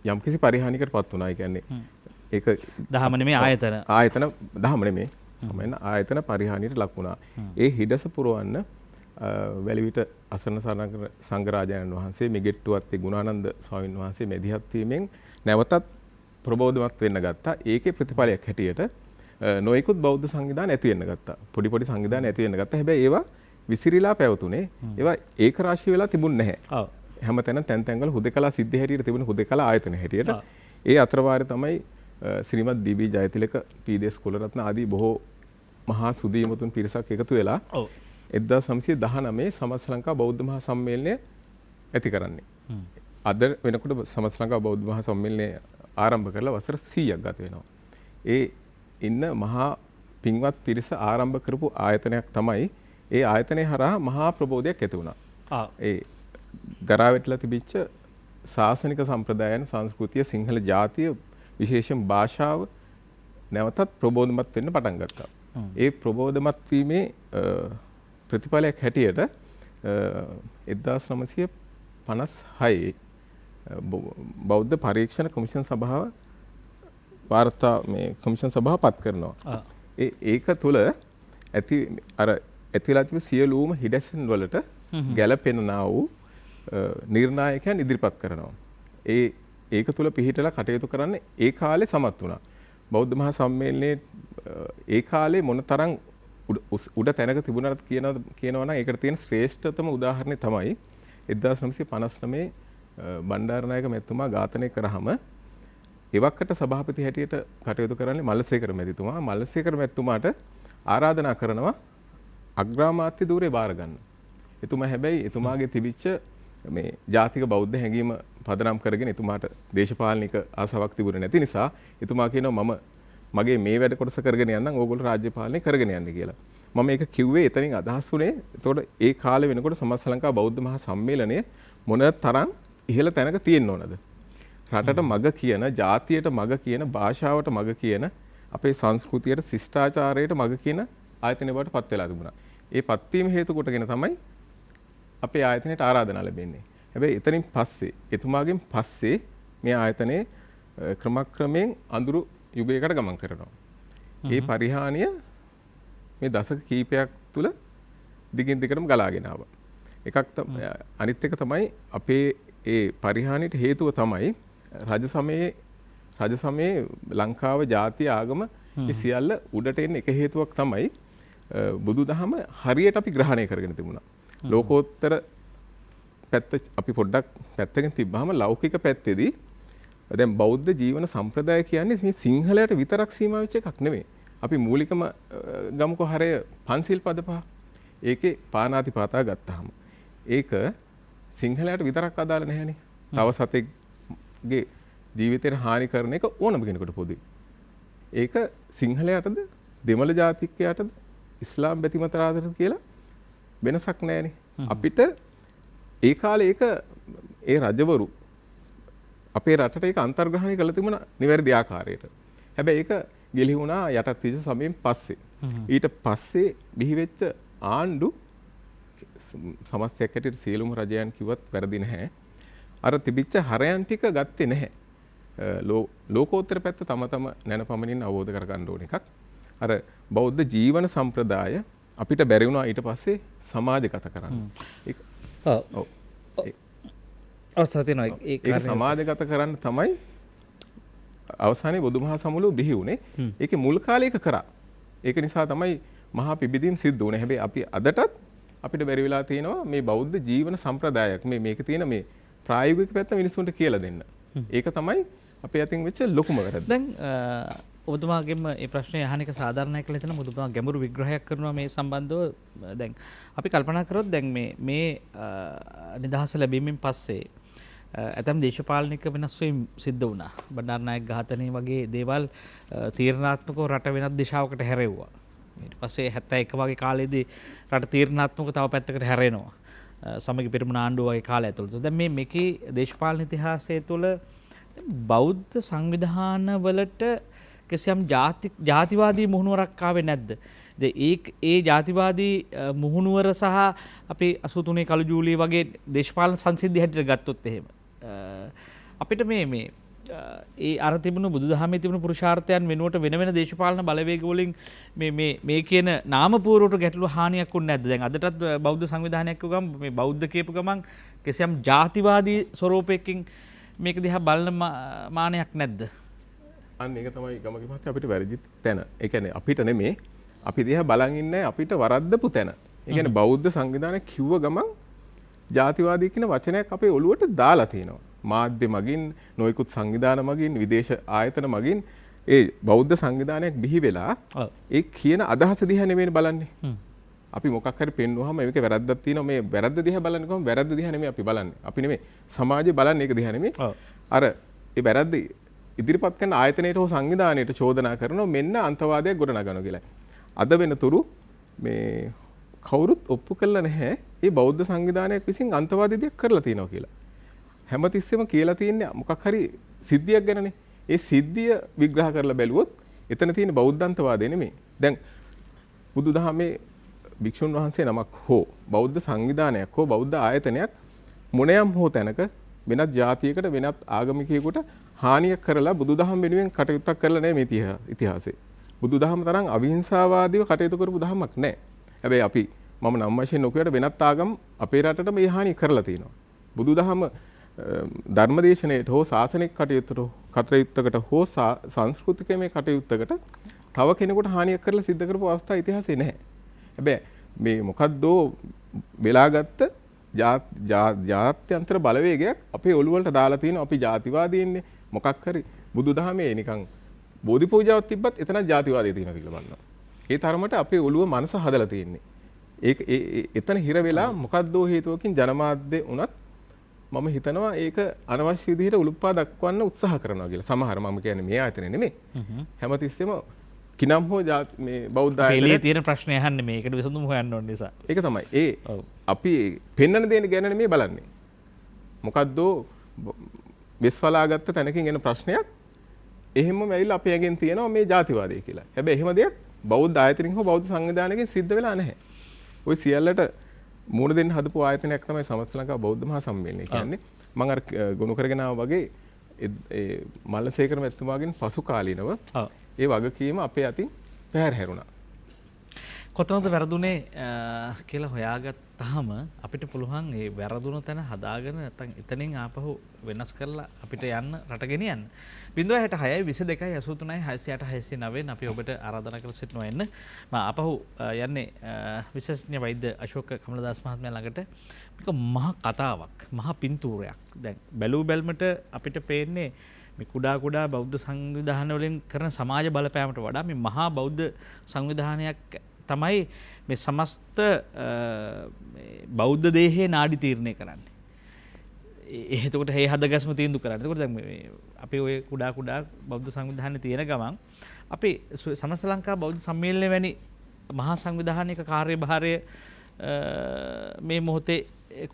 යම්කිසි පරිහානියකට පත් වුණා. ඒ කියන්නේ ඒක දහම නෙමෙයි ආයතන දහම නෙමෙයි. සමහරවිට ආයතන පරිහානියට ලක් වුණා. ඒ හිඩස පුරවන්න වැලිවිට අසරණ සංඝරාජාණන් වහන්සේ මිගෙට්ටුවත්තේ ගුණානන්ද ස්වාමීන් වහන්සේ මැදිහත් වීමෙන් නැවතත් ප්‍රබෝධමත් වෙන්න ගත්තා. ඒකේ ප්‍රතිඵලයක් හැටියට නොයෙකුත් බෞද්ධ සංවිධාන ඇති වෙන්න ගත්තා. පොඩි සංවිධාන ඇති වෙන්න ගත්තා. හැබැයි ඒවා විසිරීලා පැවතුනේ. ඒවා ඒකරාශී වෙලා තිබුණ නැහැ. හැමතැන තැන්වල හුදකලා සිද්ධ හැටියට තිබුණ හුදකලා ආයතන හැටියට. ඒ අතරවාරේ තමයි ශ්‍රීමත් දී.බී. ජයතිලක පී.ඩී.එස්. කුලරත්න ආදී බොහෝ මහා සුදීමතුන් පිරිසක් එකතු වෙලා 1919 සමස්ත ලංකා බෞද්ධ මහා සම්මේලනය ඇති කරන්නේ. අද වෙනකොට සමස්ත ලංකා බෞද්ධ මහා සම්මේලනය ආරම්භ කරලා වසර 100ක් ගත වෙනවා. ඒ ඉන්න මහා පින්වත් පිරිස ආරම්භ කරපු ආයතනයක් තමයි ඒ ආයතනය හරහා මහා ප්‍රබෝධයක් ඇති වුණා. ඒ ගරාවැටලා තිබිච්ච ශාසනික සම්ප්‍රදායන් සංස්කෘතිය සිංහල ජාතිය විශේෂයෙන් භාෂාව නැවතත් ප්‍රබෝධමත් වෙන්න පටන් ගත්තා. ඒ ප්‍රබෝධමත් වීමේ ප්‍රතිඵලයක් හැටියට 1956 බෞද්ධ පරීක්ෂණ කොමිෂන් සභාව වාර්තා මේ කොමිෂන් සභාව පත් කරනවා. ඒක තුල ඇතිලා තිබු සියලුම හිඩැසන් වලට ගැළපෙනා වූ නිර්ණායකයන් ඉදිරිපත් කරනවා. ඒක තුල පිහිටලා කටයුතු කරන්න ඒ කාලේ සමත් වුණා. බෞද්ධ මහා සම්මේලනයේ ඒ කාලේ මොනතරම් උඩ තැනක තිබුණාද කියනවා නම් ඒකට තියෙන ශ්‍රේෂ්ඨතම උදාහරණය තමයි 1959 බණ්ඩාරනායක මැතිතුමා ඝාතනය කරාම එවකට සභාපති හැටියට කටයුතු කරන්නේ මල්ලසේකර මැතිතුමා. මල්ලසේකර මැතිතුමාට ආරාධනා කරනවා අග්‍රාමාත්‍ය ධූරේ බාර ගන්න. එතුමා හැබැයි එතුමාගේ තිබිච්ච මේ ජාතික බෞද්ධ හැඟීම පදනම් කරගෙන එතුමාට දේශපාලනික ආසාවක් තිබුණේ නැති නිසා එතුමා කියනවා මගේ මේ වැඩ කොටස කරගෙන යන්නම් ඕගොල්ලෝ රාජ්‍ය පාලනය කරගෙන යන්න කියලා. මම ඒක කිව්වේ එතනින් අදහස් වුණේ එතකොට ඒ කාලේ වෙනකොට සමස්ත ලංකා බෞද්ධ මහා සම්මේලනය මොන තරම් ඉහළ තැනක තියෙන්න ඕනද? රටට මග කියන, ජාතියට මග කියන, භාෂාවට මග කියන, අපේ සංස්කෘතියට, ශිෂ්ටාචාරයට මග කියන ආයතනය බවට පත් වෙලා තිබුණා. ඒ පත්වීම හේතු කොටගෙන තමයි අපේ ආයතනයට ආරාධනා ලැබෙන්නේ. හැබැයි එතනින් පස්සේ එතුමාගෙන් පස්සේ මේ ආයතනයේ ක්‍රමක්‍රමයෙන් අඳුරු යුගයකට ගමන් කරනවා. ඒ පරිහානිය මේ දශක කීපයක් තුල දිගින් දිගටම ගලාගෙන ආවා. අනිත් එක තමයි අපේ ඒ පරිහානියට හේතුව තමයි රජ සමයේ ලංකාව ජාතිය ආගම ඒ සියල්ල උඩට එන්න එක හේතුවක් තමයි බුදුදහම හරියට අපි ග්‍රහණය කරගෙන තිබුණා. ලෝකෝත්තර පැත්ත අපි පොඩ්ඩක් පැත්තකින් තිබ්බහම ලෞකික පැත්තේදී දැන් බෞද්ධ ජීවන සම්ප්‍රදාය කියන්නේ මේ සිංහලයට විතරක් සීමා වෙච්ච එකක් නෙමෙයි. අපි මූලිකම ගමුකෝ හරය පන්සිල් පද පහ. ඒකේ පාණාතිපාතා ගත්තාම ඒක සිංහලයට විතරක් අදාළ නැහැනේ. තව සතෙක්ගේ ජීවිතේට හානි කරන එක ඕනම කෙනෙකුට පොදුයි. ඒක සිංහලයටද දෙමළ ජාතිකයටද ඉස්ලාම් බැතිමතරාදට කියලා වෙනසක් නැහැනේ. අපිට ඒ කාලේ ඒක ඒ රජවරු අපේ රටට ඒක අන්තර්ග්‍රහණය කළ තිබුණා නිවැරදි ආකාරයට. හැබැයි ඒක ගෙලි වුණා යටත් විස සමයෙන් පස්සේ. ඊට පස්සේ බිහිවෙච්ච ආණ්ඩු සමස්තයක් හැටියට සියලුම රජයන් කිව්වත් වැරදි නැහැ. අර තිබිච්ච හරයන් ටික ගත්තේ නැහැ. ලෝකෝත්තර පැත්ත තම නැනපමණින් අවබෝධ කරගන්න ඕන එකක්. අර බෞද්ධ ජීවන සම්ප්‍රදාය අපිට බැරි වුණා ඊට පස්සේ සමාජගත කරන්න. ඒක සමාජගත කරන්න තමයි අවසානයේ බුදුමහා සමුළුව බිහි වුණේ. ඒකේ මුල් කාලේ ඒක කරා. ඒක නිසා තමයි මහා පිබිදීම් සිද්ධ වුණේ. හැබැයි අපි අදටත් අපිට බැරි වෙලා තියෙනවා මේ බෞද්ධ ජීවන සම්ප්‍රදායක් මේක තියෙන මේ ප්‍රායෝගික පැත්ත මිනිස්සුන්ට කියලා දෙන්න. ඒක තමයි අපේ අතින් වෙච්ච ලොකුම වැරද්ද. දැන් ඔබතුමාගෙම මේ ප්‍රශ්නේ අහන එක සාධාරණයි කියලා හිතන ඔබතුමා ගැඹුරු විග්‍රහයක් කරනවා මේ සම්බන්ධව. දැන් අපි කල්පනා කරොත් දැන් මේ නිදහස ලැබීමෙන් පස්සේ ඇතම් දේශපාලනික වෙනස් වීම් සිද්ධ වුණා. බණ්ඩාරනායක ඝාතනය වගේ දේවල් තීරණාත්මකව රට වෙනත් දිශාවකට හැරෙව්වා. ඊට පස්සේ 71 වගේ කාලෙදී රට තීරණාත්මකව තව පැත්තකට හැරෙනවා. සමගි පිරිමුණ ආණ්ඩුව වගේ කාලය ඇතුළත. දැන් මේකේ දේශපාලන ඉතිහාසය තුළ බෞද්ධ සංවිධානවලට කිසියම් ජාතිවාදී මුහුණුවරක් ආවේ නැද්ද? ඒ ජාතිවාදී මුහුණුවර සහ අපි 83 කළු ජූලිය වගේ දේශපාලන සංසිද්ධි හැටියට ගත්තොත් එහෙම අපිට මේ ඒ අර තිබුණු බුදුදහමේ තිබුණු පුරුෂාර්ථයන් වෙනුවට වෙන දේශපාලන බලවේග වලින් මේ කියන නාමපුවරට ගැටලු හානියක් වුනේ නැද්ද? දැන් අදටත් බෞද්ධ සංවිධානයක් කිව්වම මේ බෞද්ධ කියපු ගමන් කිසියම් ජාතිවාදී ස්වරූපයකින් මේක දිහා බලන මානයක් නැද්ද? අන්න ඒක තමයි ගමගේ මහත්තයා අපිට වැරදි තැන. ඒ කියන්නේ අපිට නෙමේ අපි දිහා බලන් ඉන්නේ අපිට වරද්දපු තැන. ඒ කියන්නේ බෞද්ධ සංවිධානය කිව්ව ගමන් ජාතිවාදී කියන වචනයක් අපේ ඔළුවට දාලා තිනවා. මාධ්‍ය මගින් නොයෙකුත් සංවිධාන මගින් විදේශ ආයතන මගින් ඒ බෞද්ධ සංවිධානයක් බිහි වෙලා ඒ කියන අදහස දිහා නෙමෙයි බලන්නේ. අපි මොකක් හරි පෙන්වුවාම මේකේ වැරද්දක් තියෙනවා මේ වැරද්ද දිහා බලන්නේ කොහොම වැරද්ද දිහා නෙමෙයි අපි බලන්නේ. අපි නෙමෙයි සමාජය බලන්නේ ඒක දිහා නෙමෙයි. අර ඒ වැරද්ද ඉදිරිපත් කරන ආයතනයට හෝ සංවිධානයට චෝදනා කරනවා මෙන්න අන්තවාදයක් ගොඩනගනවා කියලා. අද වෙනතුරු මේ කවුරුත් ඔප්පු කළා නැහැ මේ බෞද්ධ සංවිධානයක් විසින් අන්තවාදී දෙයක් කරලා තියෙනවා කියලා. හැමතිස්සෙම කියලා තියෙන්නේ මොකක් හරි සිද්ධියක් ගැනනේ. ඒ සිද්ධිය විග්‍රහ කරලා බැලුවොත් එතන තියෙන බෞද්ධ අන්තවාදය නෙමෙයි. දැන් බුදුදහමේ භික්ෂුන් වහන්සේ නමක් හෝ බෞද්ධ සංවිධානයක් හෝ බෞද්ධ ආයතනයක් මොනෑම් හෝ තැනක වෙනත් ජාතියකට වෙනත් ආගමිකයෙකුට හානියක් කරලා බුදුදහම වෙනුවෙන් කටයුත්තක් කරලා නැහැ මේ ඉතිහාසයේ. බුදුදහම තරම් අවිහිංසාවාදීව කටයුතු කරපු දහමක් නැහැ. හැබැයි අපි මම නම් වශයෙන් නොකියට වෙනත් ආගම් අපේ රටට මේ හානිය කරලා තියෙනවා. බුදුදහම ධර්මදේශනයට හෝ ශාසනික කටයුත්තකට හෝ සංස්කෘතික මේ කටයුත්තකට තව කෙනෙකුට හානියක් කරලා සිද්ධ කරපු අවස්ථා ඉතිහාසයේ නැහැ. හැබැයි මේ මොකද්දෝ වෙලාගත්ත ජාත්‍යන්තර බලවේගයක් අපේ ඔළුව වලට දාලා තියෙනවා. අපි ජාතිවාදීන්නේ මොකක් හරි බුදුදහමේ නිකන් බෝධි පූජාවක් තිබ්බත් එතන ජාතිවාදය තියෙනවා කියලා බලනවා. ඒ තරමට අපේ ඔළුව මනස හදලා තියෙන්නේ. ඒක එතන හිර වෙලා මොකද්දෝ හේතුවකින් ජනමාධ්‍ය උනත් මම හිතනවා ඒක අනවශ්‍ය විදිහට උලුප්පා දක්වන්න උත්සාහ කරනවා කියලා. සමහර මම කියන්නේ මේ ආයතනේ නෙමෙයි. හැමතිස්සෙම කිනම් හෝ මේ බෞද්ධ ආයතනයේ තියෙන ප්‍රශ්න අහන්නේ මේකට විසඳුම හොයන්න ඕන නිසා. ඒක තමයි. අපි පෙන්වන දේ ගැන නෙමෙයි බලන්නේ. මොකද්දෝ විශ්වලාගත්ත තැනකින් එන ප්‍රශ්නයක් එහෙමම ඇවිල්ලා අපේ ඇගෙන් තියෙනවා මේ ජාතිවාදය කියලා. හැබැයි එහෙම දෙයක් බෞද්ධ ආයතනින් හෝ බෞද්ධ සංවිධානයකින් සිද්ධ වෙලා නැහැ. ওই සියල්ලට මූණ දෙන්න හදපු ආයතනයක් තමයි සමස්ත ලංකා බෞද්ධ මහා සම්මේලනය කියන්නේ. මම අර ගොනු කරගෙන ආවා වගේ ඒ මල්ලසේකර මැතිතුමාගෙන් පසු කාලීනව ඒ වගකීම අපේ අතින් පැහැර හැරුණා. කොතනද වැරදුනේ කියලා හොයාගත්තාම අපිට පුළුවන් ඒ වැරදුන තැන හදාගෙන නැත්නම් එතනින් ආපහු වෙනස් කරලා අපිට යන්න රට ගෙනියන්න. 0.66 22 83 608 609 අපි ඔබට ආරාධනා කර සිටිනවා එන්න. මම ආපහු යන්නේ විශේෂඥ වෛද්‍ය අශෝක කමලදාස් මහත්මයා ළඟට. මේක මහා කතාවක්, මහා පින්තූරයක්. දැන් බැලූ බැල්මට අපිට පේන්නේ මේ කුඩා බෞද්ධ සංවිධාන වලින් කරන සමාජ බලපෑමට වඩා මේ මහා බෞද්ධ සංවිධානයක් තමයි මේ සමස්ත බෞද්ධ දේහයේ නාඩි තීරණය කරන්නේ. එතකොට හේ හදගස්ම තීන්දුව කරන්නේ. එතකොට දැන් අපි ඔය කුඩා බෞද්ධ සංවිධානයේ තියෙන ගමන් අපි සමස්ත ලංකා බෞද්ධ සම්මේලනය වැනි මහා සංවිධානයක කාර්යභාරය මේ මොහොතේ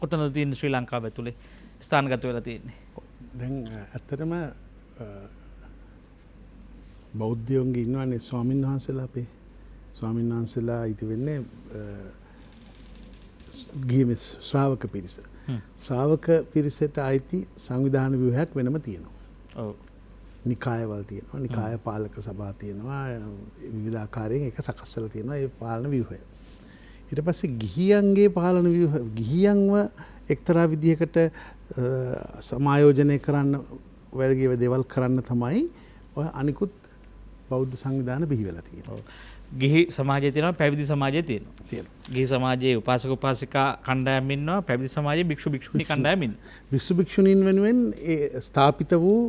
කොතනද තියෙන්නේ ශ්‍රී ලංකාව ඇතුලේ ස්ථානගත වෙලා තියෙන්නේ? දැන් ඇත්තටම බෞද්ධයෝන්ගේ ඉන්නවනේ ස්වාමීන් වහන්සේලා අපේ ස්වාමීන් වහන්සේලා ඉති වෙන්නේ ගිහිම ශ්‍රාවක පිරිස. ශ්‍රාවක පිරිසට අයිති සංවිධාන ව්‍යුහයක් වෙනම තියෙනවා. නිකායවල තියෙනවා. නිකාය පාලක සභා තියෙනවා. විවිධාකාරයෙන් ඒක සකස් කරලා තියෙනවා ඒ පාලන ව්‍යුහය. ඊට පස්සේ ගිහියන්ගේ පාලන ව්‍යුහ ගිහියන්ව එක්තරා විදිහකට සමායෝජනය කරන්න වැළගිය දේවල් කරන්න තමයි ඔය අනිකුත් බෞද්ධ සංවිධාන බිහි වෙලා තියෙනවා. ගිහි සමාජයේ තියෙනවා, පැවිදි සමාජයේ තියෙනවා. ගිහි සමාජයේ උපාසක උපාසිකා කණ්ඩායම් ඉන්නවා, පැවිදි සමාජයේ භික්ෂු භික්ෂුණී කණ්ඩායම් ඉන්නවා. භික්ෂු භික්ෂුණීන් වෙනුවෙන් ඒ ස්ථාපිත වූ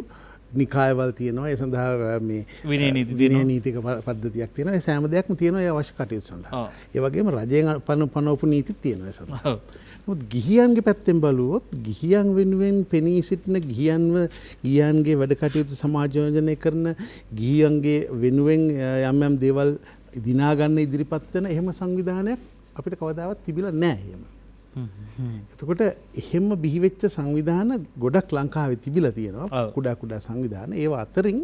නිකායවල තියෙනවා. ඒ සඳහා මේ විනය නීති තියෙනවා. විනය නීතික පද්ධතියක් තියෙනවා. ඒ සෑම දෙයක්ම තියෙනවා ඒ අවශ්‍ය කටයුතු සඳහා. ඒ වගේම රජයෙන් පනවපු නීතිත් තියෙනවා ඒ සඳහා. නමුත් ගිහියන්ගේ පැත්තෙන් බලුවොත් ගිහියන් වෙනුවෙන් පෙනී සිටින ගිහියන්ගේ වැඩ කටයුතු සමාජෝජනය කරන ගිහියන්ගේ වෙනුවෙන් යම් දේවල් දිනා ගන්න ඉදිරිපත් වෙන එහෙම සංවිධානයක් අපිට කවදාවත් තිබිලා නැහැ එහෙම. එතකොට එහෙම බිහිවෙච්ච සංවිධාන ගොඩක් ලංකාවේ තිබිලා තියෙනවා. ඔව්. කුඩා සංවිධාන. ඒවා අතරින්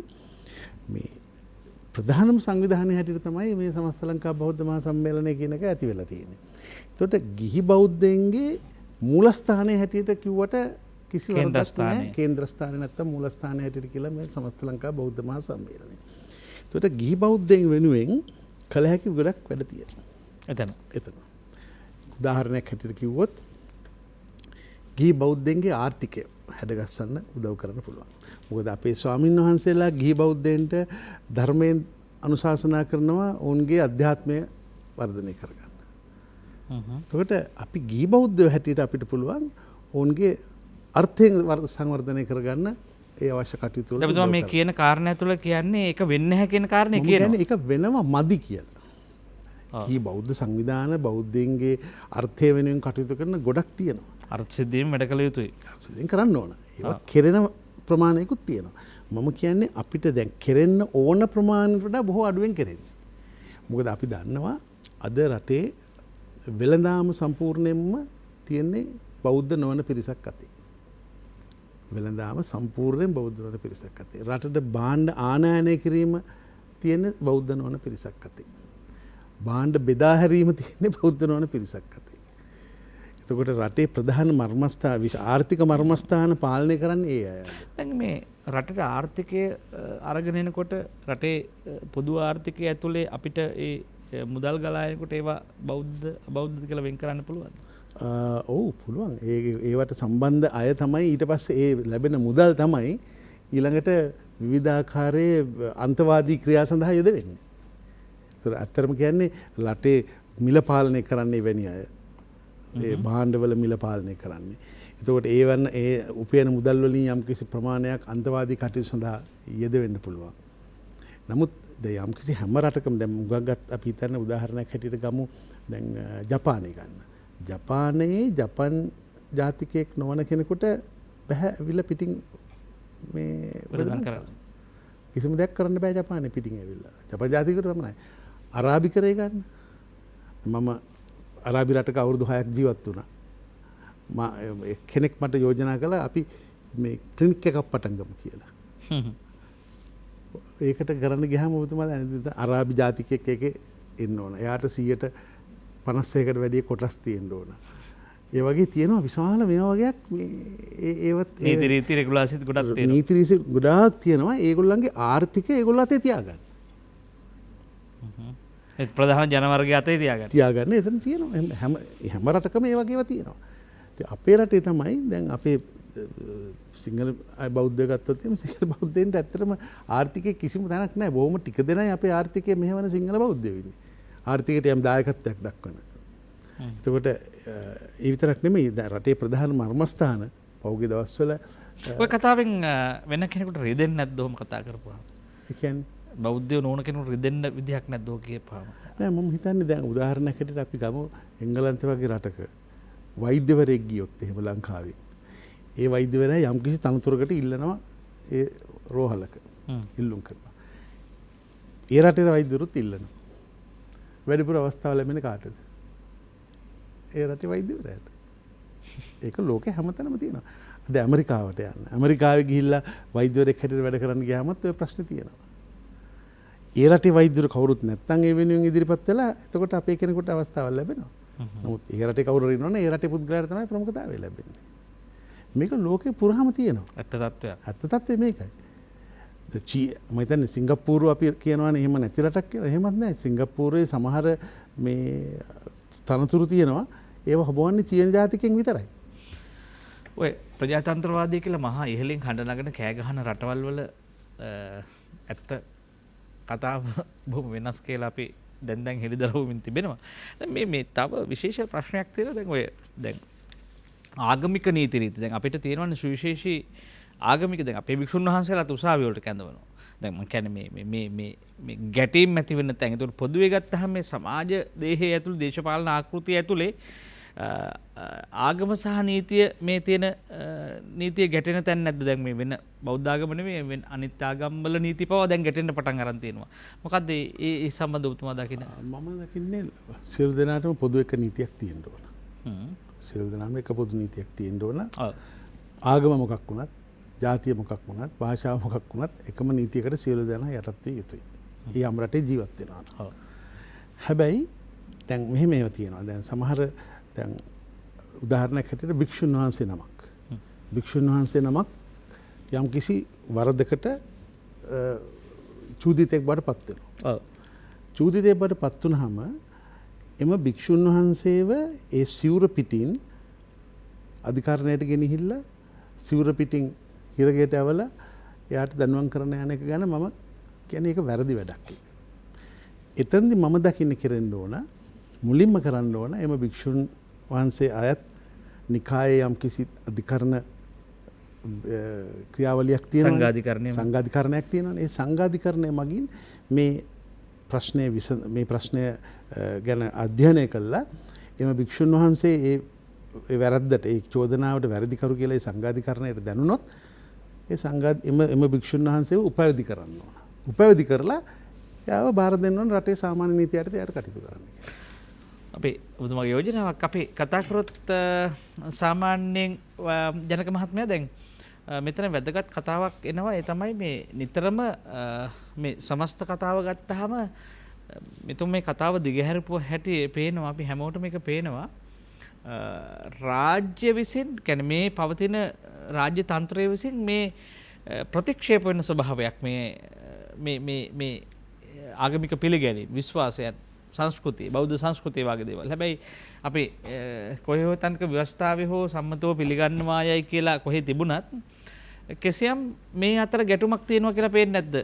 මේ ප්‍රධානම සංවිධානය හැටියට තමයි මේ සමස්ත ලංකා බෞද්ධ මහා සම්මේලනය කියන එක ඇති වෙලා තියෙන්නේ. එතකොට ගිහි බෞද්ධයන්ගේ මූලස්ථානය හැටියට කිව්වට කිසි වරදක් නැහැ. කේන්ද්‍රස්ථානය නැත්තම් මූලස්ථානය හැටියට කියලා මේ සමස්ත ලංකා බෞද්ධ මහා සම්මේලනය. එතකොට ගිහි බෞද්ධයන් වෙනුවෙන් කළ හැකි ගොඩක් වැඩ තියෙනවා. එතන. උදාහරණයක් හැටියට කිව්වොත් ගිහි බෞද්ධයන්ගේ ආර්ථිකය හැඩගස්සන්න උදව් කරන්න පුළුවන්. මොකද අපේ ස්වාමීන් වහන්සේලා ගිහි බෞද්ධයන්ට ධර්මයෙන් අනුශාසනා කරනවා ඔවුන්ගේ අධ්‍යාත්මය වර්ධනය කරගන්න. එතකොට අපි ගිහි බෞද්ධයෝ හැටියට අපිට පුළුවන් ඔවුන්ගේ අර්ථයෙන් සංවර්ධනය කරගන්න ඒ අවශ්‍ය කටයුතු වල. දැන් මේ කියන කාරණා තුළ කියන්නේ ඒක වෙන්නේ නැහැ කියන කාරණේ කියනවා. ඒක වෙනව මදි කියලා. ගිහි බෞද්ධ සංවිධාන බෞද්ධයන්ගේ අර්ථය වෙනුවෙන් කටයුතු කරන ගොඩක් තියෙනවා. අර්ථ සිද්ධියෙන් වැඩ කළ යුතුයි. සිද්ධියෙන් කරන්න ඕන. ඒවා කෙරෙන ප්‍රමාණයකුත් තියෙනවා. මම කියන්නේ අපිට දැන් කෙරෙන්න ඕන ප්‍රමාණයට වඩා බොහෝ අඩුවෙන් කෙරෙන්නේ. මොකද අපි දන්නවා අද රටේ වෙළඳාම සම්පූර්ණයෙන්ම තියෙන්නේ බෞද්ධ නොවන පිරිසක් අතේ. වෙළඳාම සම්පූර්ණයෙන් බෞද්ධ නොවන පිරිසක් අතේ. රටට භාණ්ඩ ආනයනය කිරීම තියෙන්නේ බෞද්ධ නොවන පිරිසක් අතේ. භාණ්ඩ බෙදා හැරීම තියෙන්නේ බෞද්ධ නොවන පිරිසක් අතේ. එතකොට රටේ ප්‍රධාන මර්මස්ථාන ආර්ථික මර්මස්ථාන පාලනය කරන්නේ ඒ අය. දැන් මේ රටට ආර්ථිකය අරගෙන එනකොට රටේ පොදු ආර්ථිකය ඇතුලේ අපිට ඒ මුදල් ගලා එනකොට ඒවා බෞද්ධ අබෞද්ධ කියලා වෙන් කරන්න පුළුවන්ද? ඔව් පුළුවන්. ඒවට සම්බන්ධ අය තමයි ඊට පස්සේ ඒ ලැබෙන මුදල් තමයි ඊළඟට විවිධාකාරයේ අන්තවාදී ක්‍රියා සඳහා යොදවෙන්නේ. ඒතර ඇත්තටම කියන්නේ රටේ මිල පාලනය කරන්නේ වෙනි අය. ඒ භාණ්ඩවල මිල පාලනය කරන්නේ. එතකොට ඒ උපයන මුදල් වලින් යම්කිසි ප්‍රමාණයක් අන්තවාදී කටයුතු සඳහා යෙදවෙන්න පුළුවන්. නමුත් දැන් යම්කිසි හැම රටකම දැන් මුගක්ගත් අපි හිතන්න උදාහරණයක් හැටියට ගමු දැන් ජපානය ගන්න. ජපානයේ ජපන් ජාතිකයෙක් නොවන කෙනෙකුට බෑ ඇවිල්ලා පිටින් මේ වෙළඳාම් කරන්න. කිසිම දෙයක් කරන්න බෑ ජපානයේ පිටින් ඇවිල්ලා. ජපන් ජාතිකයෙකුට පමණයි. අරාබිකරේ ගන්න. මම අරාබි රටක අවුරුදු 6ක් ජීවත් වුණා. කෙනෙක් මට යෝජනා කළා අපි මේ ක්ලිනික් එකක් පටන් ගමු කියලා. ඒකට කරන්න ගියාම ඔබතුමා දැන් අරාබි ජාතිකයෙක් එකේ ඉන්න ඕන. එයාට 50%කට වැඩිය කොටස් තියෙන්න ඕන. ඒ වගේ තියෙනවා විශාල මේ වගේක් ඒවත් නීති රීති රෙගුලාසිත් ගොඩක් තියෙනවා. නීති රීති ගොඩාක් තියෙනවා. ඒගොල්ලන්ගේ ආර්ථිකය ඒගොල්ලෝ අතේ තියාගන්න. ඒ ප්‍රධාන ජනවර්ගය අතේ තියාගන්න එතන තියෙනවා. හැම රටකම ඒ වගේව තියෙනවා. ඉතින් අපේ රටේ තමයි දැන් අපේ සිංහල බෞද්ධ ගත්තොත් එimhe සිංහල බෞද්ධයන්ට ඇත්තටම ආර්ථිකයේ කිසිම තැනක් නැහැ. බොහොම ටික දෙනයි අපේ ආර්ථිකය මෙහෙවන සිංහල බෞද්ධයෝ ඉන්නේ. ආර්ථිකයට යම් දායකත්වයක් දක්වන. එතකොට ඒ විතරක් නෙමෙයි රටේ ප්‍රධාන මර්මස්ථාන පෞගේ දවස්වල ඔය කතාවෙන් වෙන කෙනෙකුට රිදෙන්නේ නැද්ද ඔහොම කතා කරපුවාම? ඒ කියන්නේ බෞද්ධයෝ නොවන කෙනෙකුට රිදෙන්න විදිහක් නැද්ද ඔය කියපුවාම? නෑ මම හිතන්නේ දැන් උදාහරණයක් හැටියට අපි ගමු එංගලන්තේ වගේ රටක වෛද්‍යවරයෙක් ගියොත් එහෙම ලංකාවේ. ඒ වෛද්‍යවරයා යම් කිසි තනතුරකට ඉල්ලනවා ඒ රෝහලක. ඉල්ලුම් කරනවා. ඒ රටේ වෛද්‍යවරුත් ඉල්ලනවා. වැඩිපුර අවස්ථාව ලැබෙන කාටද? ඒ රටේ වෛද්‍යවරයාට. ඒක ලෝකේ හැමතැනම තියෙනවා. අද ඇමරිකාවට යන්න. ඇමරිකාවේ ගිහිල්ලා වෛද්‍යවරයෙක් හැටියට වැඩ කරන්න ගියාමත් ඔය ප්‍රශ්නේ තියෙනවා. ඒ රටේ වෛද්‍යවරු කවුරුත් නැත්නම් ඒ වෙනුවෙන් ඉදිරිපත් වෙලා එතකොට අපේ කෙනෙකුට අවස්ථාවක් ලැබෙනවා. නමුත් ඒ රටේ කවුරු හරි ඉන්නවනේ ඒ රටේ පුද්ගලයාට තමයි ප්‍රමුඛතාවය ලැබෙන්නේ. මේක ලෝකේ පුරාම තියෙනවා. ඇත්ත තත්ත්වයක්. ඇත්ත තත්ත්වය මේකයි. මම හිතන්නේ සිංගප්පූරුව අපි කියනවානේ එහෙම නැති රටක් කියලා. එහෙමත් නැහැ. සිංගප්පූරුවේ සමහර මේ තනතුරු තියෙනවා. ඒව හොබවන්නේ චීන ජාතිකෙන් විතරයි. ඔය ප්‍රජාතන්ත්‍රවාදී කියලා මහා ඉහළින් හඬ නගන කෑ ගහන රටවල් වල ඇත්ත කතාව බොහොම වෙනස් කියලා අපි දැන් හෙළිදරව්වමින් තිබෙනවා. දැන් මේ තව විශේෂ ප්‍රශ්නයක් තියෙනවා. දැන් ඔය දැන් ආගමික නීති රීති දැන් අපිට තියෙනවනේ සුවිශේෂී ආගමික දැන් අපේ භික්ෂුන් වහන්සේලාත් උසාවිය වලට කැඳවනවා. දැන් මම කියන්නේ මේ ගැටීම් ඇති වෙන තැන්. ඒතකොට පොදුවේ ගත්තහම මේ සමාජ දේහය ඇතුළේ දේශපාලන ආකෘතිය ඇතුළේ ආගම සහ නීතිය මේ තියෙන නීතිය ගැටෙන තැන් නැද්ද? දැන් මේ වෙන බෞද්ධ ආගම නෙමෙයි වෙන අනිත් ආගම් වල නීති පවා දැන් ගැටෙන්න පටන් අරන් තියෙනවා. මොකද්ද ඒ සම්බන්ධව ඔබතුමා දකින්නේ? මම දකින්නේ සියලු දෙනාටම පොදු එක නීතියක් තියෙන්න ඕන. සියලු දෙනාම එක පොදු නීතියක් තියෙන්න ඕන. ආගම මොකක් වුණත්, ජාතිය මොකක් වුණත්, භාෂාව මොකක් වුණත් එකම නීතියකට සියලු දෙනා යටත් විය යුතුයි. ඒ යම් රටේ ජීවත් වෙනවා. හැබැයි දැන් මෙහෙම ඒවා තියෙනවා. දැන් සමහර දැන් උදාහරණයක් හැටියට භික්ෂුන් වහන්සේ නමක්. භික්ෂුන් වහන්සේ නමක් යම් කිසි වරදකට චූදිතෙක් බවට පත් වෙනවා. චූදිතෙක් බවට පත් වුනහම එම භික්ෂුන් වහන්සේව ඒ සිවුර පිටින් අධිකරණයට ගෙනහිල්ලා සිවුර පිටින් හිරගයට ඇවලා එයාට දඬුවම් කරන්න යන එක ගැන මම කියන්නේ ඒක වැරදි වැඩක්. එතෙන්දි මම දකින්න කෙරෙන්න ඕන මුලින්ම කරන්න ඕන එම භික්ෂුන් වහන්සේ අයත් නිකායේ යම් කිසි අධිකරණ ක්‍රියාවලියක් තියෙනවා. සංඝාධිකරණයක් තියෙනවා. ඒ සංඝාධිකරණය මගින් මේ ප්‍රශ්නය ගැන අධ්‍යයනය කළා එම භික්ෂුන් වහන්සේ ඒ වැරද්දට ඒ චෝදනාවට වැරදිකරු කියලා ඒ සංඝාධිකරණයට දැනුනොත් එම භික්ෂුන් වහන්සේව උපයෝධි කරන්න ඕන. උපයෝධි කරලා එයාව බාර දෙන්න ඕන රටේ සාමාන්‍ය නීතිය යටතේ එයාට කටයුතු කරන්න කියලා. අපි ඔබතුමාගේ යෝජනාවක් අපි කතා කරොත් සාමාන්‍යයෙන් ජනක මහත්මයා දැන් මෙතන වැදගත් කතාවක් එනවා. ඒ තමයි මේ නිතරම මේ සමස්ත කතාව ගත්තාම මෙතුන් මේ කතාව දිගහැරපුව හැටි පේනවා. අපි හැමෝටම මේක පේනවා. රාජ්‍ය විසින් කියන්නේ මේ පවතින රාජ්‍ය තන්ත්‍රය විසින් මේ ප්‍රතික්ෂේප වෙන ස්වභාවයක් මේ ආගමික පිළිගැනීම් විශ්වාසයන් සංස්කෘතිය බෞද්ධ සංස්කෘතිය වගේ දේවල්. හැබැයි අපි කොහේ හෝ තනක ව්‍යවස්ථාවේ හෝ සම්මතව පිළිගන්නවායයි කියලා කොහේ තිබුණත් කෙසියම් මේ අතර ගැටුමක් තියෙනවා කියලා පේන්නේ නැද්ද?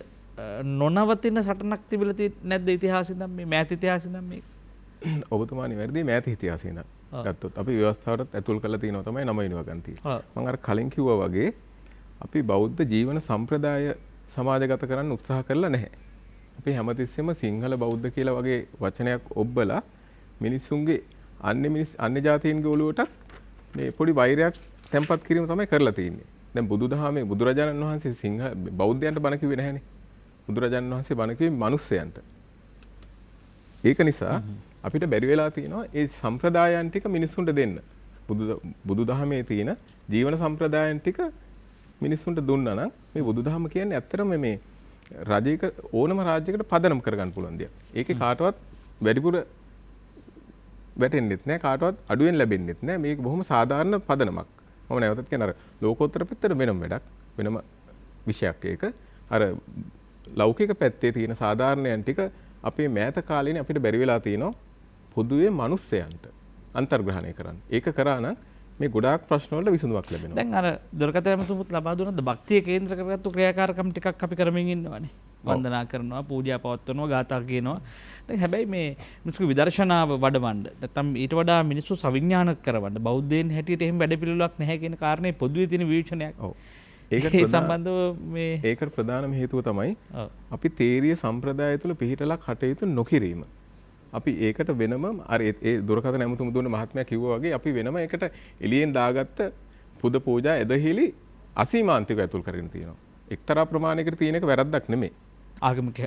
නොනවතින සටනක් තිබිලා නැද්ද ඉතිහාසෙන් නම් මේ මෑත ඉතිහාසෙන් නම් මේ ඔබතුමා නිවැරදි මෑත ඉතිහාසෙන් නම් ගත්තොත් අපි ව්‍යවස්ථාවට ඇතුල් කරලා තියෙනවා තමයි නම ඉනවා ගන්ති. මම අර කලින් කිව්වා වගේ අපි බෞද්ධ ජීවන සම්ප්‍රදාය සමාජගත කරන්න උත්සාහ කරලා නැහැ. අපි හැමතිස්සෙම සිංහල බෞද්ධ කියලා වගේ වචනයක් ඔබ්බලා මිනිස්සුන්ගේ අන්‍ය ජාතීන්ගේ ඔළුවට මේ පොඩි වෛරයක් තැම්පත් කිරීම තමයි කරලා තියෙන්නේ. දැන් බුදුදහමේ බුදුරජාණන් වහන්සේ සිංහ බෞද්ධයන්ට බණ කිව්වේ නැහැනේ. බුදුරජාණන් වහන්සේ බණ කිව්වේ මිනිස්සයන්ට. ඒක නිසා අපිට බැරි වෙලා තියෙනවා ඒ සම්ප්‍රදායන් ටික මිනිස්සුන්ට දෙන්න. බුදුදහමේ තියෙන ජීවන සම්ප්‍රදායන් ටික මිනිස්සුන්ට දුන්නා නම් මේ බුදුදහම කියන්නේ ඇත්තටම මේ රජයක ඕනම රාජ්‍යයකට පදනම් කරගන්න පුළුවන් දෙයක්. ඒකේ කාටවත් වැඩිපුර වැටෙන්නෙත් නැහැ, කාටවත් අඩුවෙන් ලැබෙන්නෙත් නැහැ. මේක බොහොම සාධාරණ පදනමක්. මම නැවතත් කියන අර ලෝකෝත්තර පැත්තට වෙනම වැඩක්, වෙනම විෂයක් ඒක. අර ලෞකික පැත්තේ තියෙන සාධාරණයන් ටික අපේ මෑත කාලේනේ අපිට බැරි වෙලා තියෙනවා පොදුවේ මිනිස්සයන්ට අන්තර්ග්‍රහණය කරන්න. ඒක කරා නම් මේ ගොඩාක් ප්‍රශ්න වලට විසඳුමක් ලැබෙනවා. දැන් අර දුරකථන ඇමතුමුත් ලබා දුන්නද භක්තිය කේන්ද්‍ර කරගත්තු ක්‍රියාකාරකම් ටිකක් අපි කරමින් ඉන්නවානේ. වන්දනා කරනවා, පූජා පවත්වනවා, ගාථා කියනවා. දැන් හැබැයි මේ මිනිස්සු විදර්ශනාව වඩවන්න නැත්නම් ඊට වඩා මිනිස්සු සවිඥානික කරවන්න බෞද්ධයන් හැටියට එහෙම වැඩ පිළිවෙලක් නැහැ කියන කාරණේ පොදුවේ තියෙන විවේචනයක්. ඔව්. ඒකට සම්බන්ධව මේ ඒකට ප්‍රධානම හේතුව තමයි අපි තේරීය සම්ප්‍රදාය තුළ පිළිහිටලා කටයුතු නොකිරීම. අපි ඒකට වෙනම අර ඒ දුරකථන ඇමතුම දුන්න මහත්මයා කිව්වා වගේ අපි වෙනම ඒකට එළියෙන් දාගත්ත පුද පූජා එදහිලි අසීමාන්තිකව ඇතුල් කරගෙන තියෙනවා. එක්තරා ප්‍රමාණයකට තියෙන එක වැරද්දක් නෙමෙයි. ආගමික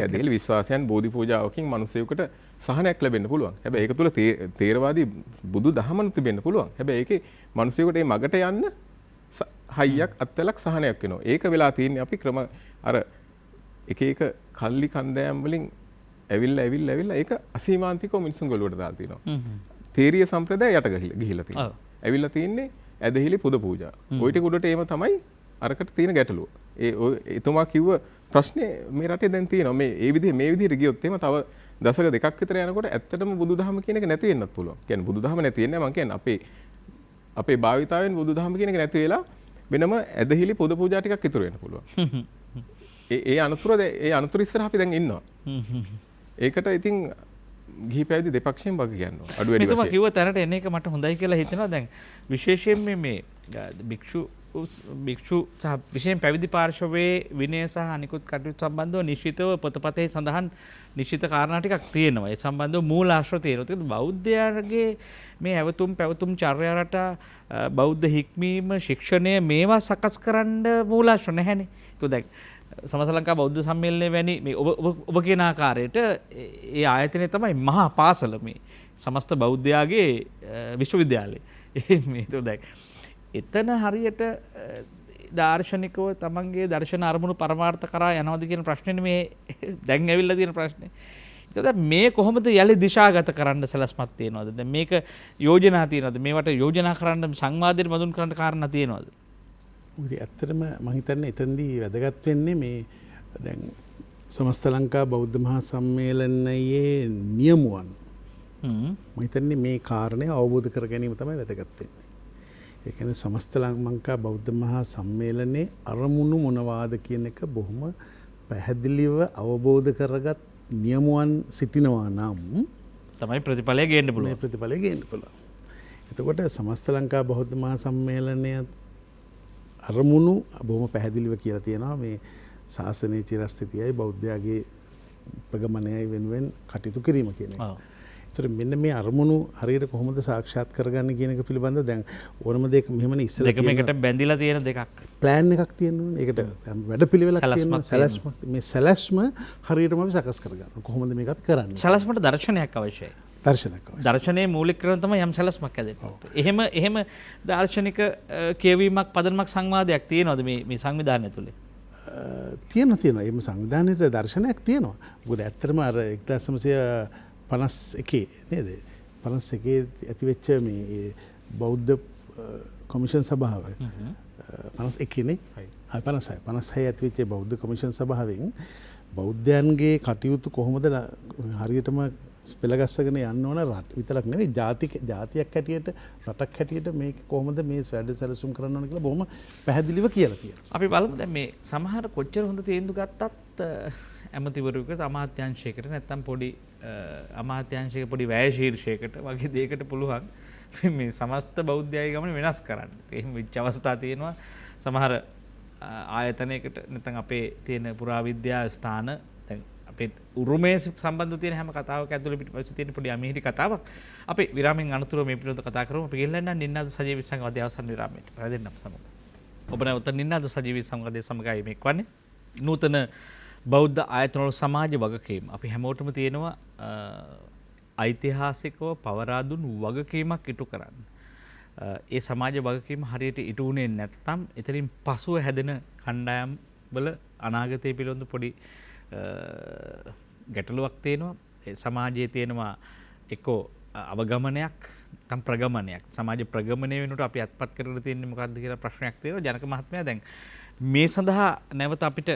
ඇදහිලි විශ්වාසයන් බෝධි පූජාවකින් මිනිසෙකුට සහනයක් ලැබෙන්න පුළුවන්. හැබැයි ඒක තුළ තේරවාදී බුදු දහමන තිබෙන්න පුළුවන්. හැබැයි ඒකේ මිනිසෙකුට මේ මගට යන්න හයියක් අත්වලක් සහනයක් වෙනවා. ඒක වෙලා තියෙන්නේ අපි ක්‍රම අර එක එක කල්ලි කන්දෑම් වලින් ඇවිල්ලා ඒක අසීමාන්තිකව මිනිසුන් ගොළුවට දාලා තියෙනවා. තේරීය සම්ප්‍රදාය යට ගිහිල්ලා තියෙනවා. ඇවිල්ලා තියෙන්නේ ඇදහිලි පුද පූජා. ওই ටික උඩට ඒම තමයි අරකට තියෙන ගැටලුව. එතුමා කිව්ව ප්‍රශ්නේ මේ රටේ දැන් තියෙනවා. මේ විදිහට ගියොත් එහෙම තව දශක දෙකක් විතර යනකොට ඇත්තටම බුදුදහම කියන එක නැති වෙන්නත් පුළුවන්. කියන්නේ බුදුදහම නැති වෙන්නේ මම කියන්නේ අපේ භාවිතාවෙන් බුදුදහම කියන එක නැති වෙලා වෙනම ඇදහිලි පුද පූජා ටිකක් ඉතුරු වෙන්න පුළුවන්. ඒ අනතුර ඉස්සරහ අපි දැන් ඉන්නවා. ඒකට ඉතින් ගිහි පැවිදි දෙපක්ෂයෙන් වග කියනවා. අඩු වැඩි වශයෙන්. මෙතුමා කිව්ව තැනට එන එක මට හොඳයි කියලා හිතෙනවා. දැන් විශේෂයෙන් මේ භික්ෂු සහ විශේෂයෙන් පැවිදි පාර්ශවයේ විනය සහ අනිකුත් කටයුතු සම්බන්ධව නිශ්චිතව පොතපතේ සඳහන් නිශ්චිත කාරණා ටිකක් තියෙනවා. ඒ සම්බන්ධව මූලාශ්‍ර තියෙනවා. ඒක බෞද්ධයාගේ මේ ඇවතුම් පැවතුම් චර්යා රටා බෞද්ධ හික්මීම ශික්ෂණය මේවා සකස් කරන්න මූලාශ්‍ර නැහැනේ. ඒක දැන් සමස්ත ලංකා බෞද්ධ සම්මේලනය වැනි මේ ඔබ කියන ආකාරයට ඒ ආයතනය තමයි මහා පාසල මේ සමස්ත බෞද්ධයාගේ විශ්වවිද්‍යාලය. මේ දැක්. එතන හරියට දාර්ශනිකව තමන්ගේ දර්ශන අරමුණු පරමාර්ථ කරා යනවද කියන ප්‍රශ්නේ මේ දැන් ඇවිල්ලා තියෙන ප්‍රශ්නේ. එතකොට මේ කොහොමද යලි දිශාගත කරන්න සැලැස්මක් තියෙනවද? දැන් මේක යෝජනා තියෙනවද? මේවට යෝජනා කරන්න සංවාදයට මදුන් කරන්න කාරණා තියෙනවද? ඇත්තටම මම හිතන්නේ එතනදී වැදගත් වෙන්නේ මේ දැන් සමස්ත ලංකා බෞද්ධ මහා සම්මේලනයේ නියමුවන් මම හිතන්නේ මේ කාරණය අවබෝධ කර ගැනීම තමයි වැදගත් වෙන්නේ. ඒ කියන්නේ සමස්ත ලංකා බෞද්ධ මහා සම්මේලනයේ අරමුණු මොනවාද කියන එක බොහොම පැහැදිලිව අවබෝධ කරගත් නියමුවන් සිටිනවා නම් තමයි ප්‍රතිඵලය ගේන්න පුළුවන්. මේ ප්‍රතිඵලය ගේන්න පුළුවන්. එතකොට සමස්ත ලංකා බෞද්ධ මහා සම්මේලනය අරමුණු බොහොම පැහැදිලිව කියලා තියෙනවා මේ ශාසනයේ චිරස්ථිතියයි බෞද්ධයාගේ ප්‍රගමනයයි වෙනුවෙන් කටයුතු කිරීම කියන එක. ඒතර මෙන්න මේ අරමුණු හරියට කොහොමද සාක්ෂාත් කරගන්නේ කියන එක පිළිබඳව දැන් ඕනම දෙයක මෙහෙමනේ ඉස්සෙල්ලා දෙකම එකට බැඳිලා තියෙන දෙකක්. ප්ලෑන් එකක් තියෙනවා. ඒකට වැඩපිළිවෙලක් තියෙනවා. සැලැස්මක්. මේ සැලැස්ම හරියටම අපි සකස් කරගන්න. කොහොමද මේක අපි කරන්නේ? සැලැස්මට දර්ශනයක් අවශ්‍යයි. දර්ශනයේ මූලික කරන තමයි යම් සැලැස්මක් ඇදෙන්නේ. එහෙම දාර්ශනික කියවීමක් පදනමක් සංවාදයක් තියෙනවද මේ සංවිධානය තුලේ? තියෙනවා. එම සංවිධානයේ දර්ශනයක් තියෙනවා. මොකද ඇත්තටම අර 1951 නේද? 51 ඇතිවෙච්ච මේ බෞද්ධ කොමිෂන් සභාව 51 නේ? 56 ඇතිවෙච්ච බෞද්ධ කොමිෂන් සභාවෙන් බෞද්ධයන්ගේ කටයුතු කොහොමද හරියටම පෙළගස්සගෙන යන්න ඕන රට විතරක් නෙවෙයි ජාතියක් හැටියට රටක් හැටියට මේක කොහොමද මේ වැඩ සැලසුම් කරන්න ඕන කියලා බොහොම පැහැදිලිව කියලා තියෙනවා. අපි බලමු දැන් මේ සමහර කොච්චර හොඳ තීන්දුව ගත්තත් ඇමතිවරයෙකුට අමාත්‍යාංශයකට නැත්තම් පොඩි අමාත්‍යාංශයක පොඩි වැය ශීර්ෂයකට වගේ දෙයකට පුළුවන් මේ සමස්ත බෞද්ධයයි ගමන වෙනස් කරන්න. එහෙම වෙච්ච අවස්ථා තියෙනවා. සමහර ආයතනයකට නැත්නම් අපේ තියෙන පුරාවිද්‍යා ස්ථාන දැන් අපේ උරුමයේ සම්බන්ධ තියෙන හැම කතාවක ඇතුළේ පිටපස්සේ තියෙන පොඩි අමිහිරි කතාවක්. අපි විරාමයෙන් අනතුරුව මේ පිළිබඳව කතා කරමු. අපි ගෙල්ලන්න නින්නාද සජීවී සංවාදයේ අවසන් විරාමයට. පැහැදෙන්න අප සමග. ඔබ නැවත නින්නාද සජීවී සංවාදයේ සමගයි මේක වන්නේ. නූතන බෞද්ධ ආයතනවල සමාජ වගකීම්. අපි හැමෝටම තියෙනවා ඓතිහාසිකව පවරා දුන් වගකීමක් ඉටු කරන්න. ඒ සමාජ වගකීම හරියට ඉටු වුණේ නැත්නම් එතනින් පසුව හැදෙන කණ්ඩායම් වල අනාගතය පිළිබඳ පොඩි ගැටලුවක් තියෙනවා. ඒ සමාජයේ තියෙනවා එක්කෝ අවගමනයක් නැත්නම් ප්‍රගමනයක්. සමාජ ප්‍රගමනය වෙනුවට අපි අත්පත් කරගෙන තියෙන්නේ මොකක්ද කියලා ප්‍රශ්නයක් තියෙනවා. ජනක මහත්මයා දැන් මේ සඳහා නැවත අපිට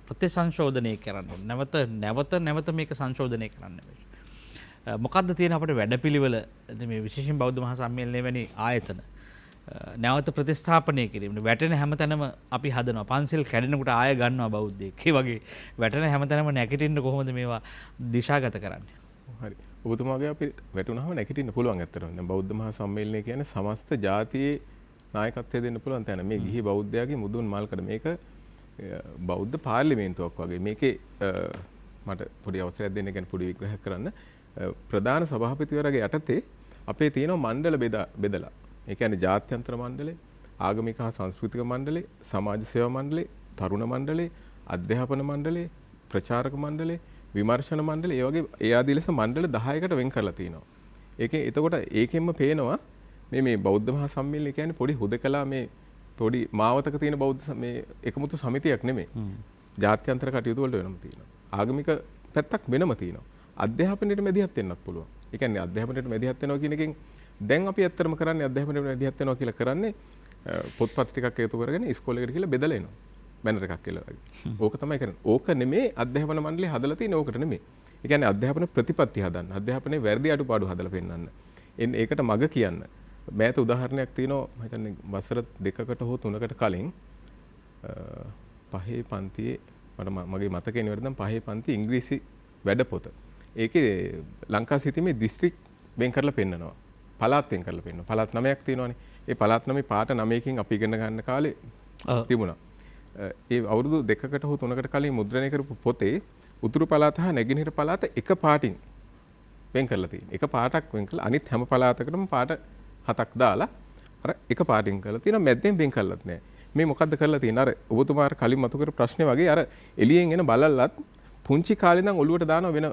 ප්‍රතිසංශෝධනය කරන්න නැවත මේක සංශෝධනය කරන්න වෙයි. මොකක්ද තියෙන අපිට වැඩපිළිවෙල මේ විශේෂයෙන් බෞද්ධ මහා සම්මේලනය වැනි ආයතන නැවත ප්‍රතිස්ථාපනය කිරීම. වැටෙන හැමතැනම අපි හදනවා. පන්සිල් කැඩෙනකොට ආය ගන්නවා බෞද්ධයෙක්. ඒ වගේ වැටෙන හැමතැනම නැගිටින්න කොහොමද මේවා දිශාගත කරන්නේ? හරි. ඔබතුමාගේ අපි වැටුනහම නැගිටින්න පුළුවන් ඇත්තටම. දැන් බෞද්ධ මහා සම්මේලනය කියන්නේ සමස්ත ජාතියේ නායකත්වය දෙන්න පුළුවන් තැන. මේ ගිහි බෞද්ධයාගේ මුදුන් මල්කඩ. මේක බෞද්ධ පාර්ලිමේන්තුවක් වගේ. මේකේ මට පොඩි අවසරයක් දෙන්න ගැන පොඩි විග්‍රහයක් කරන්න. ප්‍රධාන සභාපතිවරයාගේ යටතේ අපේ තියෙන මණ්ඩල බෙදලා. ඒ කියන්නේ ජාත්‍යන්තර මණ්ඩලය, ආගමික හා සංස්කෘතික මණ්ඩලය, සමාජ සේවා මණ්ඩලය, තරුණ මණ්ඩලය, අධ්‍යාපන මණ්ඩලය, ප්‍රචාරක මණ්ඩලය, විමර්ශන මණ්ඩලය, ඒ වගේ ඒ ආදී ලෙස මණ්ඩල 10කට වෙන් කරලා තියෙනවා. එතකොට ඒකෙන්ම පේනවා මේ බෞද්ධ මහා සම්මේලනය කියන්නේ පොඩි හුදකලා මේ පොඩි මාවතක තියෙන බෞද්ධ මේ එකමුතු සමිතියක් නෙමෙයි. ජාත්‍යන්තර කටයුතු වලට වෙනම තියෙනවා. ආගමික පැත්තක් වෙනම තියෙනවා. අධ්‍යාපනයට මැදිහත් වෙන්නත් පුළුවන්. ඒ කියන්නේ අධ්‍යාපනයට මැදිහත් වෙනවා කියන එකෙන් දැන් අපි ඇත්තටම කරන්නේ අධ්‍යාපනයට මැදිහත් වෙනවා කියලා කරන්නේ පොත්පත් ටිකක් එකතු කරගෙන ඉස්කෝලේකට ගිහලා බෙදලා එනවා. බැනර් එකක් කියලා වගේ. ඕක තමයි කරන්නේ. ඕක නෙමේ අධ්‍යාපන මණ්ඩලය හදලා තියෙන්නේ ඕකට නෙමේ. ඒ කියන්නේ අධ්‍යාපන ප්‍රතිපත්ති හදන්න. අධ්‍යාපනයේ වැරදි අඩුපාඩු හදලා පෙන්නන්න. ඒකට මග කියන්න. මෑත උදාහරණයක් තියෙනවා මම හිතන්නේ වසර 2කට හෝ 3කට කලින් පහේ පන්තියේ මගේ මතකේ නිවැරදිනම් පහේ පන්ති ඉංග්‍රීසි වැඩපොත. ඒකේ ලංකා සිටීමේ දිස්ත්‍රික් වෙන් කරලා පෙන්නනවා. පළාත් වෙන් කරලා පෙන්නනවා. පළාත් 9ක් තියෙනවානේ. ඒ පළාත් 9 පාට 9කින් අපි ඉගෙන ගන්න කාලේ තිබුණා. ඒ අවුරුදු 2කට හෝ 3කට කලින් මුද්‍රණය කරපු පොතේ උතුරු පළාත හා නැගෙනහිර පළාත එක පාටින් වෙන් කරලා තියෙනවා. එක පාටක් වෙන් කරලා අනිත් හැම පළාතකටම පාට 7ක් දාලා අර එක පාටින් කරලා තියෙනවා. මැද්දෙන් වෙන් කරලත් නැහැ. මේ මොකද්ද කරලා තියෙන්නේ? අර ඔබතුමාර කලින් මතු කර ප්‍රශ්නේ වගේ අර එළියෙන් එන බලල්ලත් පුංචි කාලේ ඉඳන් ඔළුවට දාන වෙන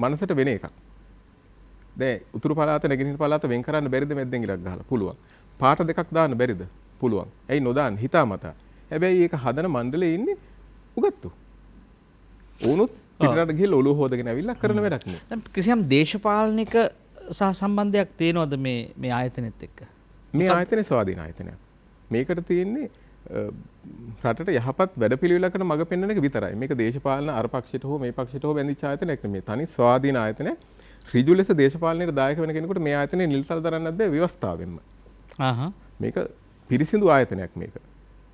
මනසට වෙන එකක්. දැන් උතුරු පළාත නැගෙනහිර පළාත වෙන් කරන්න බැරිද මැද්දෙන් ඉලක් ගහලා? පුළුවන්. පාට දෙකක් දාන්න බැරිද? පුළුවන්. ඇයි නොදාන්න හිතාමතා. හැබැයි ඒක හදන මණ්ඩලේ ඉන්නේ උගත්තු. ඕනොත් පිටරට ගිහලා ඔළුව හොදගෙන ඇවිල්ලා කරන වැඩක් නේ. දැන් කිසියම් දේශපාලනික සහ සම්බන්ධයක් තියෙනවද මේ ආයතනෙත් එක්ක? මේ ආයතනේ ස්වාධීන ආයතනයක්. මේකට තියෙන්නේ රටට යහපත් වැඩපිළිවෙලකට මඟ පෙන්වන එක විතරයි. මේක දේශපාලන අර පක්ෂයට හෝ මේ පක්ෂයට හෝ බැඳිච්ච ආයතනයක් නෙමෙයි. තනි ස්වාධීන ආයතනයක්. ඍජු ලෙස දේශපාලනයට දායක වෙන කෙනෙකුට මේ ආයතනේ නිල්තල දරන්නත් බැහැ ව්‍යවස්ථාවෙන්ම. මේක පිරිසිදු ආයතනයක් මේක.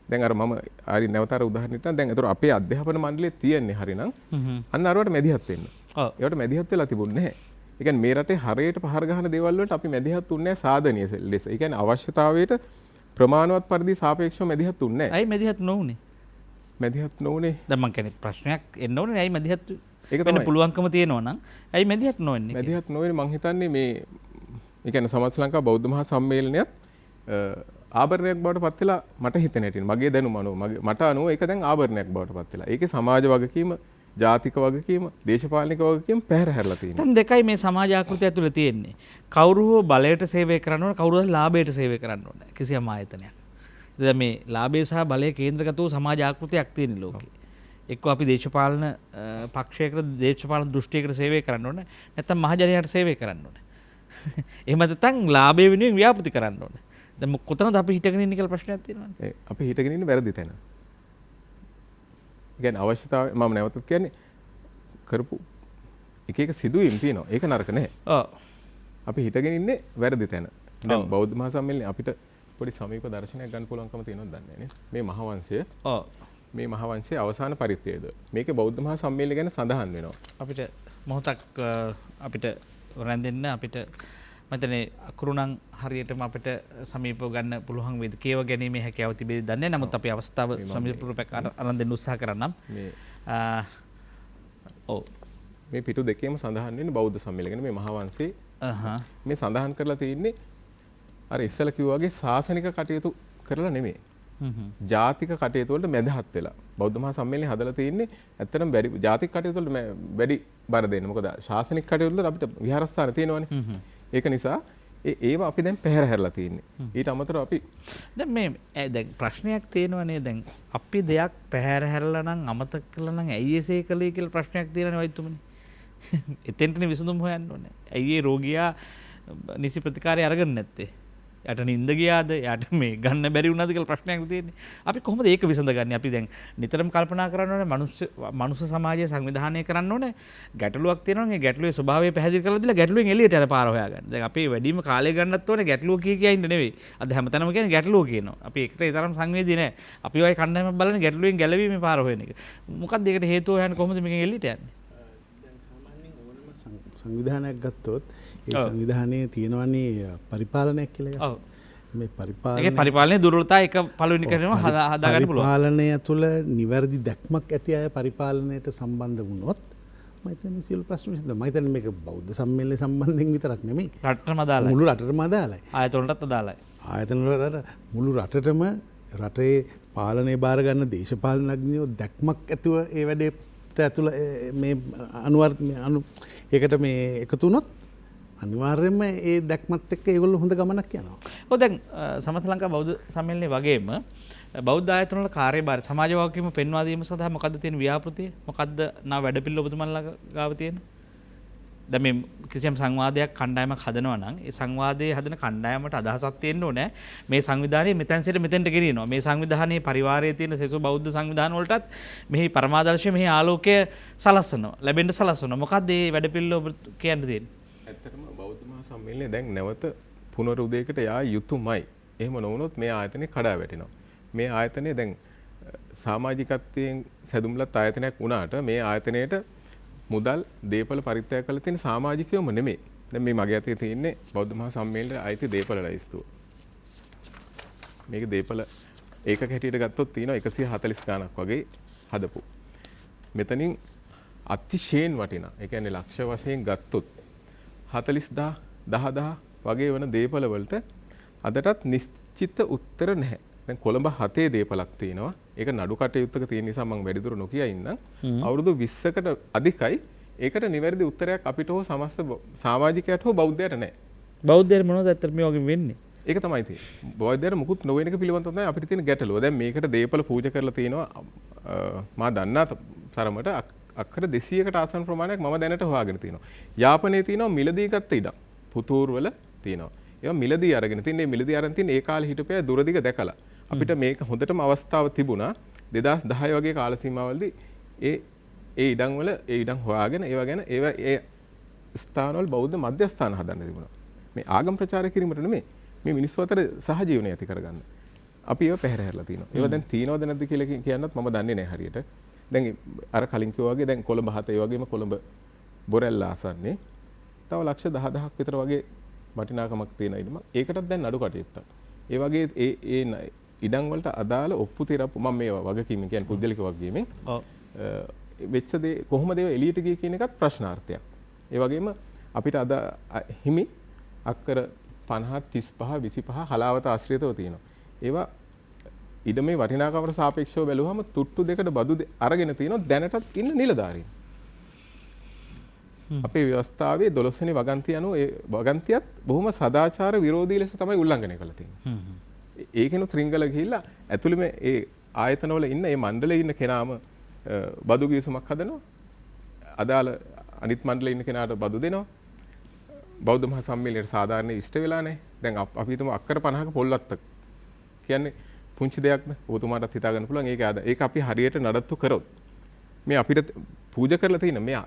දැන් අර මම හරි නැවතර උදාහරණයක් නම් දැන් ඒතර අපේ අධ්‍යාපන මණ්ඩලයේ තියෙන්නේ හරිනම් අන්න අරවට මැදිහත් වෙන්න. ඒවට මැදිහත් වෙලා තිබුණේ නැහැ. ඒ කියන්නේ මේ රටේ හරයට පහර ගහන දේවල් වලට අපි මැදිහත් උන්නේ නැහැ සාධනීය ලෙස. ඒ කියන්නේ අවශ්‍යතාවයට ප්‍රමාණවත් පරිදි සාපේක්ෂව මැදිහත් උන්නේ නැහැ. ඇයි මැදිහත් නොවුනේ? මැදිහත් නොවුනේ. දැන් මං කියන්නේ ප්‍රශ්නයක් එන්න ඕනේ. ඇයි මැදිහත් වෙන්න පුළුවන්කම තියෙනවා නම් ඇයි මැදිහත් නොවෙන්නේ? මැදිහත් නොවෙන්නේ මං හිතන්නේ මේ ඒ කියන්නේ සමස්ත ලංකා බෞද්ධ මහා සම්මේලනයත් ආභරණයක් බවට පත් වෙලා මට හිතෙන හැටින් මගේ දැනුම අනුව මට අනුව ඒක දැන් ආභරණයක් බවට පත් වෙලා. ඒකේ සමාජ වගකීම, ජාතික වගකීම, දේශපාලනික වගකීම පැහැර හැරලා තියෙනවා. දැන් දෙකයි මේ සමාජ ආකෘතිය ඇතුළේ තියෙන්නේ. කවුරු හෝ බලයට සේවය කරන්න ඕන, කවුරු හෝ ලාභයට සේවය කරන්න ඕන. කිසියම් ආයතනයක්. දැන් මේ ලාභය සහ බලය කේන්ද්‍රගත වූ සමාජ ආකෘතියක් තියෙන ලෝකේ. එක්ක අපි දේශපාලන පක්ෂයකට දේශපාලන දෘෂ්ටියකට සේවය කරන්න ඕන. නැත්නම් මහජනයාට සේවය කරන්න ඕන. එහෙම නැත්නම් ලාභය වෙනුවෙන් ව්‍යාපෘති කරන්න ඕන. දැන් කොතනද අපි හිටගෙන ඉන්නේ කියලා ප්‍රශ්නයක් තියෙනවනේ. අපි හිටගෙන ඉන්නේ වැරදි තැන. ඒ කියන්නේ අවශ්‍යතාවය මම නැවතත් කියන්නේ කරපු එක එක සිදුවීම් තියෙනවා. ඒක නරක නැහැ. ඔව්. අපි හිටගෙන ඉන්නේ වැරදි තැන. දැන් බෞද්ධ මහා සම්මේලනේ අපිට පොඩි සමීප දර්ශනයක් ගන්න පුළුවන්කම තියෙනවද දන්නේ නැහැ නේ. මේ මහවංශය. ඔව්. මේ මහවංශයේ අවසාන පරිත්‍යාගය. මේකේ බෞද්ධ මහා සම්මේලනය ගැන සඳහන් වෙනවා. අපිට මොහොතක් අපිට රැඳෙන්න අපිට මතනේ අකුරුණන් හරියටම අපිට සමීපව ගන්න පුළුවන් වේද කියව ගැනීමේ හැකියාව තිබෙද දන්නේ. නමුත් අපි අවස්ථාව සමීපව අරන් දෙන්න උත්සාහ කරන්නම්. ඔව් මේ පිටු දෙකේම සඳහන් වෙන්නේ බෞද්ධ සම්මේලනය මේ මහවංශයේ මේ සඳහන් කරලා තියෙන්නේ අර ඉස්සලා කිව්වා වගේ සාසනික කටයුතු කරලා නෙමෙයි. ජාතික කටයුතු වලට මැදහත් වෙලා බෞද්ධ මහා සම්මේලනය හදලා තියෙන්නේ ඇත්තටම බැරි ජාතික කටයුතු වලට වැඩි බර දෙන්න. මොකද ශාසනික කටයුතු වලට අපිට විහාරස්ථාන තියෙනවානේ. ඒක නිසා ඒව අපි දැන් පැහැර හැරලා තියෙන්නේ. ඊට අමතරව අපි දැන් මේ දැන් ප්‍රශ්නයක් තියෙනවනේ. දැන් අපි දෙයක් පැහැර හැරලා නම් අමතක කළා නම් ඇයි එසේ කළේ කියලා ප්‍රශ්නයක් තියෙනනේ වෛද්‍යතුමනි. එතෙන්ටනේ විසඳුම් හොයන්න ඕනේ. ඇයි ඒ රෝගියා නිසි ප්‍රතිකාරය අරගෙන නැත්තේ? යට නින්ද ගියාද? යට මේ ගන්න බැරි වුණාද කියලා ප්‍රශ්නයක් තියෙන්නේ. අපි කොහොමද ඒක විසඳගන්නේ? අපි දැන් නිතරම කල්පනා කරන්න ඕනේ මනුස්ස සමාජය සංවිධානය කරන්න ඕනේ. ගැටලුවක් තියෙනවා නම් ඒ ගැටලුවේ ස්වභාවය පැහැදිලි කරලා දීලා ගැටලුවෙන් එළියට යන පාර හොයාගන්න. දැන් අපි වැඩිම කාලය ගන්නත් ඕනේ ගැටලුව කිය ඉන්න නෙවෙයි. අද හැමතැනම කියන්නේ ගැටලුව කියනවා. අපි ඒකට ඒ තරම් සංවේදී නැහැ. අපි වයි කණ්ඩායමක් බලන්නේ ගැටලුවෙන් ගැලවීමේ පාර හොයන එක. මොකක්ද ඒකට හේතුව හොයන්නේ? කොහොමද මේකෙන් එළියට යන්නේ? සංවිධානයක් ගත්තොත් ඒ සංවිධානයේ තියෙනවන්නේ පරිපාලනයක් කියලා එකක්. ඔව්. මේ ඒ පරිපාලනයේ දුර්වලතා එක පළවෙනි කරනවා හදාගන්න පුළුවන්. පරිපාලනය තුළ නිවැරදි දැක්මක් ඇති අය පරිපාලනයට සම්බන්ධ වුණොත් මම හිතන්නේ සියලු ප්‍රශ්න විසඳෙනවා. මම හිතන්නේ මේක බෞද්ධ සම්මේලනය සම්බන්ධයෙන් විතරක් නෙමෙයි. රටටම අදාළයි. මුළු රටටම අදාළයි. ආයතන වලටත් අදාළයි. ආයතන වලට මුළු රටටම රටේ පාලනය බාර ගන්න දේශපාලනඥයෝ දැක්මක් ඇතුව ඒ වැඩේට ඇතුළ මේ ඒකට මේ එකතු වුණොත් අනිවාර්යයෙන්ම ඒ දැක්මත් එක්ක ඒගොල්ලෝ හොඳ ගමනක් යනවා. ඔව් දැන් සමස්ත ලංකා බෞද්ධ සම්මේලනයේ වගේම බෞද්ධ ආයතන වල කාර්යභාරය සමාජ වගකීම පෙන්වා දීම සඳහා මොකද්ද තියෙන ව්‍යාපෘතිය? මොකද්ද නා වැඩපිළිවෙල ඔබතුමන්ලා ගාව තියෙන? දැන් මේ කිසියම් සංවාදයක් කණ්ඩායමක් හදනවා නම් ඒ සංවාදයේ හදන කණ්ඩායමට අදහසක් තියෙන්න ඕනේ. මේ සංවිධානයේ මෙතෙන් සිට මෙතෙන්ට ගෙනියනවා. මේ සංවිධානයේ පරිවාරයේ තියෙන සෙසු බෞද්ධ සංවිධාන වලටත් මෙහි පරමාදර්ශය මෙහි ආලෝකය සලස්වනවා. ලැබෙන්න සලස්වනවා. මොකද්ද මේ වැඩපිළිවෙල ඔබ කියන්න තියෙන්නේ? ඇත්තටම බෞද්ධ මහා සම්මේලනය දැන් නැවත පුනරුදයකට යා යුතුයමයි. එහෙම නොවුනොත් මේ ආයතනේ කඩා වැටෙනවා. මේ ආයතනේ දැන් සමාජිකත්වයෙන් සැදුම්ලත් ආයතනයක් වුණාට මේ ආයතනයේට මුදල් දේපල පරිත්‍යාග කරලා තියෙන සමාජිකයෝම නෙමෙයි. දැන් මේ මගේ අතේ තියෙන්නේ බෞද්ධ මහා සම්මේලනයේ අයිති දේපල ලයිස්තුව. මේක දේපල ඒකක හැටියට ගත්තොත් තියෙනවා 140 ගණක් වගේ හදපු. මෙතනින් අතිශයින් වටිනා. ඒ කියන්නේ ලක්ෂ වශයෙන් ගත්තොත් 40000 10000 වගේ වෙන දේපල වලට අදටත් නිශ්චිත උත්තර නැහැ. දැන් කොළඹ 7 දේපලක් තියෙනවා. ඒක නඩු කටයුත්තක තියෙන නිසා මම වැඩිදුර නොකිය ඉන්නම්. අවුරුදු 20කට අධිකයි. ඒකට නිවැරදි උත්තරයක් අපිට හෝ සමස්ත සමාජිකයට හෝ බෞද්ධයට නැහැ. බෞද්ධයන් මොනවද ඇත්තට මේ වගේ වෙන්නේ? ඒක තමයි තියෙන්නේ. බෞද්ධයන්ට මුකුත් නොවෙන එක පිළිබඳව තමයි අපිට තියෙන ගැටලුව. දැන් මේකට දේපල පූජා කරලා තියෙනවා මා දන්නා තරමට අක්කර 200කට ආසන්න ප්‍රමාණයක් මම දැනට හොයාගෙන තියෙනවා. යාපනයේ තියෙනවා මිලදී ගත්ත ඉඩම්. පුතූරු වල තියෙනවා. ඒවා මිලදී අරගෙන තින්නේ මිලදී අරන් තින්නේ ඒ කාලේ හිටපෑ දුරදිග දැකලා. අපිට මේක හොඳටම අවස්ථාව තිබුණා 2010 වගේ කාල සීමාවලදී ඒ ඉඩම් වල ඒ ඉඩම් හොයාගෙන ඒවා ගැන ඒවා ඒ ස්ථානවල බෞද්ධ මධ්‍යස්ථාන හදන්න තිබුණා. මේ ආගම් ප්‍රචාරය කිරීමට නෙමෙයි. මේ මිනිස්සු අතර සහජීවනය ඇති කරගන්න. අපි ඒව පැහැරහැරලා තියෙනවා. ඒවා දැන් තියෙනවද නැද්ද කියලා කියන්නත් මම දන්නේ නැහැ හරියට. දැන් අර කලින් කිව්වා වගේ දැන් කොළඹ 7 ඒ වගේම කොළඹ බොරැල්ල ආසන්නේ තව ලක්ෂ 10000ක් විතර වගේ වටිනාකමක් තියෙන ඉඩම. ඒකටත් දැන් නඩු කටයුත්තක්. ඒ වගේ ඒ ඉඩම් වලට අදාළ ඔප්පු තිරප්පු මම මේවා වගකීම කියන්නේ පුද්ගලික වගකීමෙන්. ඔව්. වෙච්ච දේ කොහොමද ඒවා එළියට ගියේ කියන එකත් ප්‍රශ්නාර්ථයක්. ඒ වගේම අපිට අද හිමි අක්කර 50 35 25 හලාවත ආශ්‍රිතව තියෙනවා. ඒවා ඉඩමේ වටිනාකමට සාපේක්ෂව බැලුවම තුට්ටු දෙකට බදු අරගෙන තියෙනවා දැනටත් ඉන්න නිලධාරීන්. අපේ ව්‍යවස්ථාවේ 12 වෙනි වගන්තිය අනුව ඒ වගන්තියත් බොහොම සදාචාර විරෝධී ලෙස තමයි උල්ලංඝනය කරලා තියෙන්නේ. ඒකෙනුත් රිංගල ගිහිල්ලා ඇතුළෙම ඒ ආයතනවල ඉන්න ඒ මණ්ඩලයේ ඉන්න කෙනාම බදු ගිවිසුමක් හදනවා. අදාළ අනිත් මණ්ඩලයේ ඉන්න කෙනාට බදු දෙනවා. බෞද්ධ මහා සම්මේලනයේ සාධාරණ ඉෂ්ට වෙලා නැහැ. දැන් අපි හිතමු අක්කර 50ක පොල්වත්තක්. කියන්නේ පුංචි දෙයක්ද? ඔබතුමාටත් හිතා ගන්න පුළුවන්. ඒක අපි හරියට නඩත්තු කරොත් මේ අපිට පූජා කරලා තියෙන මේ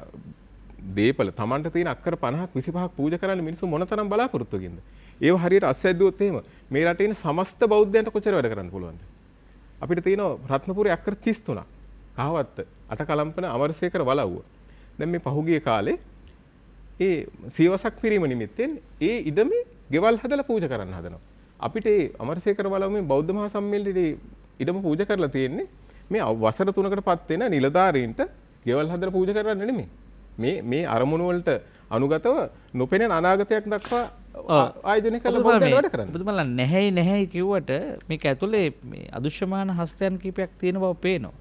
දීපල Tamanට තියෙන අක්කර 50ක් 25ක් පූජා කරන්න මිනිස්සු මොනතරම් බලාපොරොත්තුකින්ද? ඒව හරියට අස්සැද්දුවොත් එහෙම මේ රටේ ඉන්න සමස්ත බෞද්ධයන්ට කොච්චර වැඩ කරන්න පුළුවන්ද? අපිට තියෙනවා රත්නපුරේ අක්කර 33ක්. කහවත්ත, අටකලම්පන, අමරසේකර වලව්ව. දැන් මේ පහුගිය කාලේ ඒ සියවසක් පිරීම නිමිත්තෙන් ඒ ඉඩමේ ගෙවල් හදලා පූජා කරන්න හදනවා. අපිට ඒ අමරසේකර වලව්වේ බෞද්ධ මහා සම්මේලනයේ ඉඩම පූජා කරලා තියෙන්නේ මේ වසර 3කටපත් වෙන නිලධාරීන්ට ගෙවල් හදලා පූජා කරන්න නෙමෙයි. මේ අරමුණු වලට අනුගතව නොපෙනෙන අනාගතයක් දක්වා ආයෝජනය කරලා බෞද්ධයන් වැඩ කරන්නේ. ඔබතුමාලා නැහැයි කිව්වට මේක ඇතුලේ මේ අදුෂ්‍යමාන හස්තයන් කීපයක් තියෙන බව පේනවා.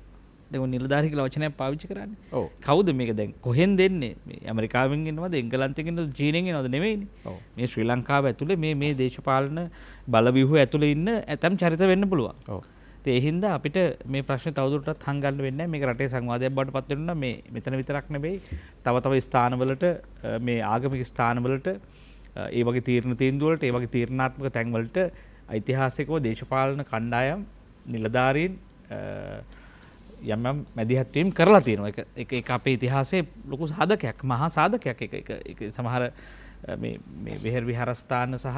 දැන් නිලධාරී කියලා වචනයක් පාවිච්චි කරන්නේ. ඔව්. කවුද මේක දැන් කොහෙන් දෙන්නේ? මේ ඇමරිකාවෙන් එනවද, එංගලන්තයෙන් එනවද, චීනෙන් එනවද නෙමෙයිනේ. ඔව්. මේ ශ්‍රී ලංකාව ඇතුලේ මේ දේශපාලන බලව්‍යුහ ඇතුලේ ඉන්න ඇතම් චරිත වෙන්න පුළුවන්. ඔව්. ඒ හින්දා අපිට මේ ප්‍රශ්නේ තවදුරටත් හංගන්න වෙන්නේ නැහැ. මේක රටේ සංවාදයක් බවට පත් වෙනවා. මේ මෙතන විතරක් නෙවෙයි තව ස්ථානවලට මේ ආගමික ස්ථානවලට ඒ වගේ තීරණ තීන්දුව වලට ඒ වගේ තීරණාත්මක තැන් වලට ඓතිහාසිකව දේශපාලන කණ්ඩායම් නිලධාරීන් යම් මැදිහත් වීම කරලා තියෙනවා. ඒක අපේ ඉතිහාසයේ ලොකු සාධකයක්, මහා සාධකයක්. ඒක සමහර මේ විහෙර විහාරස්ථාන සහ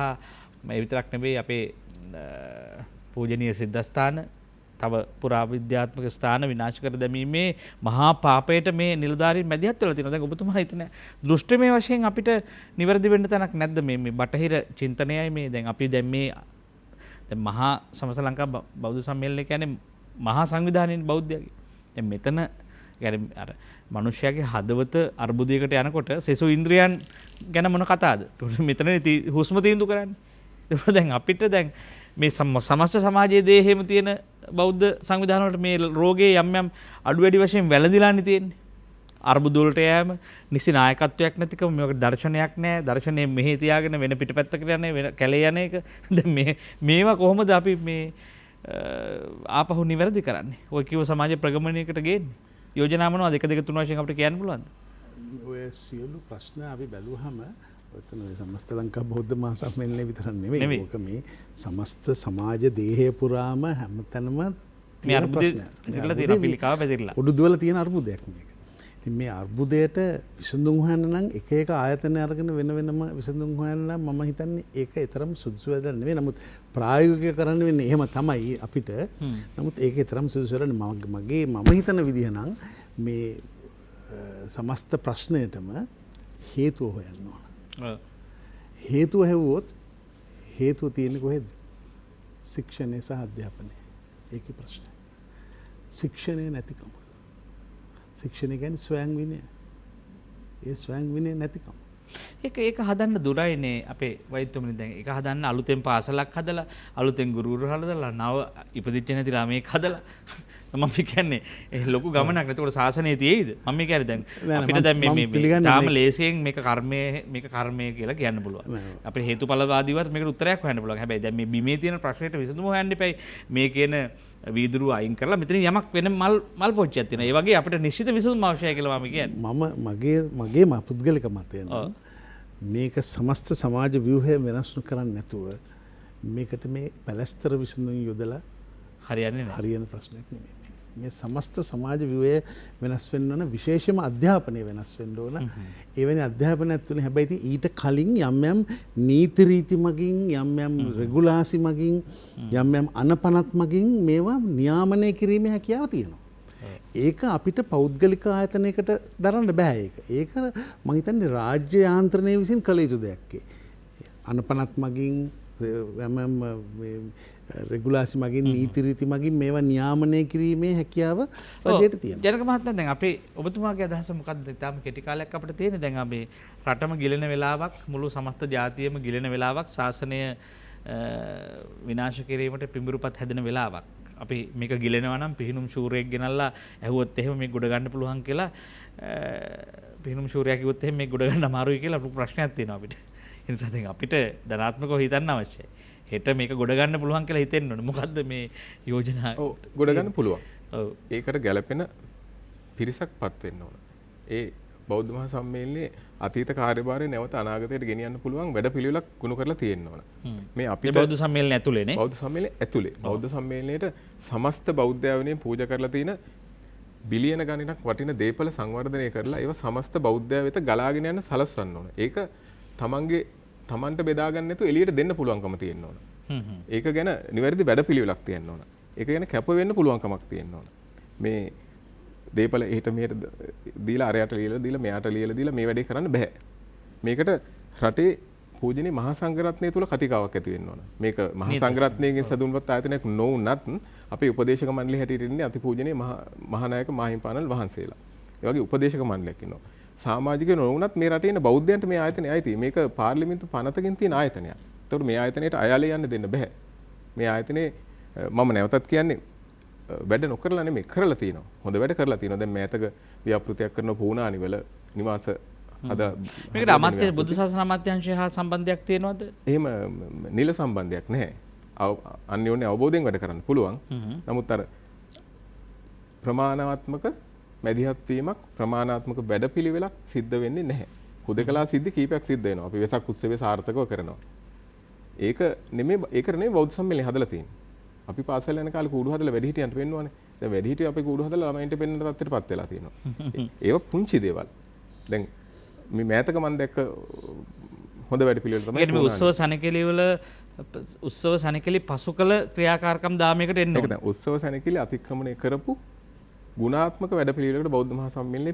මේ විතරක් නෙවෙයි අපේ පූජනීය සිද්ධාස්ථාන තව පුරාවිද්‍යාත්මක ස්ථාන විනාශ කර දැමීමේ මහා පාපයට මේ නිලධාරීන් මැදිහත් වෙලා තියෙනවා. දැන් ඔබතුමා හිතන දෘෂ්ටිමය වශයෙන් අපිට නිවැරදි වෙන්න තැනක් නැද්ද මේ බටහිර චින්තනයයි මේ දැන් අපි දැන් මේ දැන් මහා සමස්ත ලංකා බෞද්ධ සම්මේලනය කියන්නේ මහා සංවිධානයේ බෞද්ධයගේ. දැන් මෙතන කියන්නේ අර මිනිස්යාගේ හදවත අර්බුදයකට යනකොට සෙසු ඉන්ද්‍රියන් ගැන මොන කතාවද? මෙතනනේ හුස්ම තීන්දුව කරන්නේ. ඒක දැන් අපිට දැන් මේ සමස්ත සමාජයේ දේහෙම තියෙන බෞද්ධ සංවිධාන වලට මේ රෝගේ යම් අඩු වැඩි වශයෙන් වැළඳිලානේ තියෙන්නේ. අර්බුද වලට යෑම, නිසි නායකත්වයක් නැතිකම, මේකට දර්ශනයක් නැහැ. දර්ශනය මෙහෙ තියාගෙන වෙන පිටපැත්තකට යන්නේ, වෙන කැලේ යන එක. දැන් මේවා කොහොමද අපි මේ ආපහු නිවැරදි කරන්නේ? ඔය කිව්ව සමාජ ප්‍රගමනයකට ගේන්නේ. යෝජනා මොනවද? 1 2 3 වශයෙන් අපිට කියන්න පුළුවන්ද? ඔය සියලු ප්‍රශ්න අපි බැලුවහම ඔතන ඔය සමස්ත ලංකා බෞද්ධ මහා සම්මේලනයේ විතරක් නෙවෙයි. ඕක මේ සමස්ත සමාජ දේහය පුරාම හැමතැනම මේ අර්බුදේ ඉඳලා තියෙන පිළිකාව පැතිරලා. උඩුදුවල තියෙන අර්බුදයක් මේක. ඉතින් මේ අර්බුදයට විසඳුම් හොයන්න නම් එක ආයතන අරගෙන වෙන වෙනම විසඳුම් හොයන්න නම් මම හිතන්නේ ඒක තරම් සුදුසු වැඩක් නෙවෙයි. නමුත් ප්‍රායෝගිකව කරන්න වෙන්නේ එහෙම තමයි අපිට. නමුත් ඒක තරම් සුදුසු වැඩක් මම හිතන විදිහ නම් මේ සමස්ත ප්‍රශ්නයටම හේතුව හොයන්න ඕන. හේතුව හැවුවොත් හේතුව තියෙන්නේ කොහෙද? ශික්ෂණය සහ අධ්‍යාපනය. ඒකේ ප්‍රශ්නය. ශික්ෂණය නැතිකම. ශික්ෂණය කියන්නේ ස්වයං විනය. ඒ ස්වයං විනය නැතිකම. ඒක හදන්න දුරයිනේ අපේ වෛද්‍යතුමනි දැන් ඒක හදන්න අලුතෙන් පාසලක් හදලා අලුතෙන් ගුරුවරු හදලා නව ඉපදිච්ච නැති ළමයෙක් හදලා මම කියන්නේ ඒ ලොකු ගමනක්. එතකොට ශාසනයේ තියෙයිද? මම කියන්නේ දැන් අපිට දැන් මේ තාම ලේසියෙන් මේක කර්මය කියලා කියන්න පුළුවන්. අපේ හේතුඵලවාදීවත් මේකට උත්තරයක් හොයන්න පුළුවන්. හැබැයි දැන් මේ බිමේ තියෙන ප්‍රශ්නෙට විසඳුම හොයන්න එපයි. මේ කියන වීදුරු අයින් කරලා මෙතන යමක් වෙන මල් පොච්චියක් තියෙනවා. ඒ වගේ අපිට නිශ්චිත විසඳුම අවශ්‍යයි කියලා මම කියන්නේ. මගේ පුද්ගලික මතය මේක සමස්ත සමාජ ව්‍යුහය වෙනස් කරන්නේ නැතුව මේකට මේ පැලස්තර විසඳුම් යොදලා හරියන ප්‍රශ්නයක් නෙමෙයි. මේ සමස්ත සමාජ ව්‍යුහය වෙනස් වෙන්න ඕන, විශේෂම අධ්‍යාපනය වෙනස් වෙන්න ඕන. එවැනි අධ්‍යාපනයක් තුළ හැබැයි ඊට කලින් යම් නීති රීති මගින් යම් රෙගුලාසි මගින් යම් අනපනත් මගින් මේවා නියාමනය කිරීමේ හැකියාව තියෙනවා. ඒක අපිට පෞද්ගලික ආයතනයකට දරන්න බෑ. ඒක මම හිතන්නේ රාජ්‍ය යාන්ත්‍රණය විසින් කළ යුතු දෙයක්. අනපනත් මගින් රෙගුලාසි මගින් නීති රීති මගින් මේවා නියාමනය කිරීමේ හැකියාව රජයට තියෙනවා. ජනක මහත්මයා දැන් අපේ ඔබතුමාගේ අදහස මොකක්ද? තාම කෙටි කාලයක් අපිට තියෙන දැන් අපි රටම ගිලෙන වෙලාවක්, මුළු සමස්ත ජාතියම ගිලෙන වෙලාවක්, ශාසනය විනාශ කිරීමට පිඹුරුපත් හැදෙන වෙලාවක්. අපි මේක ගිලෙනවා නම් පිහිනුම් ශූරයෙක් ගෙනල්ලා ඇහුවොත් එහෙම මේක ගොඩ ගන්න පුළුවන් කියලා පිහිනුම් ශූරයා කිව්වොත් එහෙම මේක ගොඩ ගන්න අමාරුයි කියලා ප්‍රශ්නයක් තියෙනවා අපිට. ඒ නිසා දැන් අපිට ධනාත්මකව හිතන්න අවශ්‍යයි. හෙට මේක ගොඩ ගන්න පුළුවන් කියලා හිතෙන්න ඕනේ. මොකද්ද මේ යෝජනා? ඔව් ගොඩ ගන්න පුළුවන්. ඔව් ඒකට ගැළපෙන පිරිසක්පත් වෙන්න ඕන. ඒ බෞද්ධ මහා සම්මේලනයේ අතීත කාර්යභාරය නැවත අනාගතයට ගෙනියන්න පුළුවන් වැඩපිළිවෙලක් ගුණ කරලා තියෙන්න ඕන. මේ අපිට බෞද්ධ සම්මේලනය ඇතුළේනේ. බෞද්ධ සම්මේලනය ඇතුළේ. බෞද්ධ සම්මේලනයේට සමස්ත බෞද්ධයවණිය පූජා කරලා තියෙන බිලියන ගණනක් වටින දේපල සංවර්ධනය කරලා ඒවා සමස්ත බෞද්ධය වෙත ගලාගෙන යන්න සලස්වන්න ඕන. ඒක තමන්ට බෙදා ගන්න නැතුව එළියට දෙන්න පුළුවන්කම තියෙන්න ඕන. ඒක ගැන නිවැරදි වැඩපිළිවෙලක් තියෙන්න ඕන. ඒක ගැන කැප වෙන්න පුළුවන්කමක් තියෙන්න ඕන. මේ දේපල එහෙට මෙහෙට දීලා අරයට ලියලා දීලා මෙයාට ලියලා දීලා මේ වැඩේ කරන්න බෑ. මේකට රටේ පූජනීය මහා සංඝරත්නය තුල කතිකාවක් ඇති වෙන්න ඕන. මේක මහා සංඝරත්නයේගෙන් සදුන්වත් ආයතනයක් නොවුනත් අපේ උපදේශක මණ්ඩලය හැටියට ඉන්නේ අතිපූජනීය මහානායක මාහිම්පාණන් වහන්සේලා. ඒ වගේ උපදේශක මණ්ඩලයක් ඉන්නවා. සමාජිකයෝ නොවුනත් මේ රටේ ඉන්න බෞද්ධයන්ට මේ ආයතනය අයිති. මේක පාර්ලිමේන්තු පනතකින් තියෙන ආයතනයක්. ඒතකොට මේ ආයතනයට අයාලේ යන්න දෙන්න බෑ. මේ ආයතනේ මම නැවතත් කියන්නේ වැඩ නොකරලා නෙමෙයි කරලා තියෙනවා. හොඳ වැඩ කරලා තියෙනවා. දැන් මෑතක ව්‍යාපෘතියක් කරන පූනානි වල නිවාස මේකට අමාත්‍ය බුදු සාසන අමාත්‍යාංශය හා සම්බන්ධයක් තියෙනවද? එහෙම නිල සම්බන්ධයක් නැහැ. අන්‍යෝන්‍ය අවබෝධයෙන් වැඩ කරන්න පුළුවන්. නමුත් අර ප්‍රමාණාත්මක මැදිහත් වීමක් ප්‍රමාණාත්මක වැඩපිළිවෙලක් සිද්ධ වෙන්නේ නැහැ. හුදකලා සිද්ධි කීපයක් සිද්ධ වෙනවා. අපි වෙසක් උත්සවය සාර්ථකව කරනවා. ඒක නෙමෙයි බෞද්ධ සම්මේලනය හදලා තියෙන්නේ. අපි පාසල් යන කාලේ කූඩු හදලා වැඩිහිටියන්ට පෙන්වන්නේ. දැන් වැඩිහිටියෝ අපි කූඩු හදලා ළමයින්ට පෙන්වන්න තත්ත්වයටපත් වෙලා තියෙනවා. ඒව පුංචි දේවල්. දැන් මේ මෑතක මම දැක්ක හොඳ වැඩපිළිවෙල තමයි. මේ උත්සව සැනකෙළිවල උත්සව සැනකෙළි පසු කළ ක්‍රියාකාරකම් දාමයකට එන්න ඕනේ. ඒක දැන් උත්සව සැනකෙළි අතික්‍රමණය කරපු ගුණාත්මක වැඩපිළිවෙලකට බෞද්ධ මහා සම්මේලනයේ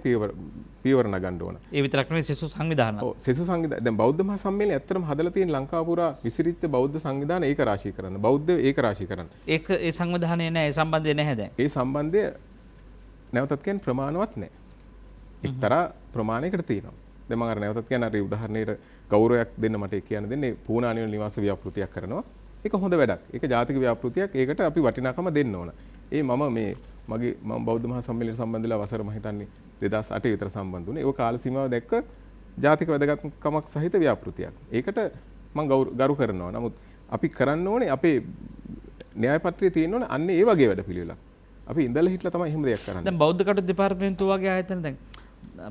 පියවර නගන්න ඕන. ඒ විතරක් නෙවෙයි සෙසු සංවිධාන. ඔව් සෙසු සංවිධාන. දැන් බෞද්ධ මහා සම්මේලනය ඇත්තටම හදලා තියෙන ලංකාව පුරා විසිරිච්ච බෞද්ධ සංවිධාන ඒක රාශී කරන්න. බෞද්ධ ඒක රාශී කරන්න. ඒ සංවිධානය නැහැ, ඒ සම්බන්ධය නැහැ දැන්. ඒ සම්බන්ධය නැවතත් කියන්නේ ප්‍රමාණවත් නැහැ. එක්තරා ප්‍රමාණයකට තියෙනවා. දැන් මම අර නැවතත් කියන අර උදාහරණයට ගෞරවයක් දෙන්න මට කියන්න දෙන්නේ පූනානි වල නිවාස ව්‍යාපෘතියක් කරනවා. ඒක හොඳ වැඩක්. ඒක ජාතික ව්‍යාපෘතියක්. ඒකට අපි වටිනාකම දෙන්න ඕන. මම බෞද්ධ මහා සම්මේලනයට සම්බන්ධ වෙලා වසර මම හිතන්නේ 2008 විතර සම්බන්ධ වුණේ. ඒක කාල සීමාව දැක්ක ජාතික වැදගත්කමක් සහිත ව්‍යාපෘතියක්. ඒකට මම ගරු කරනවා. නමුත් අපි කරන්න ඕනේ අපේ න්‍යාය පත්‍රයේ තියෙන්න ඕනේ අන්න ඒ වගේ වැඩපිළිවෙලක්. අපි ඉඳලා හිටලා තමයි එහෙම දෙයක් කරන්නේ. දැන් බෞද්ධ කටයුතු දෙපාර්තමේන්තුව වගේ ආයතන දැන්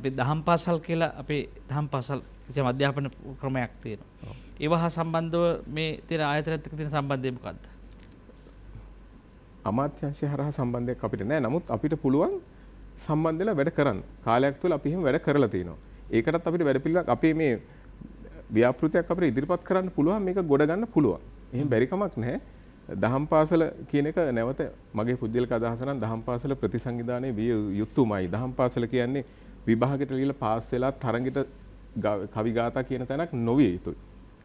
අපි දහම් පාසල් කියලා අපේ දහම් පාසල් කිසියම් අධ්‍යාපන ක්‍රමයක් තියෙනවා. ඒවා හා සම්බන්ධව මේ තියෙන ආයතනත් එක්ක තියෙන සම්බන්ධය මොකක්ද? අමාත්‍යාංශය හරහා සම්බන්ධයක් අපිට නැහැ. නමුත් අපිට පුළුවන් සම්බන්ධ වෙලා වැඩ කරන්න. කාලයක් තුළ අපි එහෙම වැඩ කරලා තියෙනවා. ඒකටත් අපිට වැඩපිළිවෙලක් අපේ මේ ව්‍යාපෘතියක් අපිට ඉදිරිපත් කරන්න පුළුවන්. මේක ගොඩ ගන්න පුළුවන්. එහෙම බැරි කමක් නැහැ. දහම් පාසල කියන එක නැවත මගේ පුද්ගලික අදහස නම් දහම් පාසල ප්‍රතිසංවිධානයේ විය යුතුමයි. දහම් පාසල කියන්නේ විභාගයට ලියලා පාස් වෙලා තරඟෙට කවි ගාථා කියන තැනක් නොවිය යුතුයි.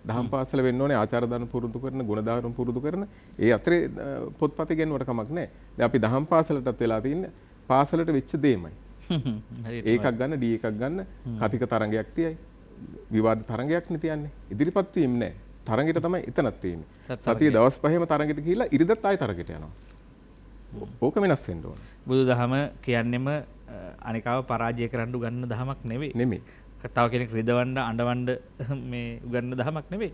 දහම් පාසල වෙන්න ඕනේ ආචාර ධර්ම පුරුදු කරන, ගුණ ධර්ම පුරුදු කරන. ඒ අතරේ පොත්පත් ඉගෙනුවට කමක් නැහැ. දැන් අපි දහම් පාසලටත් වෙලා තින්නේ පාසලට වෙච්ච දෙයමයි. ඒකක් ගන්න, ඩී එකක් ගන්න, කතික තරඟයක් තියයි. විවාද තරගයක් නේ තියන්නේ. ඉදිරිපත් වීම නෑ. තරගෙට තමයි එතනක් තියෙන්නේ. සතිය දවස් 5ෙම තරගෙට ගිහිල්ලා ඉරිදත් ආයෙ තරගෙට යනවා. ඕක වෙනස් වෙන්න ඕන. බුදුදහම කියන්නෙම අනිකාව පරාජය කරන්න උගන්න දහමක් නෙවෙයි. නෙමෙයි. කතාව කෙනෙක් රිදවන්න අඬවන්න මේ උගන්න දහමක් නෙවෙයි.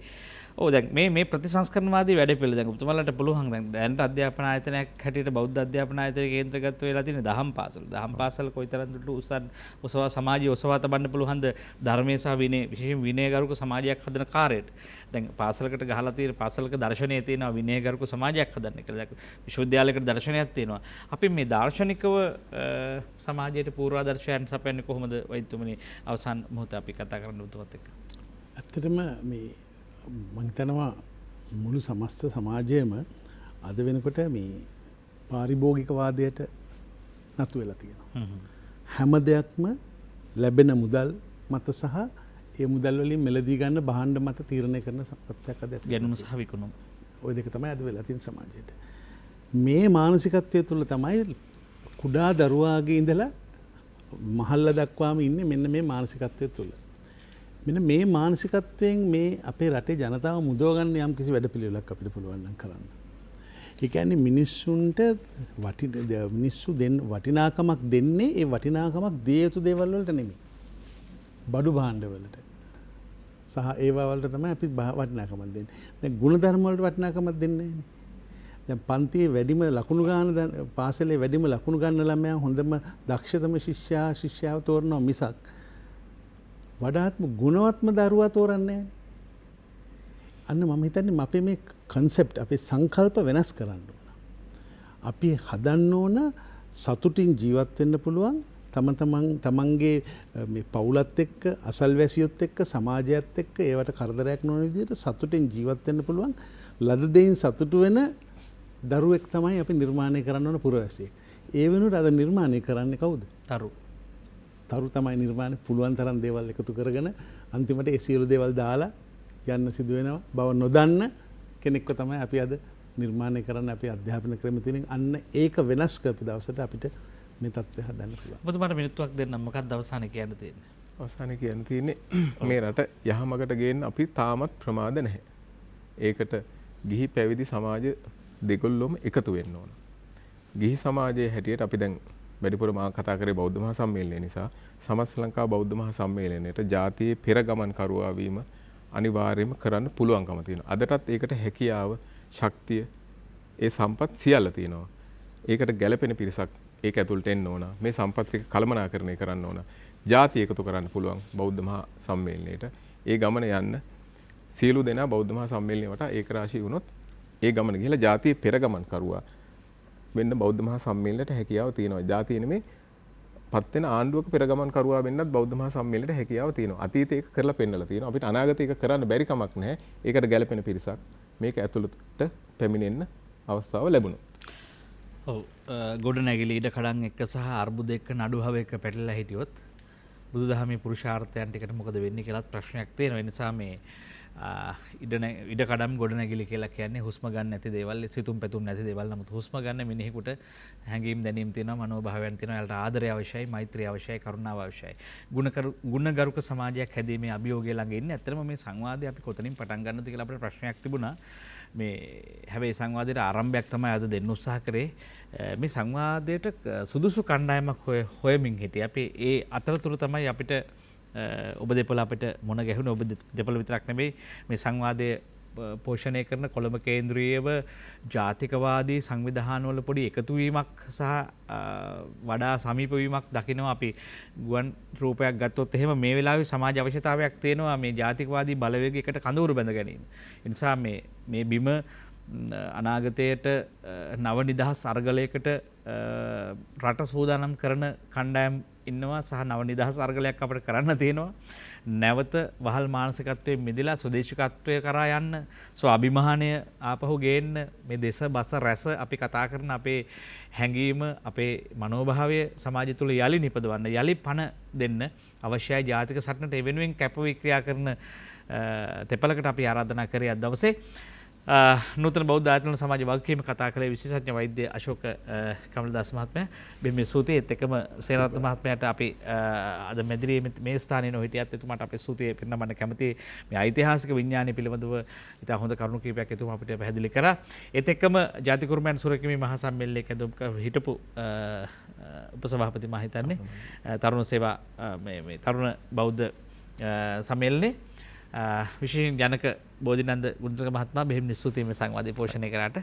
ඔව් දැන් මේ ප්‍රතිසංස්කරණවාදී වැඩපිළිවෙල දැන් ඔබතුමාලට පුළුවන් දැන් දැනට අධ්‍යාපන ආයතනයක් හැටියට බෞද්ධ අධ්‍යාපන ආයතනයේ කේන්ද්‍රගත වෙලා තියෙන දහම් පාසල. දහම් පාසල කොයිතරම් දුරට ඔසවා සමාජය ඔසවා තබන්න පුළුවන්ද ධර්මයේ සහ විනය විශේෂයෙන් විනයගරුක සමාජයක් හදන කාර්යයට. දැන් පාසලකට ගහලා තියෙන පාසලක දර්ශනයේ තියෙනවා විනයගරුක සමාජයක් හදන්න කියලා. දැන් විශ්වවිද්‍යාලයකට දර්ශනයක් තියෙනවා. අපි මේ දාර්ශනිකව සමාජයට පූර්වාදර්ශයන් සපයන්නේ කොහොමද වෛද්‍යතුමනි අවසාන මොහොත අපි කතා කරන්න උතුමත් එක්ක. ඇත්තටම මේ මම හිතනවා මුළු සමස්ත සමාජයම අද වෙනකොට මේ පාරිභෝගිකවාදයට නතු වෙලා තියෙනවා. හැම දෙයක්ම ලැබෙන මුදල් මත සහ ඒ මුදල් වලින් මෙලදී ගන්න භාණ්ඩ මත තීරණය කරන සත්‍යයක් අද ඇති. ගැනුම සහ විකුණුම. ওই දෙක තමයි අද වෙලා තියෙන සමාජයට. මේ මානසිකත්වය තුළ තමයි කුඩා දරුවාගේ ඉඳලා මහල්ල දක්වාම ඉන්නේ මෙන්න මේ මානසිකත්වය තුළ. මෙන්න මේ මානසිකත්වයෙන් මේ අපේ රටේ ජනතාව මුදව ගන්න යම් කිසි වැඩපිළිවෙලක් අපිට පුළුවන් නම් කරන්න. ඒ කියන්නේ මිනිස්සුන්ට මිනිස්සු වටිනාකමක් දෙන්නේ ඒ වටිනාකමක් දිය යුතු දේවල් වලට නෙමෙයි. බඩු භාණ්ඩ වලට. සහ ඒවා වලට තමයි අපි වටිනාකමක් දෙන්නේ. දැන් ගුණධර්ම වලට වටිනාකමක් දෙන්නේ නැහැ නේ. දැන් පන්තියේ වැඩිම ලකුණු ගන්න පාසලේ වැඩිම ලකුණු ගන්න ළමයා හොඳම දක්ෂතම ශිෂ්‍යාව තෝරනවා මිසක් වඩාත්ම ගුණවත්ම දරුවා තෝරන්නේ. අන්න මම හිතන්නේ අපේ මේ කන්සෙප්ට් අපේ සංකල්ප වෙනස් කරන්න ඕන. අපි හදන්න ඕන සතුටින් ජීවත් වෙන්න පුළුවන් තමන්ගේ මේ පවුලත් එක්ක අසල්වැසියොත් එක්ක සමාජයත් එක්ක ඒවට කරදරයක් නොවන විදිහට සතුටින් ජීවත් වෙන්න පුළුවන් ලද දෙයින් සතුටු වෙන දරුවෙක් තමයි අපි නිර්මාණය කරන්න ඕන පුරවැසියෙක්. ඒ වෙනුවට අද නිර්මාණය කරන්නේ කවුද? තරු තමයි නිර්මාණය පුළුවන් තරම් දේවල් එකතු කරගෙන අන්තිමට ඒ සියලු දේවල් දාලා යන්න සිදු වෙනවා බව නොදන්න කෙනෙක්ව තමයි අපි අද නිර්මාණය කරන්න අපේ අධ්‍යාපන ක්‍රම තුලින් අන්න ඒක වෙනස් කරපු දවසට අපිට මේ තත්ත්වය හදන්න පුළුවන්. ඔබතුමාට මිනිත්තුවක් දෙන්න මොකක්ද අවසානයේ කියන්න තියෙන්නේ? අවසානයේ කියන්න තියෙන්නේ මේ රට යහමගට ගේන්න අපි තාමත් ප්‍රමාද නැහැ. ඒකට ගිහි පැවිදි සමාජ දෙකොල්ලොම එකතු වෙන්න ඕන. ගිහි සමාජයේ හැටියට අපි දැන් වැඩිපුර මා කතා කරේ බෞද්ධ මහා සම්මේලනය නිසා සමස්ත ලංකා බෞද්ධ මහා සම්මේලනයේට ජාතියේ පෙර ගමන් කරුවා වීම අනිවාර්යයෙන්ම කරන්න පුළුවන්කම තියෙනවා. අදටත් ඒකට හැකියාව, ශක්තිය, ඒ සම්පත් සියල්ල තියෙනවා. ඒකට ගැළපෙන පිරිසක් ඒක ඇතුළට එන්න ඕන. මේ සම්පත් ටික කළමනාකරණය කරන්න ඕන. ජාති එකතු කරන්න පුළුවන් බෞද්ධ මහා සම්මේලනයේට. ඒ ගමන යන්න සියලු දෙනා බෞද්ධ මහා සම්මේලනය වටා ඒක රාශී වුණොත් ඒ ගමන ගිහලා ජාතියේ පෙර ගමන් කරුවා වෙන්න බෞද්ධ මහා සම්මේලනයට හැකියාව තියෙනවා. ජාතිය නෙමේ පත් වෙන ආණ්ඩුවක පෙරගමන් කරුවා වෙන්නත් බෞද්ධ මහා සම්මේලනයට හැකියාව තියෙනවා. අතීතේ ඒක කරලා පෙන්නලා තියෙනවා. අපිට අනාගතේ ඒක කරන්න බැරි කමක් නැහැ. ඒකට ගැළපෙන පිරිසක් මේක ඇතුළට පැමිණෙන්න අවස්ථාව ලැබුණා. ඔව් ගොඩනැගිලි ඉඩ කඩන් එක්ක සහ අර්බුද එක්ක නඩුහව එක්ක පැටලලා හිටියොත් බුදුදහමේ පුරුෂාර්ථයන් ටිකට මොකද වෙන්නේ කියලාත් ප්‍රශ්නයක් තියෙනවා. ඒ නිසා මේ ඉඩ කඩම් ගොඩනැගිලි කියලා කියන්නේ හුස්ම ගන්න නැති දේවල්, සිතුම් පැතුම් නැති දේවල්. නමුත් හුස්ම ගන්න මිනිහෙකුට හැඟීම් දැනීම් තියෙනවා, මනෝභාවයන් තියෙනවා. ඒකට ආදරය අවශ්‍යයි, මෛත්‍රිය අවශ්‍යයි, කරුණාව අවශ්‍යයි. ගුණගරුක සමාජයක් හැදීමේ අභියෝගය ළඟ ඉන්නේ. ඇත්තටම මේ සංවාදය අපි කොතනින් පටන් ගන්නද කියලා අපිට ප්‍රශ්නයක් තිබුණා. මේ හැබැයි සංවාදයට ආරම්භයක් තමයි අද දෙන්න උත්සාහ කරේ. මේ සංවාදයට සුදුසු කණ්ඩායමක් හොයමින් හිටියේ. අපි ඒ අතරතුර තමයි අපිට ඔබ දෙපොළ අපිට මොන ගැහුණ. ඔබ දෙපොළ විතරක් නෙමෙයි මේ සංවාදය පෝෂණය කරන කොළඹ කේන්ද්‍රීයව ජාතිකවාදී සංවිධානවල පොඩි එකතුවීමක් සහ වඩා සමීපවීමක් දකිනවා. අපි ගුවන් රූපයක් ගත්තොත් එහෙම මේ වෙලාවේ සමාජ අවශ්‍යතාවයක් තියෙනවා මේ ජාතිකවාදී බලවේගයකට කඳවුරු බැඳ ගැනීම. ඒ නිසා මේ බිම අනාගතයට නව නිදහස් අරගලයකට රට සූදානම් කරන කණ්ඩායම් ඉන්නවා සහ නව නිදහස් අරගලයක් අපිට කරන්න තියෙනවා. නැවත වහල් මානසිකත්වයෙන් මිදලා ස්වදේශිකත්වය කරා යන්න, ස්වාභිමානය ආපහු ගේන්න, මේ දේශ බස රැස අපි කතා කරන අපේ හැඟීම, අපේ මනෝභාවය සමාජය තුළ යලි නිපදවන්න, යලි පණ දෙන්න අවශ්‍යයි. ජාතික සටනට ඒ වෙනුවෙන් කැපවී ක්‍රියා කරන තෙපලකට අපි ආරාධනා කරේ අද දවසේ. නූතන බෞද්ධ ආයතන සමාජ වගකීම කතා කළේ විශේෂඥ වෛද්‍ය අශෝක කමලදාස මහත්මයා. බෙහෙම ස්තුතියි. ඒත් එක්කම සේනාරත්න මහත්මයාට අපි අද මැදිරියේ මේ ස්ථානයේ නොහිටියත් එතුමාට අපි ස්තුතිය පිරිනමන්න කැමතියි. මේ ඓතිහාසික විඥානය පිළිබඳව ඉතා හොඳ කරුණු කීපයක් එතුමා අපිට පැහැදිලි කරා. ඒත් එක්කම ජාතික උරුමයන් සුරැකීමේ මහා සම්මේලනයේ කැඳවුම් හිටපු උපසභාපති මා හිතන්නේ තරුණ සේවා මේ තරුණ බෞද්ධ සම්මේලනයේ විශේෂයෙන් ජනක බෝධිනන්ද ගුණතුංග මහත්මයා බෙහෙම ස්තුතියි මේ සංවාදය පෝෂණය කරාට.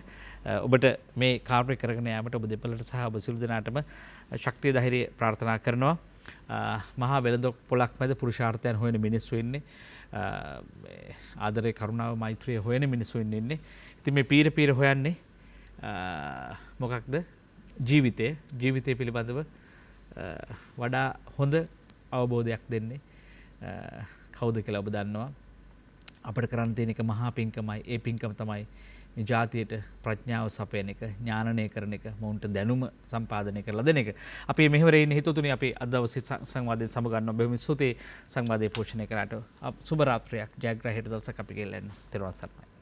ඔබට මේ කාර්යය කරගෙන යාමට ඔබ දෙපළට සහ ඔබ සියලු දෙනාටම ශක්තිය ධෛර්යය ප්‍රාර්ථනා කරනවා. මහා වෙළඳ පොලක් මැද පුරුෂාර්ථයන් හොයන මිනිස්සු ඉන්නේ. ආදරේ කරුණාව මෛත්‍රිය හොයන මිනිස්සු ඉන්නේ. ඉතින් මේ පීර හොයන්නේ මොකක්ද? ජීවිතය පිළිබඳව වඩා හොඳ අවබෝධයක් දෙන්නේ කවුද කියලා ඔබ දන්නවා. අපිට කරන්න තියෙන එක මහා පිංකමයි. ඒ පිංකම තමයි මේ ජාතියට ප්‍රඥාව සපයන එක, ඥානනය කරන එක, මොවුන්ට දැනුම සම්පාදනය කරලා දෙන එක. අපි මෙහෙවරේ ඉන්න හිතතුනි අපි අද දවසේ සංවාදයෙන් සමගන්නවා. බෙහෙම ස්තුතියි සංවාදයේ පෝෂණය කරාට. සුබ රාත්‍රියක්. ජයග්‍රහයට දවසක් අපි ගෙල්ලන්න. තෙරුවන් සරණයි.